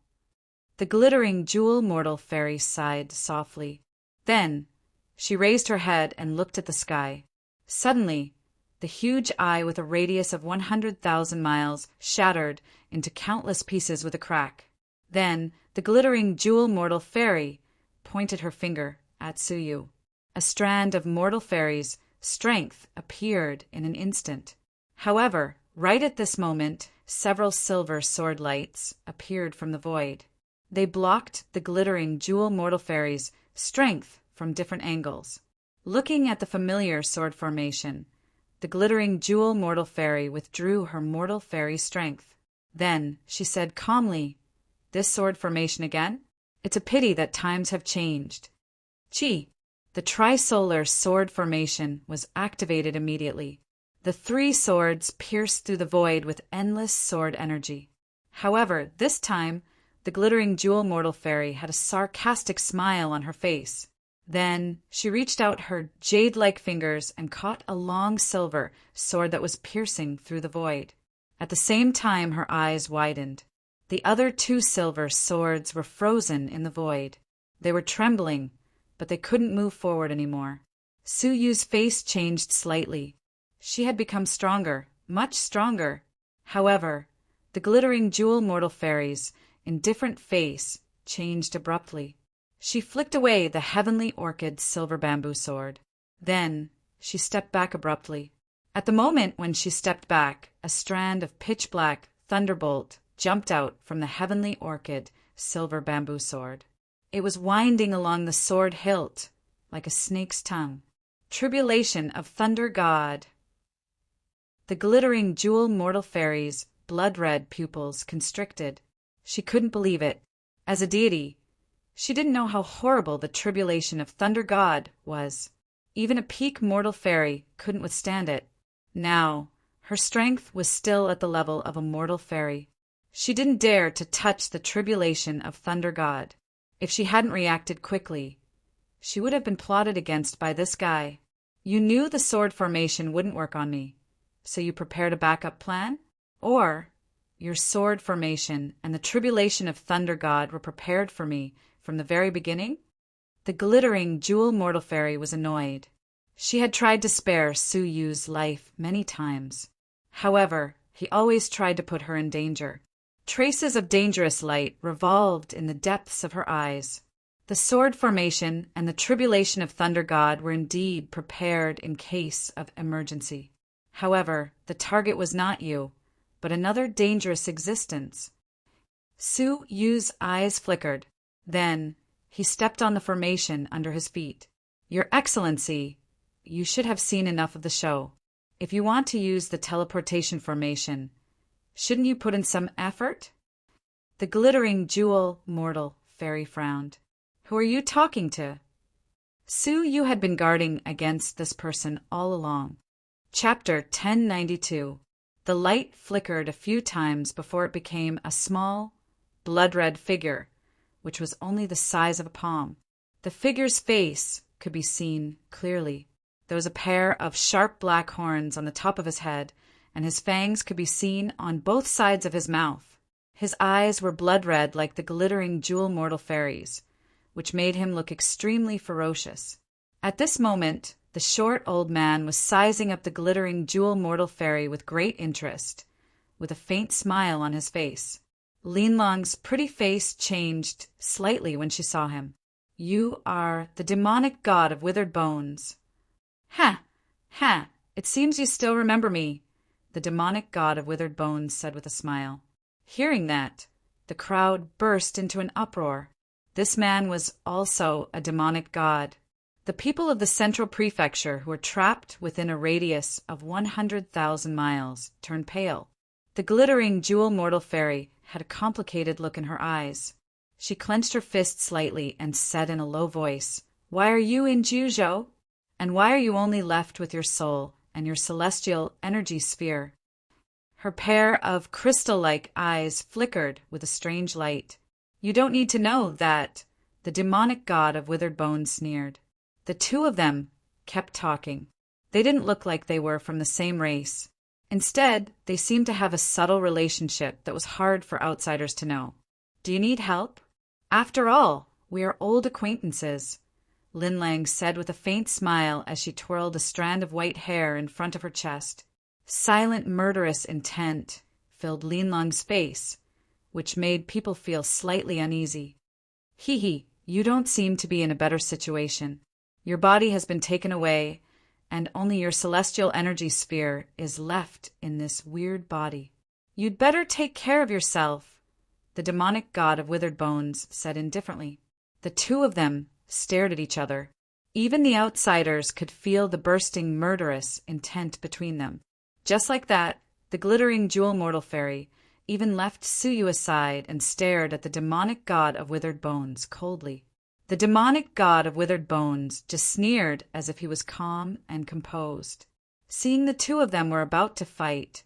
[SPEAKER 1] The glittering jewel mortal fairy sighed softly. Then she raised her head and looked at the sky. Suddenly, the huge eye with a radius of 100,000 miles shattered into countless pieces with a crack. Then the glittering jewel mortal fairy pointed her finger at Su Yu. A strand of mortal fairy's strength appeared in an instant. However, right at this moment, several silver sword lights appeared from the void. They blocked the glittering jewel mortal fairy's strength from different angles. Looking at the familiar sword formation, the glittering jewel mortal fairy withdrew her mortal fairy strength. Then she said calmly, "This sword formation again? It's a pity that times have changed." Chi. The trisolar sword formation was activated immediately. The three swords pierced through the void with endless sword energy. However, this time, the glittering jewel mortal fairy had a sarcastic smile on her face. Then she reached out her jade-like fingers and caught a long silver sword that was piercing through the void. At the same time, her eyes widened. The other two silver swords were frozen in the void. They were trembling, but they couldn't move forward anymore. Su Yu's face changed slightly. She had become stronger, much stronger. However, the glittering jewel mortal fairy's indifferent face changed abruptly. She flicked away the heavenly orchid silver bamboo sword. Then she stepped back abruptly. At the moment when she stepped back, a strand of pitch-black thunderbolt jumped out from the heavenly orchid silver bamboo sword. It was winding along the sword hilt like a snake's tongue. Tribulation of Thunder God. The glittering jewel mortal fairy's blood-red pupils constricted. She couldn't believe it. As a deity, she didn't know how horrible the tribulation of Thunder God was. Even a peak mortal fairy couldn't withstand it. Now, her strength was still at the level of a mortal fairy. She didn't dare to touch the tribulation of Thunder God. If she hadn't reacted quickly, she would have been plotted against by this guy. "You knew the sword formation wouldn't work on me, so you prepared a backup plan? Or your sword formation and the tribulation of Thunder God were prepared for me from the very beginning?" The glittering jewel mortal fairy was annoyed. She had tried to spare Su Yu's life many times. However, he always tried to put her in danger. Traces of dangerous light revolved in the depths of her eyes. The sword formation and the tribulation of Thunder God were indeed prepared in case of emergency. However, the target was not you, but another dangerous existence. Su Yu's eyes flickered. Then he stepped on the formation under his feet. "Your Excellency, you should have seen enough of the show. If you want to use the teleportation formation, shouldn't you put in some effort? The glittering jewel mortal fairy frowned. Who are you talking to? Su Yu had been guarding against this person all along. Chapter 1092. The light flickered a few times before it became a small, blood-red figure, which was only the size of a palm. The figure's face could be seen clearly. There was a pair of sharp black horns on the top of his head, and his fangs could be seen on both sides of his mouth. His eyes were blood-red like the glittering jewel mortal fairies, which made him look extremely ferocious. At this moment, the short old man was sizing up the glittering jewel mortal fairy with great interest, with a faint smile on his face. Linlong's pretty face changed slightly when she saw him. You are the demonic god of withered bones. Ha! Ha! It seems you still remember me, the demonic god of withered bones said with a smile. Hearing that, the crowd burst into an uproar. This man was also a demonic god. The people of the Central Prefecture who were trapped within a radius of 100,000 miles turned pale. The glittering jewel mortal fairy had a complicated look in her eyes. She clenched her fist slightly and said in a low voice, "Why are you in Juzhou? And why are you only left with your soul and your celestial energy sphere?" Her pair of crystal-like eyes flickered with a strange light. "You don't need to know that," the demonic god of withered bones sneered. The two of them kept talking. They didn't look like they were from the same race. Instead, they seemed to have a subtle relationship that was hard for outsiders to know. "Do you need help?" "After all, we are old acquaintances," Linlang said with a faint smile as she twirled a strand of white hair in front of her chest. Silent murderous intent filled Linlong's face, which made people feel slightly uneasy. "Hee, you don't seem to be in a better situation. Your body has been taken away, and only your celestial energy sphere is left in this weird body. You'd better take care of yourself," the demonic god of withered bones said indifferently. The two of them stared at each other. Even the outsiders could feel the bursting murderous intent between them. Just like that, the glittering jewel mortal fairy even left Su Yu aside and stared at the demonic god of withered bones coldly. The demonic god of withered bones just sneered as if he was calm and composed. Seeing the two of them were about to fight,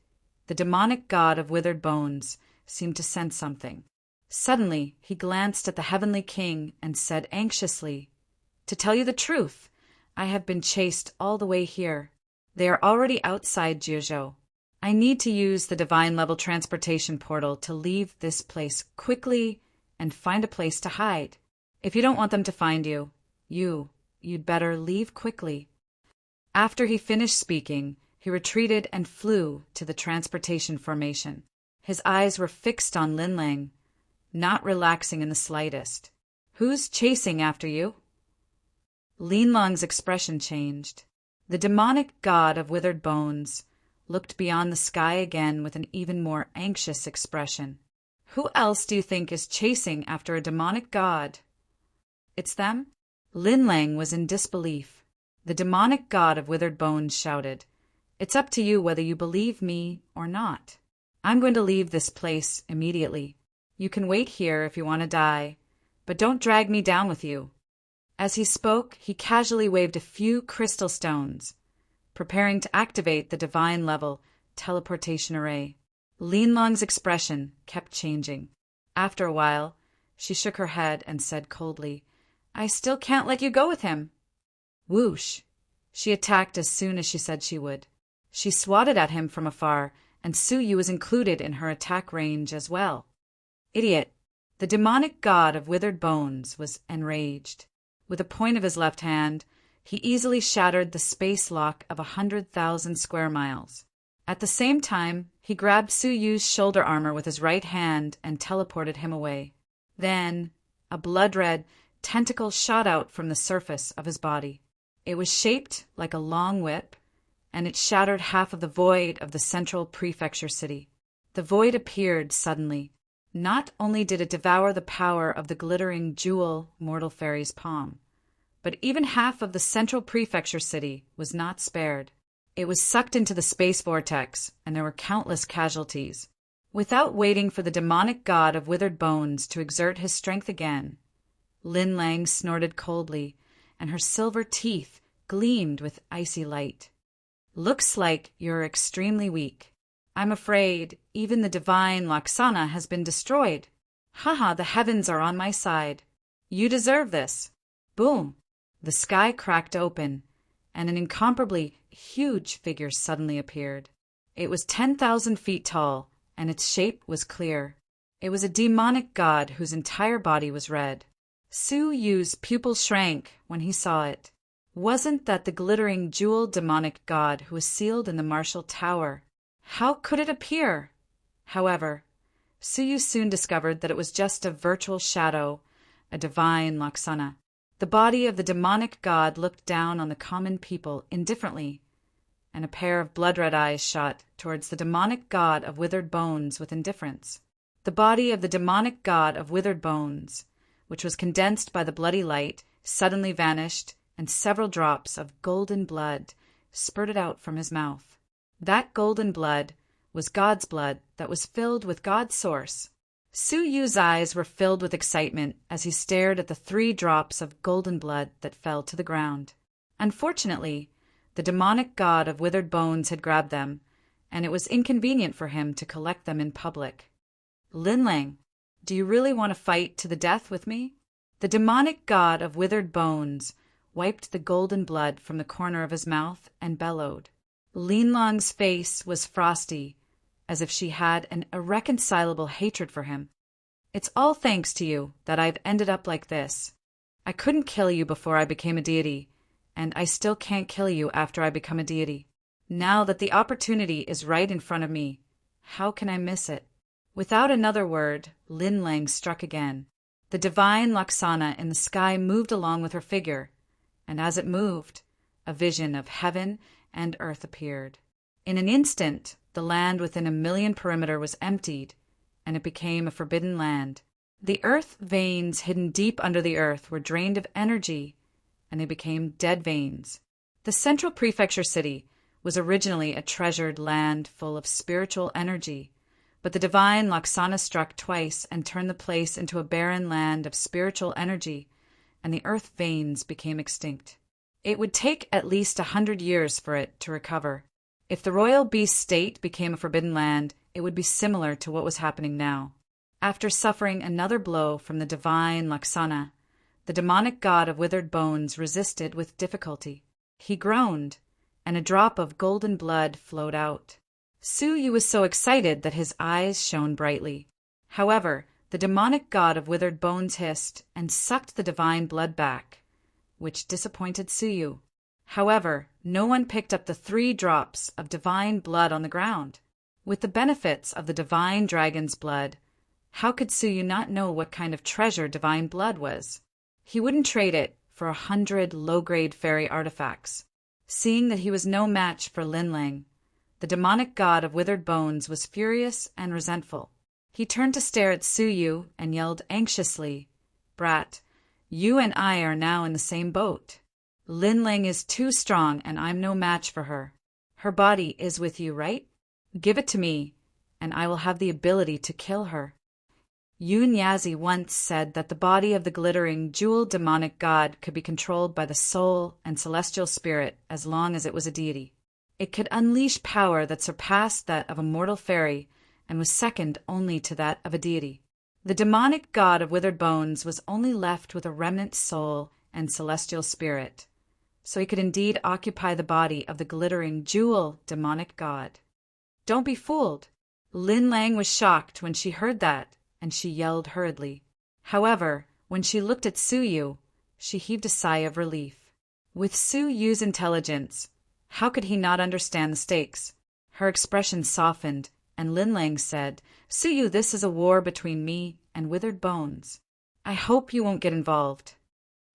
[SPEAKER 1] the demonic god of withered bones seemed to sense something. Suddenly, he glanced at the heavenly king and said anxiously, "To tell you the truth, I have been chased all the way here. They are already outside Juzhou. I need to use the divine-level transportation portal to leave this place quickly and find a place to hide. If you don't want them to find you, you'd better leave quickly." After he finished speaking, he retreated and flew to the transportation formation. His eyes were fixed on Linlang, not relaxing in the slightest. "Who's chasing after you?" Linlong's expression changed. The demonic god of withered bones looked beyond the sky again with an even more anxious expression. "Who else do you think is chasing after a demonic god?" "It's them?" Linlang was in disbelief. The demonic god of withered bones shouted, "It's up to you whether you believe me or not. I'm going to leave this place immediately. You can wait here if you want to die, but don't drag me down with you." As he spoke, he casually waved a few crystal stones, preparing to activate the divine-level teleportation array. Linlong's expression kept changing. After a while, she shook her head and said coldly, "I still can't let you go with him." Whoosh! She attacked as soon as she said she would. She swatted at him from afar, and Su Yu was included in her attack range as well. Idiot! The demonic god of withered bones was enraged. With the point of his left hand, he easily shattered the space lock of 100,000 square miles. At the same time, he grabbed Su Yu's shoulder armor with his right hand and teleported him away. Then, a blood-red tentacle shot out from the surface of his body. It was shaped like a long whip, and it shattered half of the void of the Central Prefecture city. The void appeared suddenly. Not only did it devour the power of the glittering jewel mortal fairy's palm, but even half of the Central Prefecture city was not spared. It was sucked into the space vortex, and there were countless casualties. Without waiting for the demonic god of withered bones to exert his strength again, Lin Lang snorted coldly, and her silver teeth gleamed with icy light. "Looks like you're extremely weak. I'm afraid even the divine Laksana has been destroyed. Haha, the heavens are on my side. You deserve this." Boom! The sky cracked open, and an incomparably huge figure suddenly appeared. It was 10,000 feet tall, and its shape was clear. It was a demonic god whose entire body was red. Su Yu's pupils shrank when he saw it. Wasn't that the glittering jewel demonic god who was sealed in the martial tower? How could it appear? However, Su Yu soon discovered that it was just a virtual shadow, a divine Laksana. The body of the demonic god looked down on the common people indifferently, and a pair of blood-red eyes shot towards the demonic god of withered bones with indifference. The body of the demonic god of withered bones, which was condensed by the bloody light, suddenly vanished, and several drops of golden blood spurted out from his mouth. That golden blood was God's blood that was filled with God's source. Su Yu's eyes were filled with excitement as he stared at the 3 drops of golden blood that fell to the ground. Unfortunately, the demonic god of withered bones had grabbed them, and it was inconvenient for him to collect them in public. "Lin Lang, do you really want to fight to the death with me?" The demonic god of withered bones wiped the golden blood from the corner of his mouth and bellowed. Lin Lang's face was frosty, as if she had an irreconcilable hatred for him. "It's all thanks to you that I've ended up like this. I couldn't kill you before I became a deity, and I still can't kill you after I become a deity. Now that the opportunity is right in front of me, how can I miss it?" Without another word, Lin Lang struck again. The divine Laksana in the sky moved along with her figure, and as it moved, a vision of heaven and earth appeared. In an instant, the land within 1,000,000 perimeter was emptied, and it became a forbidden land. The earth veins hidden deep under the earth were drained of energy, and they became dead veins. The central prefecture city was originally a treasured land full of spiritual energy, but the divine Laksana struck twice and turned the place into a barren land of spiritual energy, and the earth veins became extinct. It would take at least 100 years for it to recover. If the royal beast state became a forbidden land, it would be similar to what was happening now. After suffering another blow from the divine Laksana, the demonic god of withered bones resisted with difficulty. He groaned, and a drop of golden blood flowed out. Su Yu was so excited that his eyes shone brightly. However, the demonic god of withered bones hissed and sucked the divine blood back, which disappointed Su Yu. However, no one picked up the 3 drops of divine blood on the ground. With the benefits of the divine dragon's blood, how could Su Yu not know what kind of treasure divine blood was? He wouldn't trade it for 100 low-grade fairy artifacts. Seeing that he was no match for Lin Lang, the demonic god of withered bones was furious and resentful. He turned to stare at Su Yu and yelled anxiously, "Brat, you and I are now in the same boat. Lin Lang is too strong and I'm no match for her. Her body is with you, right? Give it to me, and I will have the ability to kill her." Yun Yazi once said that the body of the glittering jewel demonic god could be controlled by the soul and celestial spirit as long as it was a deity. It could unleash power that surpassed that of a mortal fairy and was second only to that of a deity. The demonic god of withered bones was only left with a remnant soul and celestial spirit, so he could indeed occupy the body of the glittering jewel demonic god. Don't be fooled. Lin Lang was shocked when she heard that, and she yelled hurriedly. However, when she looked at Su Yu, she heaved a sigh of relief. With Su Yu's intelligence, how could he not understand the stakes? Her expression softened, and Lin Lang said, "Su Yu, this is a war between me and withered bones. I hope you won't get involved."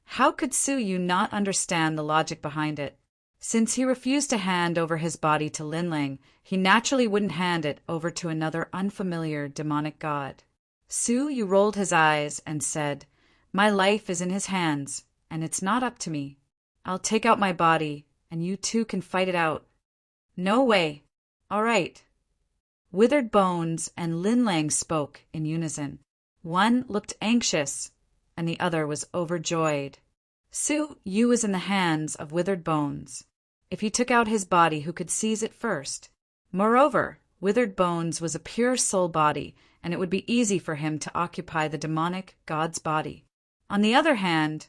[SPEAKER 1] How could Su Yu not understand the logic behind it? Since he refused to hand over his body to Lin Lang, he naturally wouldn't hand it over to another unfamiliar demonic god. Su Yu rolled his eyes and said, "My life is in his hands, and it's not up to me. I'll take out my body, and you two can fight it out." No way. All right. Withered Bones and Lin Lang spoke in unison. One looked anxious, and the other was overjoyed. Su Yu was in the hands of Withered Bones. If he took out his body, who could seize it first? Moreover, Withered Bones was a pure soul body, and it would be easy for him to occupy the demonic god's body. On the other hand,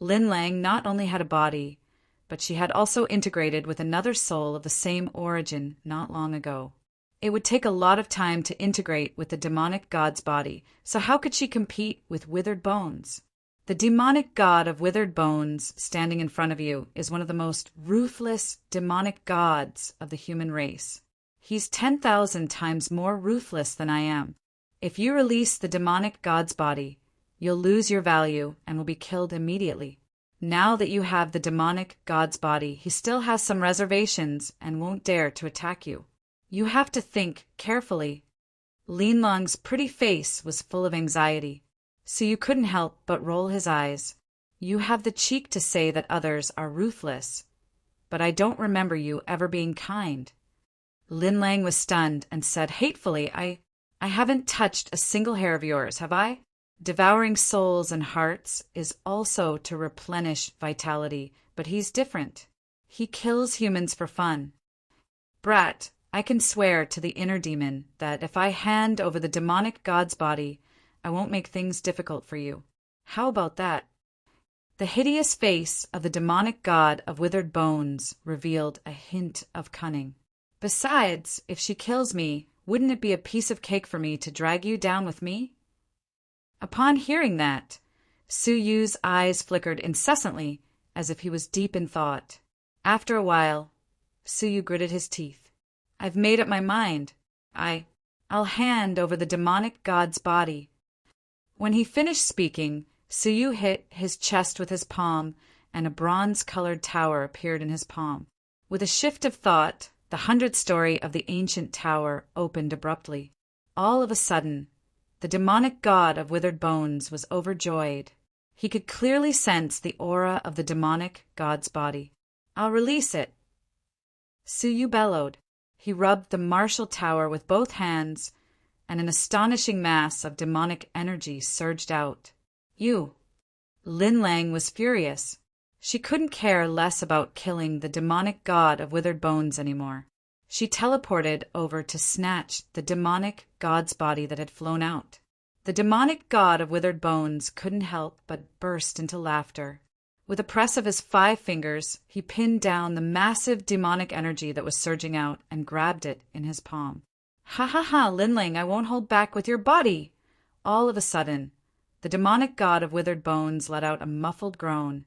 [SPEAKER 1] Lin Lang not only had a body, but she had also integrated with another soul of the same origin not long ago. It would take a lot of time to integrate with the demonic god's body, so how could she compete with Withered Bones? The demonic god of Withered Bones standing in front of you is one of the most ruthless demonic gods of the human race. He's 10,000 times more ruthless than I am. If you release the demonic god's body, you'll lose your value and will be killed immediately. Now that you have the demonic god's body, he still has some reservations and won't dare to attack you. You have to think carefully. Lin Lang's pretty face was full of anxiety, so you couldn't help but roll his eyes. You have the cheek to say that others are ruthless, but I don't remember you ever being kind. Lin Lang was stunned and said hatefully, I haven't touched a single hair of yours, have I? Devouring souls and hearts is also to replenish vitality, but he's different. He kills humans for fun. Brat, I can swear to the inner demon that if I hand over the demonic god's body, I won't make things difficult for you. How about that? The hideous face of the demonic god of Withered Bones revealed a hint of cunning. Besides, if she kills me, wouldn't it be a piece of cake for me to drag you down with me? Upon hearing that, Su Yu's eyes flickered incessantly as if he was deep in thought. After a while, Su Yu gritted his teeth. I've made up my mind. I'll hand over the demonic god's body. When he finished speaking, Su Yu hit his chest with his palm, and a bronze-colored tower appeared in his palm. With a shift of thought, the 100-story of the ancient tower opened abruptly. All of a sudden, the demonic god of Withered Bones was overjoyed. He could clearly sense the aura of the demonic god's body. I'll release it. Su Yu bellowed. He rubbed the martial tower with both hands, and an astonishing mass of demonic energy surged out. You. Lin Lang was furious. She couldn't care less about killing the demonic god of Withered Bones anymore. She teleported over to snatch the demonic god's body that had flown out. The demonic god of Withered Bones couldn't help but burst into laughter. With a press of his 5 fingers, he pinned down the massive demonic energy that was surging out and grabbed it in his palm. Ha ha ha, Lin Lang, I won't hold back with your body! All of a sudden, the demonic god of Withered Bones let out a muffled groan,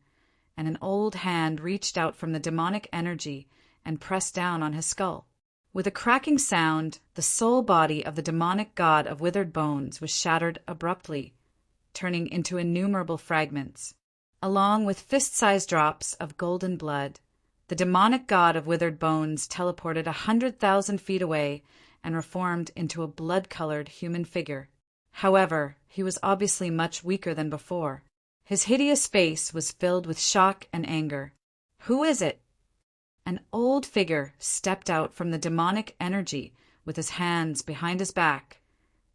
[SPEAKER 1] and an old hand reached out from the demonic energy and pressed down on his skull. With a cracking sound, the soul body of the demonic god of Withered Bones was shattered abruptly, turning into innumerable fragments. Along with fist-sized drops of golden blood, the demonic god of Withered Bones teleported 100,000 feet away and reformed into a blood-colored human figure. However, he was obviously much weaker than before. His hideous face was filled with shock and anger. Who is it? An old figure stepped out from the demonic energy with his hands behind his back,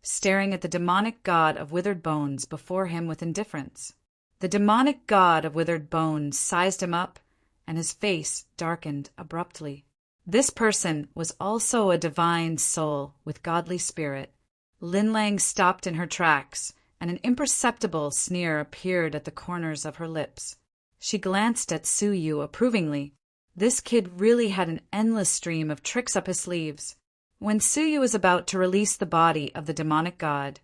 [SPEAKER 1] staring at the demonic god of Withered Bones before him with indifference. The demonic god of Withered Bones sized him up, and his face darkened abruptly. This person was also a divine soul with godly spirit. Lin Lang stopped in her tracks, and an imperceptible sneer appeared at the corners of her lips. She glanced at Su Yu approvingly. This kid really had an endless stream of tricks up his sleeves. When Su Yu was about to release the body of the demonic god,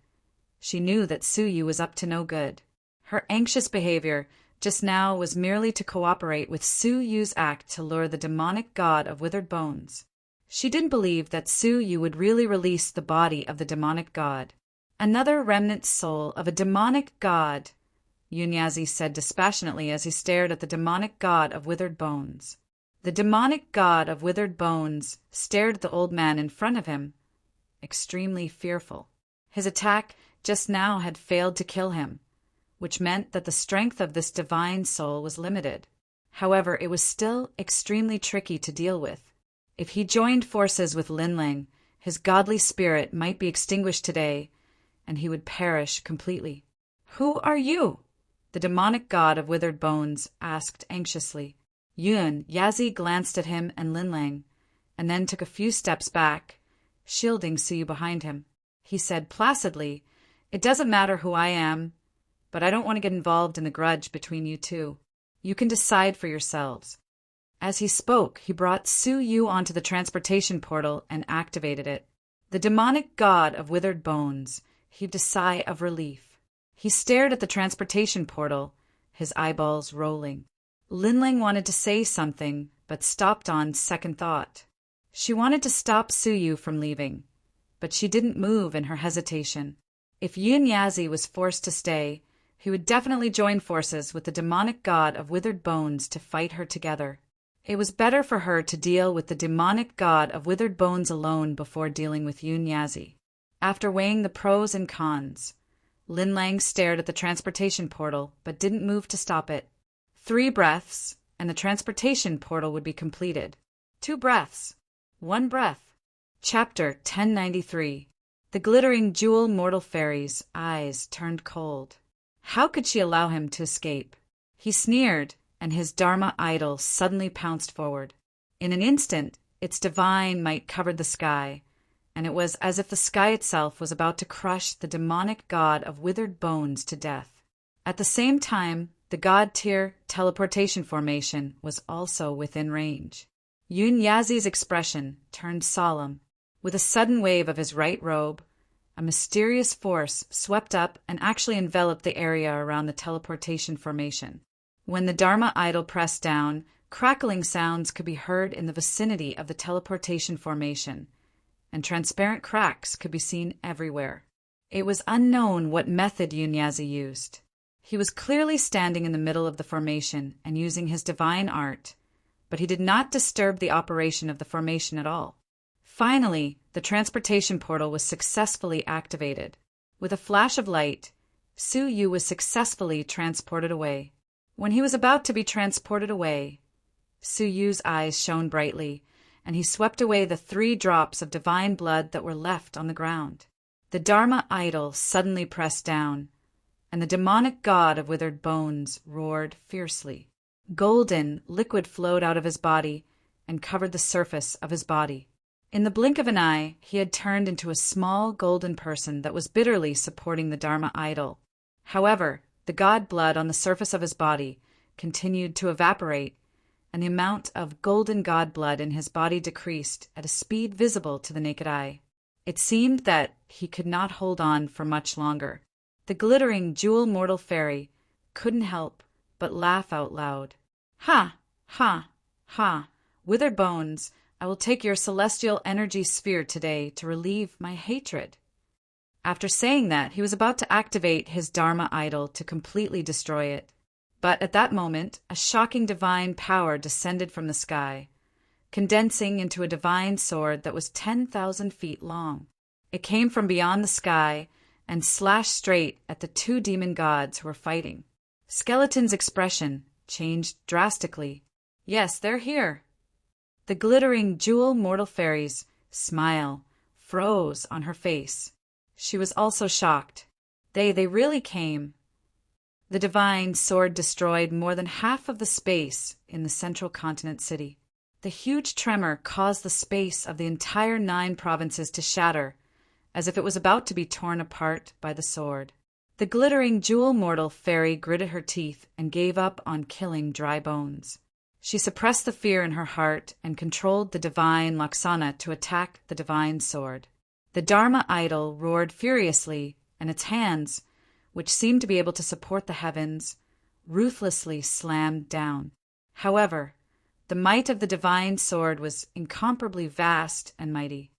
[SPEAKER 1] she knew that Su Yu was up to no good. Her anxious behavior just now was merely to cooperate with Su Yu's act to lure the demonic god of Withered Bones. She didn't believe that Su Yu would really release the body of the demonic god. Another remnant soul of a demonic god, Yunyazi said dispassionately as he stared at the demonic god of Withered Bones. The demonic god of Withered Bones stared at the old man in front of him, extremely fearful. His attack just now had failed to kill him, which meant that the strength of this divine soul was limited. However, it was still extremely tricky to deal with. If he joined forces with Linlang, his godly spirit might be extinguished today, and he would perish completely. "Who are you?" the demonic god of withered bones asked anxiously. Yun Yazi glanced at him and Linlang, and then took a few steps back, shielding Suyu behind him. He said placidly, "It doesn't matter who I am, but I don't want to get involved in the grudge between you two. You can decide for yourselves." As he spoke, he brought Suyu onto the transportation portal and activated it. The demonic god of withered bones heaved a sigh of relief. He stared at the transportation portal, his eyeballs rolling. Linlang wanted to say something, but stopped on second thought. She wanted to stop Suyu from leaving, but she didn't move in her hesitation. If Yun Yazi was forced to stay, he would definitely join forces with the demonic god of withered bones to fight her together. It was better for her to deal with the demonic god of withered bones alone before dealing with Yun Yazi. After weighing the pros and cons, Linlang stared at the transportation portal but didn't move to stop it. 3 breaths, and the transportation portal would be completed. 2 breaths. 1 breath. Chapter 1093. The glittering jewel mortal fairy's eyes turned cold. How could she allow him to escape? He sneered, and his Dharma idol suddenly pounced forward. In an instant, its divine might covered the sky, and it was as if the sky itself was about to crush the demonic god of withered bones to death. At the same time, the god-tier teleportation formation was also within range. Yun Yazi's expression turned solemn. With a sudden wave of his right robe, a mysterious force swept up and actually enveloped the area around the teleportation formation. When the Dharma idol pressed down, crackling sounds could be heard in the vicinity of the teleportation formation, and transparent cracks could be seen everywhere. It was unknown what method Yun Yazi used. He was clearly standing in the middle of the formation and using his divine art, but he did not disturb the operation of the formation at all. Finally, the transportation portal was successfully activated. With a flash of light, Suyu was successfully transported away. When he was about to be transported away, Suyu's eyes shone brightly, and he swept away the 3 drops of divine blood that were left on the ground. The Dharma idol suddenly pressed down, and the demonic god of withered bones roared fiercely. Golden liquid flowed out of his body and covered the surface of his body. In the blink of an eye, he had turned into a small golden person that was bitterly supporting the Dharma idol. However, the god blood on the surface of his body continued to evaporate, and the amount of golden god blood in his body decreased at a speed visible to the naked eye. It seemed that he could not hold on for much longer. The glittering jewel mortal fairy couldn't help but laugh out loud. "Ha! Ha! Ha! Withered bones, I will take your celestial energy sphere today to relieve my hatred." After saying that, he was about to activate his Dharma idol to completely destroy it. But at that moment, a shocking divine power descended from the sky, condensing into a divine sword that was 10,000 feet long. It came from beyond the sky and slashed straight at the 2 demon gods who were fighting. Skeleton's expression changed drastically. "Yes, they're here." The glittering jewel mortal fairy's smile froze on her face. She was also shocked. They really came. The divine sword destroyed more than half of the space in the central continent city. The huge tremor caused the space of the entire 9 provinces to shatter, as if it was about to be torn apart by the sword. The glittering jewel mortal fairy gritted her teeth and gave up on killing dry bones. She suppressed the fear in her heart and controlled the divine Laksana to attack the divine sword. The Dharma idol roared furiously, and its hands, which seemed to be able to support the heavens, ruthlessly slammed down. However, the might of the divine sword was incomparably vast and mighty.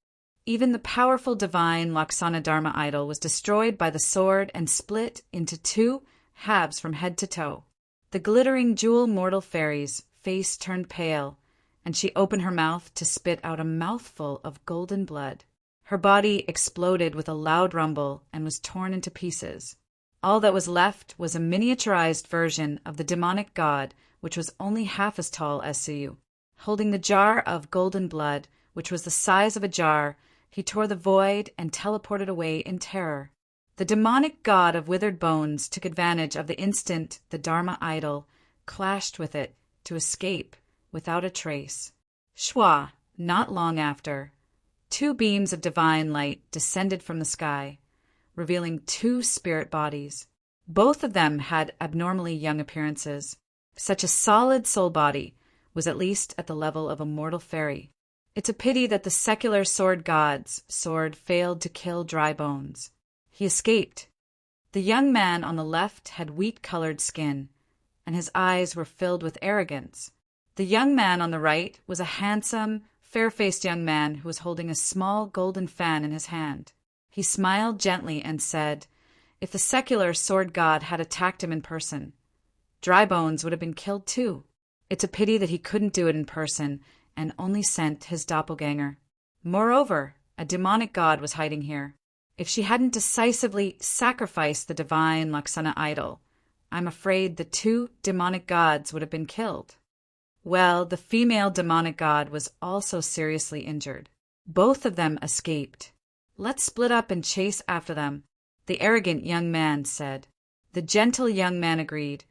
[SPEAKER 1] Even the powerful divine Laksana Dharma idol was destroyed by the sword and split into 2 halves from head to toe. The glittering jewel mortal fairy's face turned pale, and she opened her mouth to spit out a mouthful of golden blood. Her body exploded with a loud rumble and was torn into pieces. All that was left was a miniaturized version of the demonic god, which was only half as tall as Suyu. Holding the jar of golden blood, which was the size of a jar, he tore the void and teleported away in terror. The demonic god of withered bones took advantage of the instant the Dharma idol clashed with it to escape without a trace. Shwa, not long after, 2 beams of divine light descended from the sky, revealing 2 spirit bodies. Both of them had abnormally young appearances. Such a solid soul body was at least at the level of a mortal fairy. It's a pity that the secular sword god's sword failed to kill Dry Bones. He escaped. The young man on the left had wheat-colored skin, and his eyes were filled with arrogance. The young man on the right was a handsome, fair-faced young man who was holding a small golden fan in his hand. He smiled gently and said, if the secular sword god had attacked him in person, Dry Bones would have been killed too. It's a pity that he couldn't do it in person and only sent his doppelganger. Moreover, a demonic god was hiding here. If she hadn't decisively sacrificed the divine Laksana idol, I'm afraid the 2 demonic gods would have been killed. Well, the female demonic god was also seriously injured. Both of them escaped. Let's split up and chase after them, the arrogant young man said. The gentle young man agreed.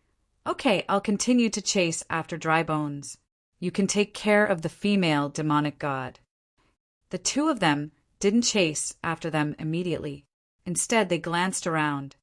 [SPEAKER 1] Okay, I'll continue to chase after Dry Bones. You can take care of the female demonic god. The 2 of them didn't chase after them immediately. Instead, they glanced around.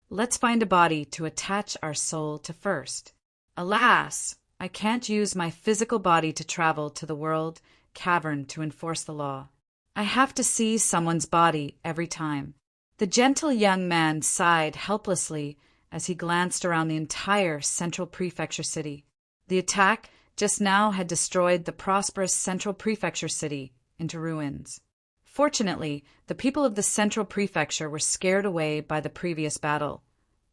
[SPEAKER 1] Let's find a body to attach our soul to first. Alas, I can't use my physical body to travel to the world cavern to enforce the law. I have to seize someone's body every time. The gentle young man sighed helplessly as he glanced around the entire central prefecture city. The attack just now had destroyed the prosperous central prefecture city into ruins. Fortunately, the people of the central prefecture were scared away by the previous battle,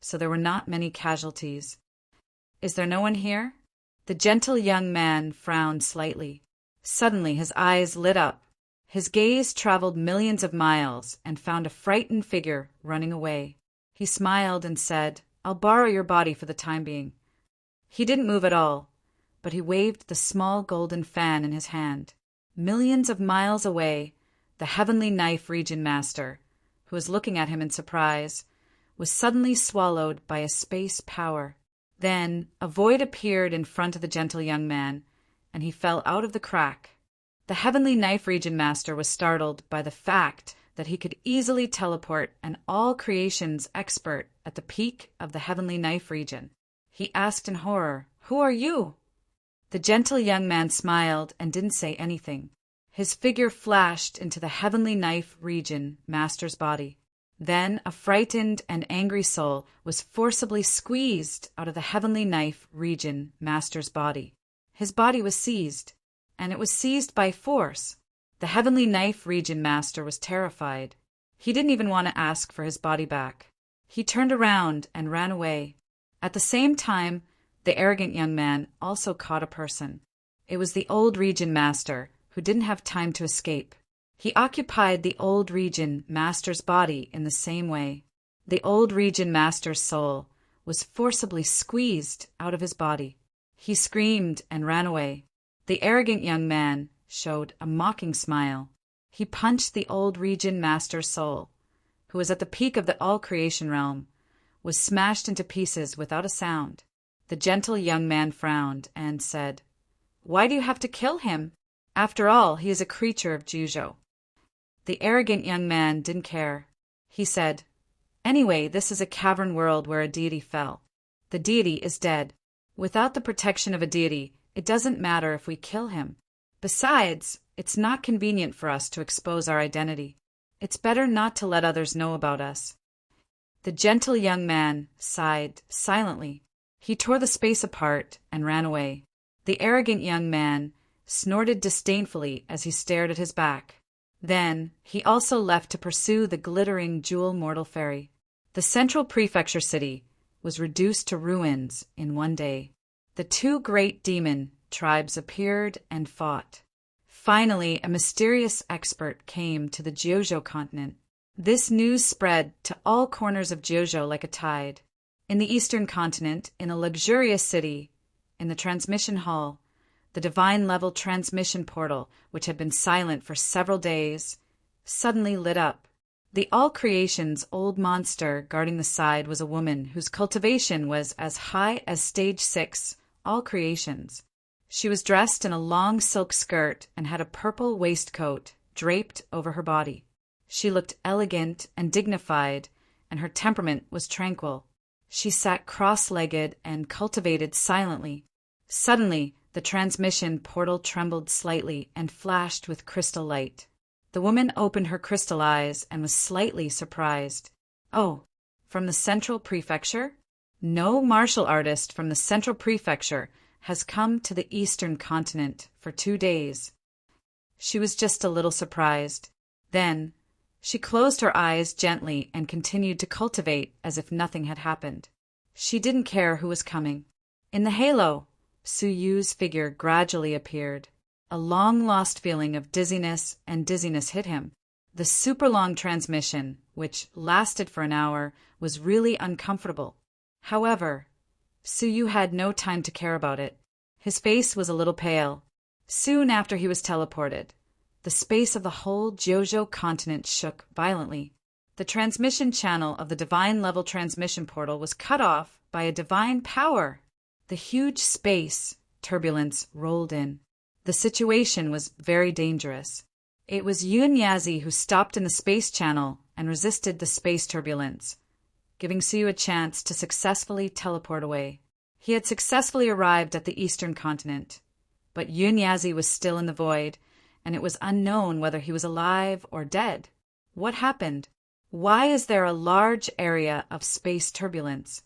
[SPEAKER 1] so there were not many casualties. Is there no one here? The gentle young man frowned slightly. Suddenly his eyes lit up. His gaze traveled millions of miles and found a frightened figure running away. He smiled and said, I'll borrow your body for the time being. He didn't move at all, but he waved the small golden fan in his hand. Millions of miles away, the Heavenly Knife Region Master, who was looking at him in surprise, was suddenly swallowed by a space power. Then a void appeared in front of the gentle young man, and he fell out of the crack. The Heavenly Knife Region Master was startled by the fact that he could easily teleport an all-creations expert at the peak of the Heavenly Knife Region. He asked in horror, Who are you? The gentle young man smiled and didn't say anything. His figure flashed into the Heavenly Knife Region Master's body. Then a frightened and angry soul was forcibly squeezed out of the Heavenly Knife Region Master's body. His body was seized, and it was seized by force. The Heavenly Knife Region Master was terrified. He didn't even want to ask for his body back. He turned around and ran away. At the same time, the arrogant young man also caught a person. It was the old Region Master, who didn't have time to escape. He occupied the old Region Master's body in the same way. The old Region Master's soul was forcibly squeezed out of his body. He screamed and ran away. The arrogant young man showed a mocking smile. He punched the old Region Master's soul, who was at the peak of the all-creation realm, was smashed into pieces without a sound. The gentle young man frowned and said, Why do you have to kill him? After all, he is a creature of Jujo. The arrogant young man didn't care. He said, Anyway, this is a cavern world where a deity fell. The deity is dead. Without the protection of a deity, it doesn't matter if we kill him. Besides, it's not convenient for us to expose our identity. It's better not to let others know about us. The gentle young man sighed silently. He tore the space apart and ran away. The arrogant young man snorted disdainfully as he stared at his back. Then he also left to pursue the glittering jewel mortal fairy. The central prefecture city was reduced to ruins in one day. The 2 great demon tribes appeared and fought. Finally, a mysterious expert came to the Jojo continent. This news spread to all corners of Jojo like a tide. In the eastern continent, in a luxurious city, in the transmission hall, The divine-level transmission portal, which had been silent for several days, suddenly lit up. The All-Creation's old monster guarding the side was a woman whose cultivation was as high as Stage 6 All-Creation's. She was dressed in a long silk skirt and had a purple waistcoat draped over her body. She looked elegant and dignified, and her temperament was tranquil. She sat cross-legged and cultivated silently. Suddenly, the transmission portal trembled slightly and flashed with crystal light. The woman opened her crystal eyes and was slightly surprised. "Oh, from the Central Prefecture? No martial artist from the Central Prefecture has come to the Eastern Continent for 2 days." She was just a little surprised. Then, she closed her eyes gently and continued to cultivate as if nothing had happened. She didn't care who was coming. In the halo, Su Yu's figure gradually appeared. A long-lost feeling of dizziness hit him. The super-long transmission, which lasted for an hour, was really uncomfortable. However, Su Yu had no time to care about it. His face was a little pale. Soon after he was teleported, the space of the whole Jojo continent shook violently. The transmission channel of the divine-level transmission portal was cut off by a divine power. The huge space turbulence rolled in. The situation was very dangerous. It was Yun Yazi who stopped in the space channel and resisted the space turbulence, giving Su a chance to successfully teleport away. He had successfully arrived at the Eastern Continent, but Yun Yazi was still in the void, and it was unknown whether he was alive or dead. What happened? Why is there a large area of space turbulence?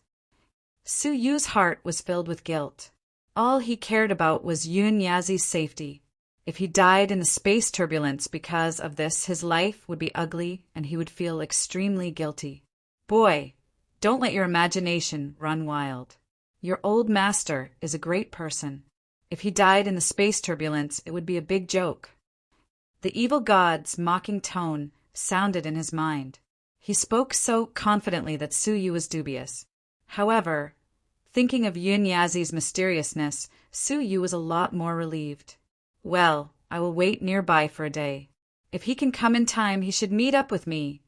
[SPEAKER 1] Su Yu's heart was filled with guilt. All he cared about was Yun Yazi's safety. If he died in the space turbulence because of this, his life would be ugly and he would feel extremely guilty. Boy, don't let your imagination run wild. Your old master is a great person. If he died in the space turbulence, it would be a big joke. The evil god's mocking tone sounded in his mind. He spoke so confidently that Su Yu was dubious. However, thinking of Yun Yazi's mysteriousness, Su Yu was a lot more relieved. Well, I will wait nearby for a day. If he can come in time, he should meet up with me,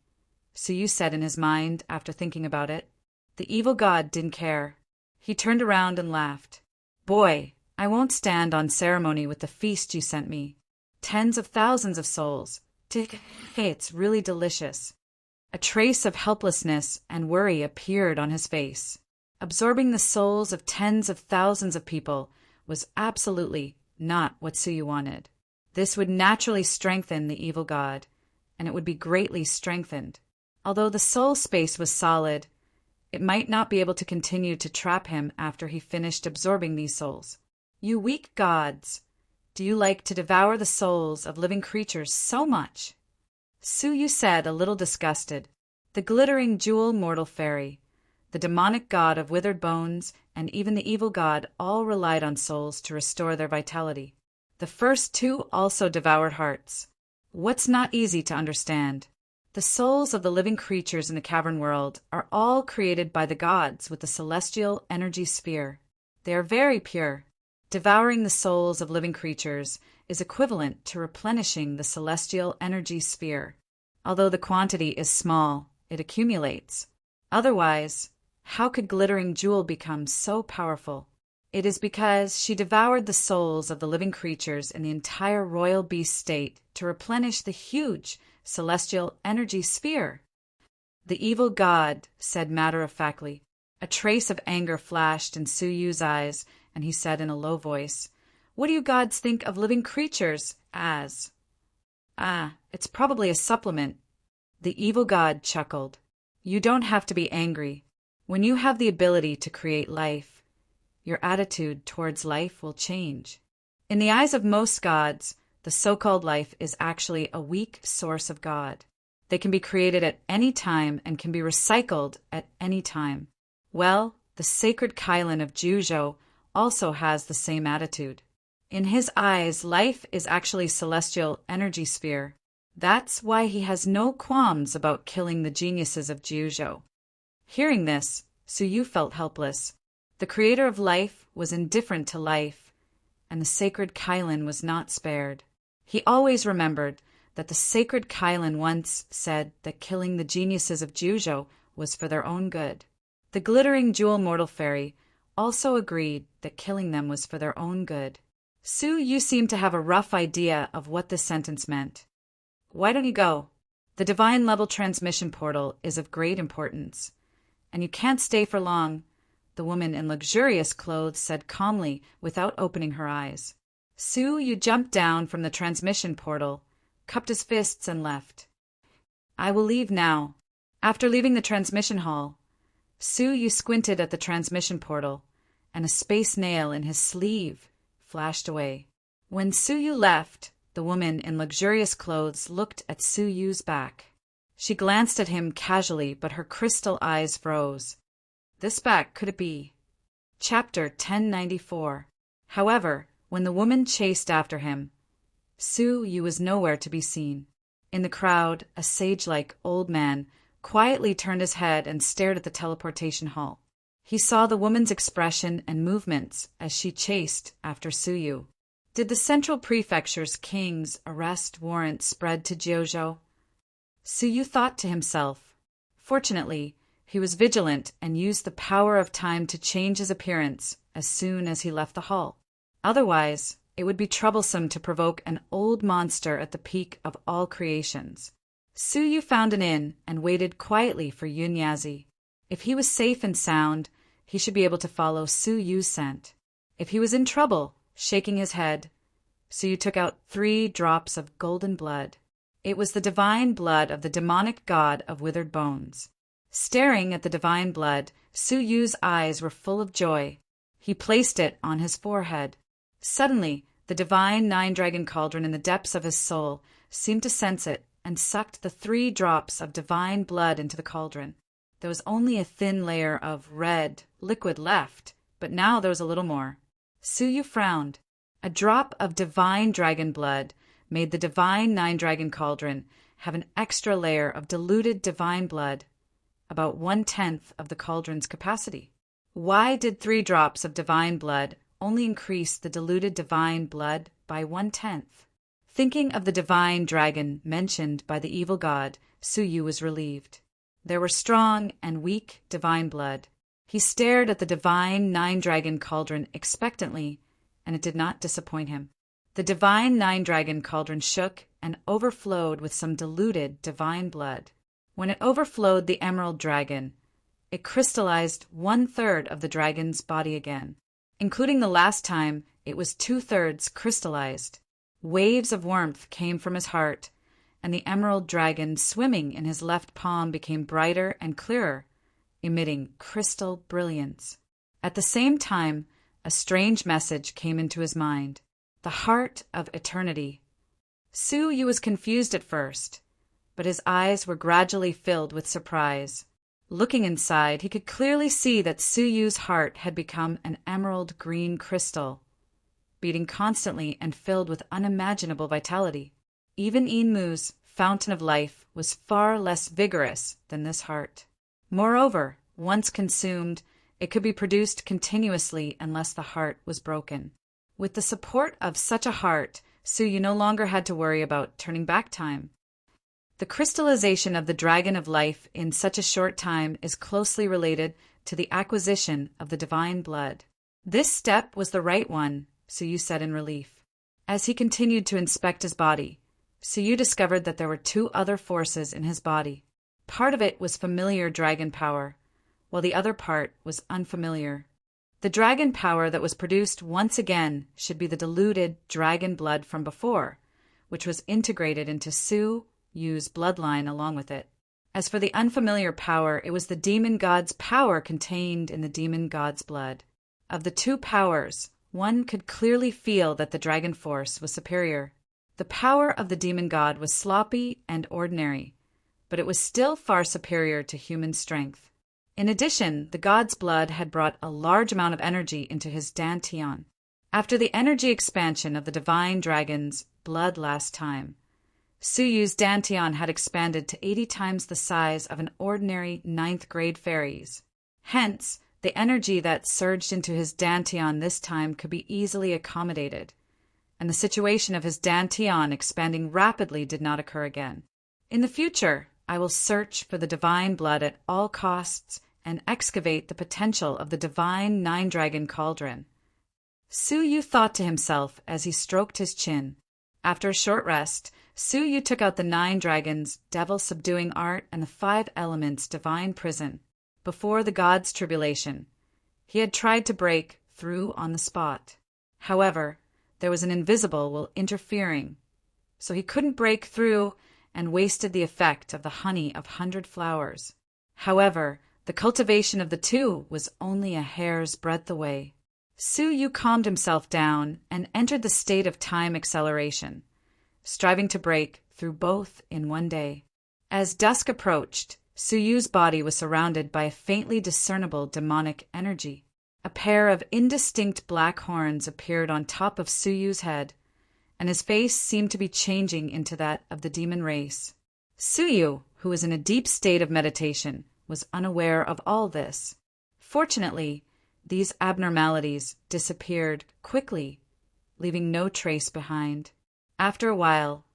[SPEAKER 1] Su Yu said in his mind after thinking about it. The evil god didn't care. He turned around and laughed. Boy, I won't stand on ceremony with the feast you sent me. Tens of thousands of souls. Hey, it's really delicious. A trace of helplessness and worry appeared on his face. Absorbing the souls of tens of thousands of people was absolutely not what Su Yu wanted. This would naturally strengthen the evil god, and it would be greatly strengthened. Although the soul space was solid, it might not be able to continue to trap him after he finished absorbing these souls. You weak gods, do you like to devour the souls of living creatures so much? Su Yu said, a little disgusted. The glittering jewel mortal fairy, the demonic god of withered bones, and even the evil god all relied on souls to restore their vitality. The first two also devoured hearts. What's not easy to understand? The souls of the living creatures in the cavern world are all created by the gods with the celestial energy sphere. They are very pure. Devouring the souls of living creatures is equivalent to replenishing the celestial energy sphere. Although the quantity is small, it accumulates. Otherwise, how could Glittering Jewel become so powerful? It is because she devoured the souls of the living creatures in the entire royal beast state to replenish the huge celestial energy sphere. The evil god said matter-of-factly. A trace of anger flashed in Su Yu's eyes, and he said in a low voice, "What do you gods think of living creatures as?" It's probably a supplement." The evil god chuckled. "You don't have to be angry. When you have the ability to create life, your attitude towards life will change. In the eyes of most gods, the so-called life is actually a weak source of God. They can be created at any time and can be recycled at any time. Well, the sacred Kylin of Juzhou also has the same attitude. In his eyes, life is actually celestial energy sphere. That's why he has no qualms about killing the geniuses of Juzhou." Hearing this, Su Yu felt helpless. The creator of life was indifferent to life, and the sacred Kylin was not spared. He always remembered that the sacred Kylin once said that killing the geniuses of Juzhou was for their own good. The glittering jewel mortal fairy also agreed that killing them was for their own good. Su, you seem to have a rough idea of what this sentence meant. Why don't you go? The divine level transmission portal is of great importance, and you can't stay for long, the woman in luxurious clothes said calmly without opening her eyes. Su, you jumped down from the transmission portal, cupped his fists, and left. I will leave now. After leaving the transmission hall, Su, you squinted at the transmission portal, and a space nail in his sleeve flashed away. When Su Yu left, the woman in luxurious clothes looked at Su Yu's back. She glanced at him casually, but her crystal eyes froze. This back, could it be? Chapter 1094. However, when the woman chased after him, Su Yu was nowhere to be seen. In the crowd, a sage-like old man quietly turned his head and stared at the teleportation hall. He saw the woman's expression and movements as she chased after Su Yu. Did the Central Prefecture's king's arrest warrant spread to Jiuzhou? Su Yu thought to himself. Fortunately, he was vigilant and used the power of time to change his appearance as soon as he left the hall. Otherwise, it would be troublesome to provoke an old monster at the peak of all creations. Su Yu found an inn and waited quietly for Yun Yazi. If he was safe and sound, he should be able to follow Su Yu's scent. If he was in trouble, shaking his head, Su Yu took out 3 drops of golden blood. It was the divine blood of the demonic god of withered bones. Staring at the divine blood, Su Yu's eyes were full of joy. He placed it on his forehead. Suddenly, the divine 9-dragon cauldron in the depths of his soul seemed to sense it and sucked the 3 drops of divine blood into the cauldron. There was only a thin layer of red liquid left, but now there was a little more. Su Yu frowned. A drop of divine dragon blood made the divine 9-dragon cauldron have an extra layer of diluted divine blood, about 1/10 of the cauldron's capacity. Why did 3 drops of divine blood only increase the diluted divine blood by 1/10? Thinking of the divine dragon mentioned by the evil god, Su Yu was relieved. There were strong and weak divine blood. He stared at the divine 9-dragon cauldron expectantly, and it did not disappoint him. The divine 9-dragon cauldron shook and overflowed with some diluted divine blood. When it overflowed the emerald dragon, it crystallized 1/3 of the dragon's body again. Including the last time, it was 2/3 crystallized. Waves of warmth came from his heart, and the emerald dragon swimming in his left palm became brighter and clearer, emitting crystal brilliance. At the same time, a strange message came into his mind. The heart of eternity. Su Yu was confused at first, but his eyes were gradually filled with surprise. Looking inside, he could clearly see that Su Yu's heart had become an emerald green crystal, beating constantly and filled with unimaginable vitality. Even Enmu's fountain of life was far less vigorous than this heart. Moreover, once consumed, it could be produced continuously unless the heart was broken. With the support of such a heart, Su Yu no longer had to worry about turning back time. The crystallization of the dragon of life in such a short time is closely related to the acquisition of the divine blood. This step was the right one, Su Yu said in relief. As he continued to inspect his body, Su Yu discovered that there were 2 other forces in his body. Part of it was familiar dragon power, while the other part was unfamiliar. The dragon power that was produced once again should be the diluted dragon blood from before, which was integrated into Su Yu's bloodline along with it. As for the unfamiliar power, it was the demon god's power contained in the demon god's blood. Of the 2 powers, one could clearly feel that the dragon force was superior. The power of the demon god was sloppy and ordinary, but it was still far superior to human strength. In addition, the god's blood had brought a large amount of energy into his dantian. After the energy expansion of the divine dragon's blood last time, Su Yu's dantian had expanded to 80 times the size of an ordinary 9th grade fairy's. Hence, The energy that surged into his dantian this time could be easily accommodated, and the situation of his dantian expanding rapidly did not occur again. In the future, I will search for the divine blood at all costs and excavate the potential of the divine nine-dragon cauldron. Su Yu thought to himself as he stroked his chin. After a short rest, Su Yu took out the 9 dragons, devil-subduing art, and the 5 elements divine prison. Before the god's tribulation, he had tried to break through on the spot. However, there was an invisible will interfering, so he couldn't break through and wasted the effect of the honey of 100 flowers. However, the cultivation of the 2 was only a hair's breadth away. Su Yu calmed himself down and entered the state of time acceleration, striving to break through both in one day. As dusk approached, Su Yu's body was surrounded by a faintly discernible demonic energy. A pair of indistinct black horns appeared on top of Su Yu's head, and his face seemed to be changing into that of the demon race. Su Yu, who was in a deep state of meditation, was unaware of all this. Fortunately, these abnormalities disappeared quickly, leaving no trace behind. After a while,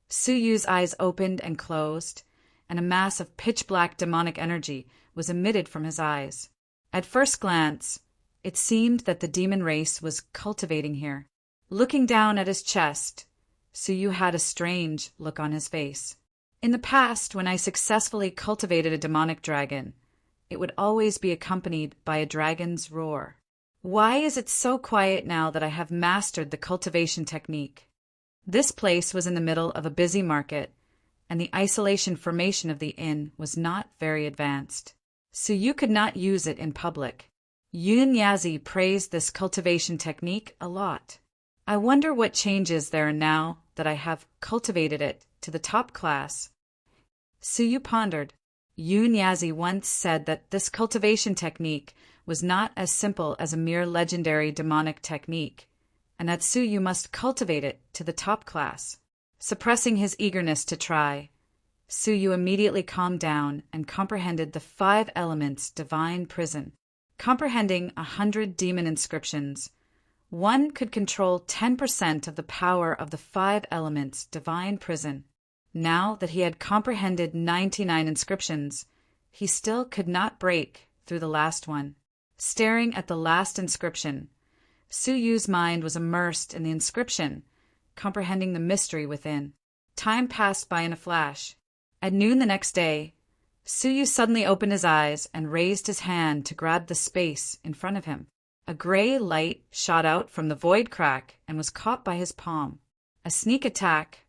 [SPEAKER 1] Su Yu's eyes opened and closed, and a mass of pitch-black demonic energy was emitted from his eyes. At first glance, it seemed that the demon race was cultivating here. Looking down at his chest, Su Yu had a strange look on his face. In the past, when I successfully cultivated a demonic dragon, it would always be accompanied by a dragon's roar. Why is it so quiet now that I have mastered the cultivation technique? This place was in the middle of a busy market, and the isolation formation of the inn was not very advanced, so you could not use it in public. Yun Yazi praised this cultivation technique a lot. I wonder what changes there are now that I have cultivated it to the top class. Su Yu pondered. Yun Yazi once said that this cultivation technique was not as simple as a mere legendary demonic technique, and that Su Yu must cultivate it to the top class. Suppressing his eagerness to try, Su Yu immediately calmed down and comprehended the 5 elements divine prison. Comprehending 100 demon inscriptions, one could control 10% of the power of the 5 elements divine prison. Now that he had comprehended 99 inscriptions, he still could not break through the last one. Staring at the last inscription, Su Yu's mind was immersed in the inscription, comprehending the mystery within. Time passed by in a flash. At noon the next day, Su Yu suddenly opened his eyes and raised his hand to grab the space in front of him. A gray light shot out from the void crack and was caught by his palm. A sneak attack.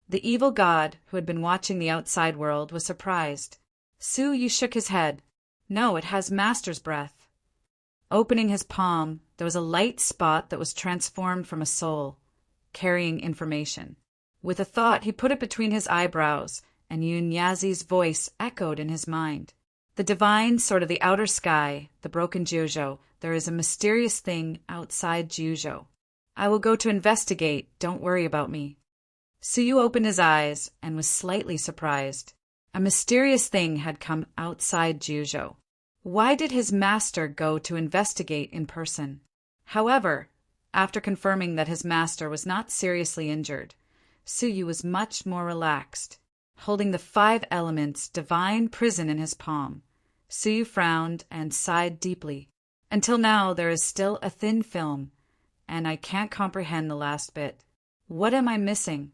[SPEAKER 1] The evil god, who had been watching the outside world, was surprised. Su Yu shook his head. No, it has master's breath. Opening his palm, there was a light spot that was transformed from a soul, carrying information. With a thought, he put it between his eyebrows, and Yun Yazi's voice echoed in his mind. The divine sort of the outer sky, the broken Jiuzhou, there is a mysterious thing outside Jiuzhou. I will go to investigate, don't worry about me. Su Yu opened his eyes and was slightly surprised. A mysterious thing had come outside Jiuzhou. Why did his master go to investigate in person? However, after confirming that his master was not seriously injured, Su Yu was much more relaxed. Holding the 5 elements divine prison in his palm, Su Yu frowned and sighed deeply. Until now there is still a thin film, and I can't comprehend the last bit. What am I missing?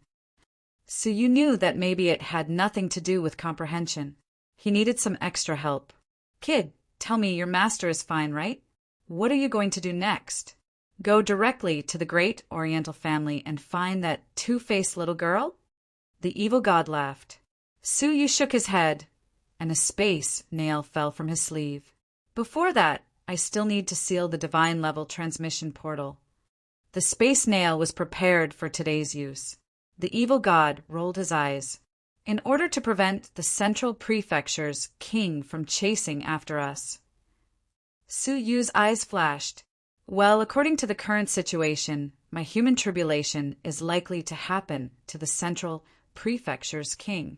[SPEAKER 1] Su Yu knew that maybe it had nothing to do with comprehension. He needed some extra help. Kid, tell me, your master is fine, right? What are you going to do next? Go directly to the great Oriental family and find that 2-faced little girl? The evil god laughed. Su Yu shook his head, and a space nail fell from his sleeve. Before that, I still need to seal the divine level transmission portal. The space nail was prepared for today's use. The evil god rolled his eyes. In order to prevent the Central Prefecture's king from chasing after us. Su Yu's eyes flashed. Well, according to the current situation, my human tribulation is likely to happen to the Central Prefecture's king.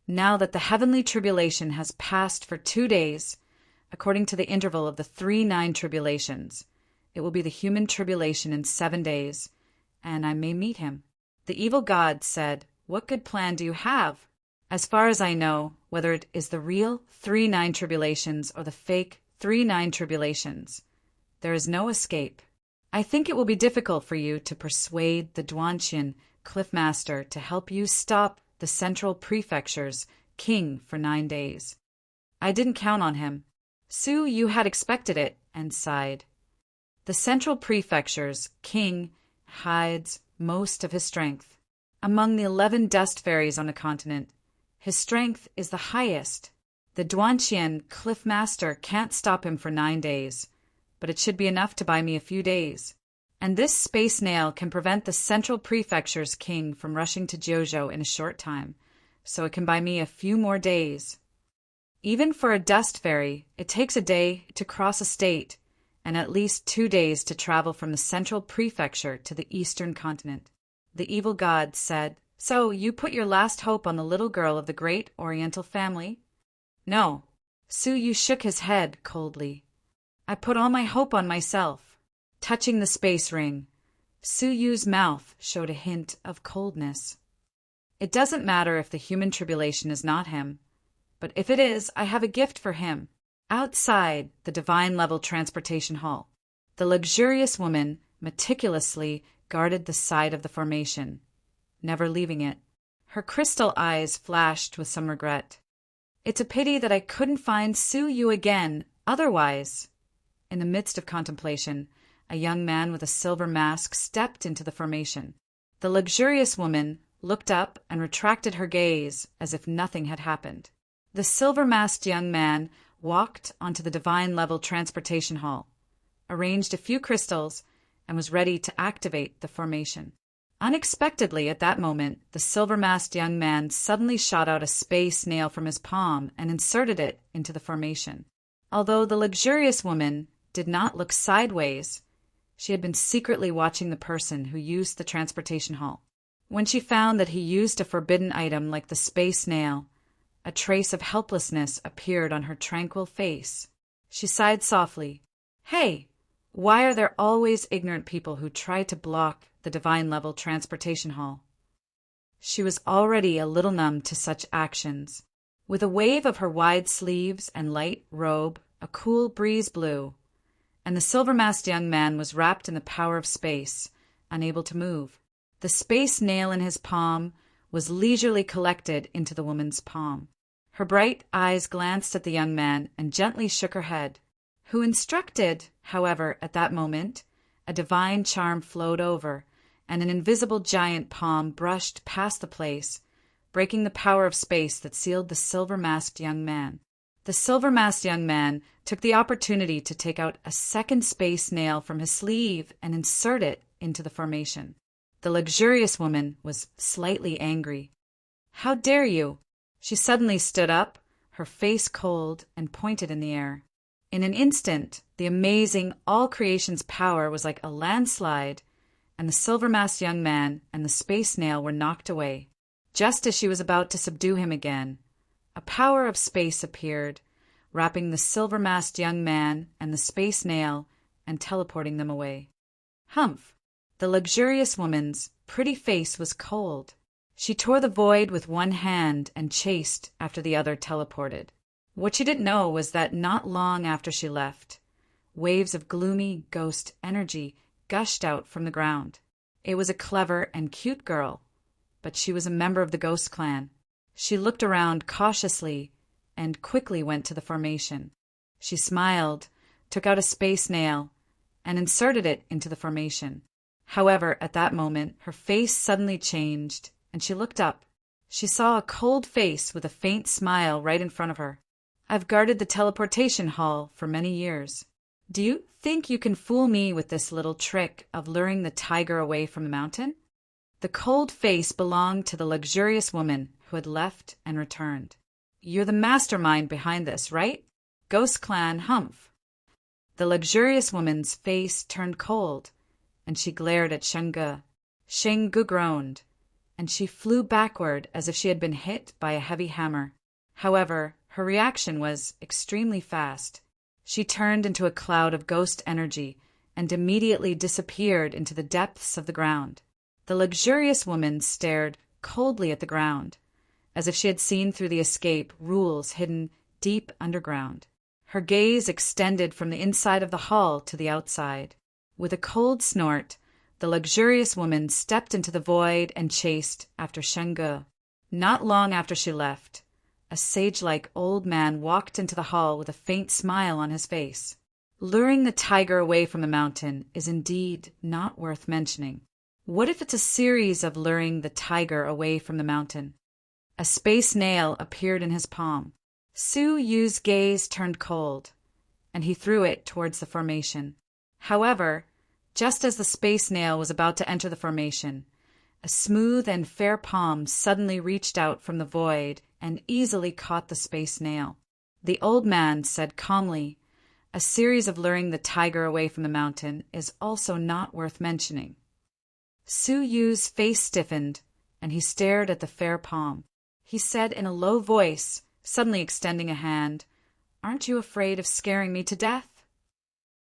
[SPEAKER 1] Now that the heavenly tribulation has passed for 2 days, according to the interval of the 3-9 tribulations. It will be the human tribulation in 7 days, and I may meet him." The evil god said, "What good plan do you have?" "As far as I know, whether it is the real 3-9 tribulations or the fake 3-9 tribulations, there is no escape. I think it will be difficult for you to persuade the Duanqian Cliffmaster to help you stop the Central Prefecture's king for 9 days. I didn't count on him." Su Yu had expected it and sighed. The Central Prefecture's king hides most of his strength. Among the 11 dust fairies on the continent, his strength is the highest. The Duanqian Cliffmaster can't stop him for 9 days, but it should be enough to buy me a few days. And this space nail can prevent the Central Prefecture's king from rushing to Jiuzhou in a short time, so it can buy me a few more days. Even for a dust fairy, it takes a day to cross a state, and at least 2 days to travel from the Central Prefecture to the eastern continent. The evil god said, "So you put your last hope on the little girl of the great Oriental family?" "No." Su Yu shook his head coldly. "I put all my hope on myself." Touching the space ring, Su Yu's mouth showed a hint of coldness. "It doesn't matter if the human tribulation is not him, but if it is, I have a gift for him." Outside the divine level transportation hall, the luxurious woman meticulously guarded the side of the formation, never leaving it. Her crystal eyes flashed with some regret. "It's a pity that I couldn't find Su Yu again, otherwise." In the midst of contemplation, a young man with a silver mask stepped into the formation. The luxurious woman looked up and retracted her gaze as if nothing had happened. The silver-masked young man walked onto the divine level transportation hall, arranged a few crystals, and was ready to activate the formation. Unexpectedly at that moment, the silver-masked young man suddenly shot out a space nail from his palm and inserted it into the formation. Although the luxurious woman did not look sideways, she had been secretly watching the person who used the transportation hall. When she found that he used a forbidden item like the space nail, a trace of helplessness appeared on her tranquil face. She sighed softly. "Hey, why are there always ignorant people who try to block the divine level transportation hall?" She was already a little numb to such actions. With a wave of her wide sleeves and light robe, a cool breeze blew, and the silver-masked young man was wrapped in the power of space, unable to move. The space nail in his palm was leisurely collected into the woman's palm. Her bright eyes glanced at the young man and gently shook her head. Who instructed, however, at that moment, a divine charm flowed over, and an invisible giant palm brushed past the place, breaking the power of space that sealed the silver-masked young man. The silver-masked young man took the opportunity to take out a second space nail from his sleeve and insert it into the formation. The luxurious woman was slightly angry. "How dare you?" She suddenly stood up, her face cold, and pointed in the air. In an instant, the amazing all-creation's power was like a landslide, and the silver-masked young man and the space nail were knocked away. Just as she was about to subdue him again, a power of space appeared, wrapping the silver-masked young man and the space nail and teleporting them away. Humph! The luxurious woman's pretty face was cold. She tore the void with one hand and chased after the other teleported. What she didn't know was that not long after she left, waves of gloomy ghost energy gushed out from the ground. It was a clever and cute girl, but she was a member of the ghost clan. She looked around cautiously and quickly went to the formation. She smiled, took out a space nail, and inserted it into the formation. However, at that moment, her face suddenly changed, and she looked up. She saw a cold face with a faint smile right in front of her. "I've guarded the teleportation hall for many years. Do you think you can fool me with this little trick of luring the tiger away from the mountain?" The cold face belonged to the luxurious woman who had left and returned. "You're the mastermind behind this, right? Ghost Clan Humph." The luxurious woman's face turned cold, and she glared at Shengge. Shengge groaned, and she flew backward as if she had been hit by a heavy hammer. However, her reaction was extremely fast. She turned into a cloud of ghost energy and immediately disappeared into the depths of the ground. The luxurious woman stared coldly at the ground, as if she had seen through the escape rules hidden deep underground. Her gaze extended from the inside of the hall to the outside. With a cold snort, the luxurious woman stepped into the void and chased after Shenge. Not long after she left, a sage-like old man walked into the hall with a faint smile on his face. Luring the tiger away from the mountain is indeed not worth mentioning. What if it's a series of luring the tiger away from the mountain? A space nail appeared in his palm. Su Yu's gaze turned cold, and he threw it towards the formation. However, just as the space nail was about to enter the formation, a smooth and fair palm suddenly reached out from the void and easily caught the space nail. The old man said calmly, "A series of luring the tiger away from the mountain is also not worth mentioning." Su Yu's face stiffened, and he stared at the fair palm. He said in a low voice, suddenly extending a hand, "Aren't you afraid of scaring me to death?"